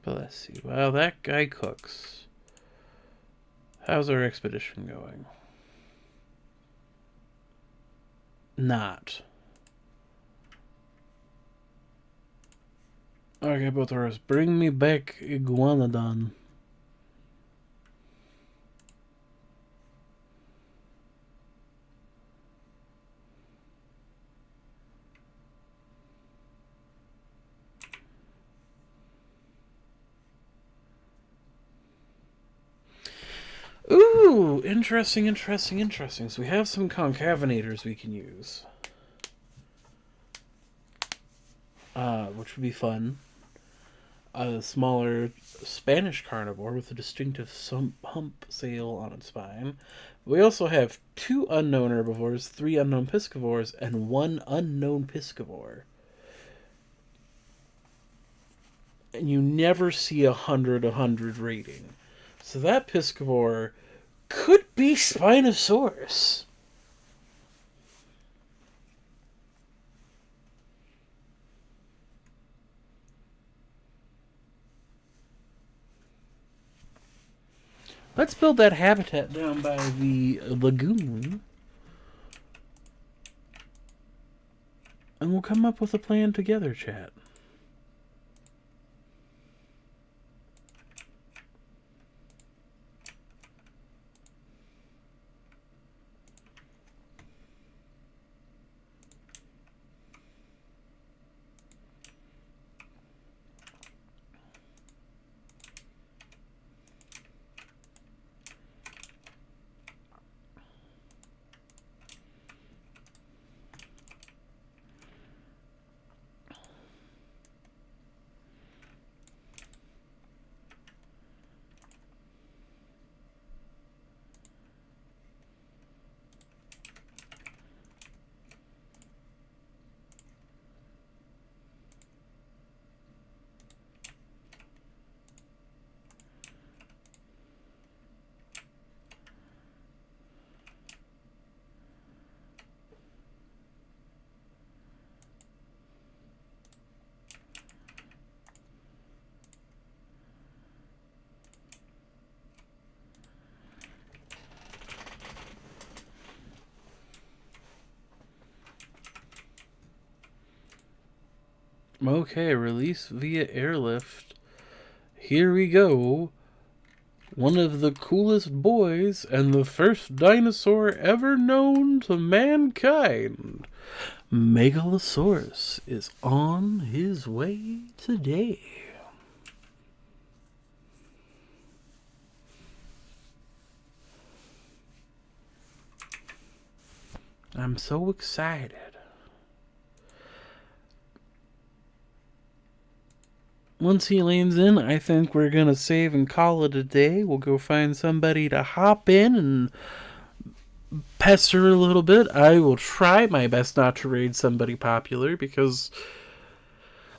But let's see. Well, that guy cooks. How's our expedition going? Not. Okay, Botaurus, bring me back Iguanodon. Ooh, interesting. So we have some concavenators we can use. Which would be fun. A smaller Spanish carnivore with a distinctive hump sail on its spine. We also have 2 unknown herbivores, 3 unknown piscivores, and 1 unknown piscivore. And you never see 100 rating. So that piscivore could be Spinosaurus. Let's build that habitat down by the lagoon. And we'll come up with a plan together, chat. Okay, release via airlift. Here we go. One of the coolest boys and the first dinosaur ever known to mankind. Megalosaurus is on his way today. I'm so excited. Once he lands in, I think we're going to save and call it a day. We'll go find somebody to hop in and pester a little bit. I will try my best not to raid somebody popular because,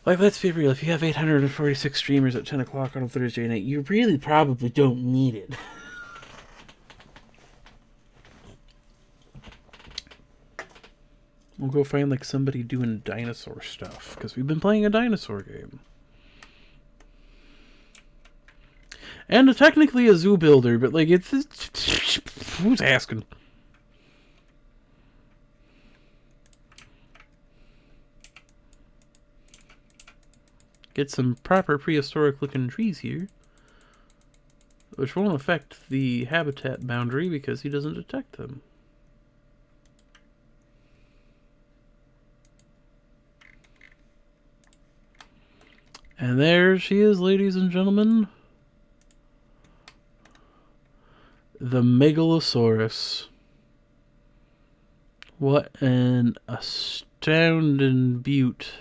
like, let's be real, if you have 846 streamers at 10 o'clock on a Thursday night, you really probably don't need it. We'll go find, like, somebody doing dinosaur stuff because we've been playing a dinosaur game. And technically a zoo builder, but, like, it's who's asking? Get some proper prehistoric looking trees here, which won't affect the habitat boundary because he doesn't detect them. And there she is, ladies and gentlemen. The Megalosaurus. What an astounding beaut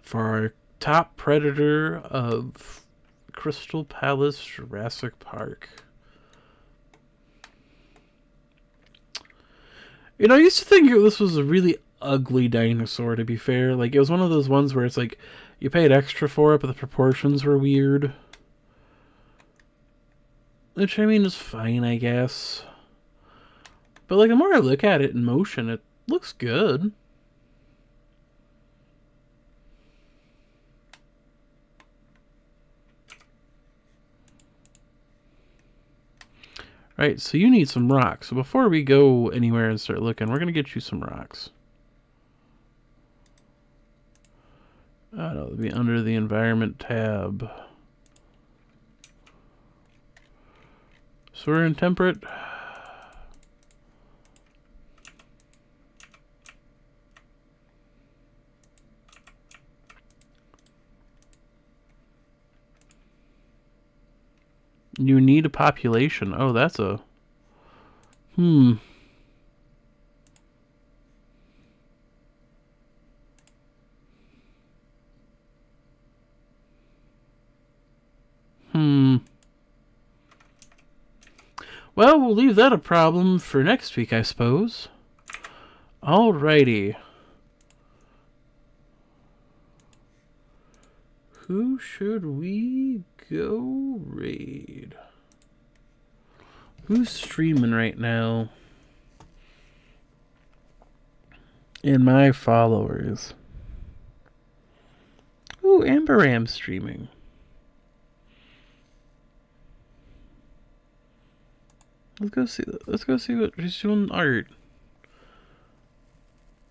for our top predator of Crystal Palace Jurassic Park. You know, I used to think this was a really ugly dinosaur, to be fair. Like, it was one of those ones where it's like, you paid extra for it, but the proportions were weird. Which, I mean, is fine, I guess. But, like, the more I look at it in motion, it looks good. Right, so you need some rocks. So before we go anywhere and start looking, we're going to get you some rocks. Oh, no, it'll be under the environment tab. So we're in temperate. You need a population. Oh, that's a... Hmm. Well, we'll leave that a problem for next week, I suppose. Alrighty. Who should we go raid? Who's streaming right now? In my followers. Ooh, Amber Ram's streaming. Let's go see what she's doing art.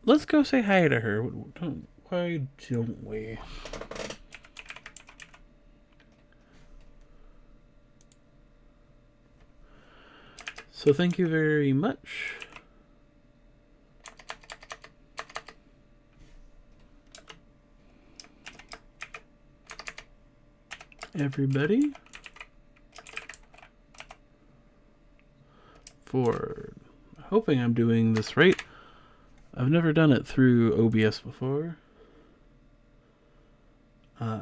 Let's go say hi to her. Why don't we? So thank you very much. Everybody. For hoping I'm doing this right. I've never done it through OBS before. It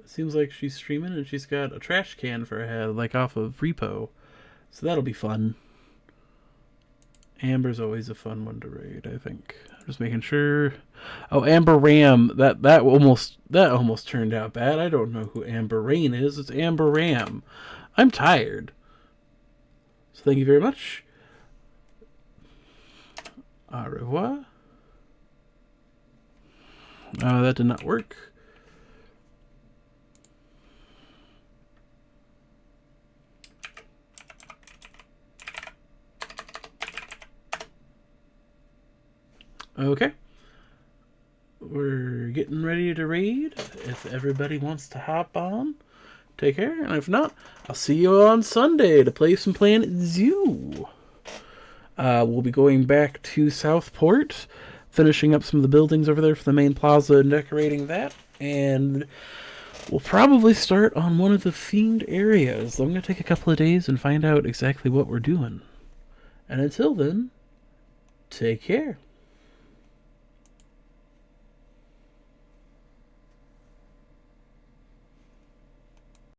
seems like she's streaming and she's got a trash can for her head, like off of Repo. So that'll be fun. Amber's always a fun one to raid, I think. I'm just making sure. Oh, Amber Ram. That almost turned out bad. I don't know who Amber Rain is. It's Amber Ram. I'm tired. So thank you very much. Au revoir. That did not work. Okay. We're getting ready to raid. If everybody wants to hop on, take care. And if not, I'll see you on Sunday to play some Planet Zoo. We'll be going back to Southport, finishing up some of the buildings over there for the main plaza and decorating that. And we'll probably start on one of the themed areas. I'm going to take a couple of days and find out exactly what we're doing. And until then, take care.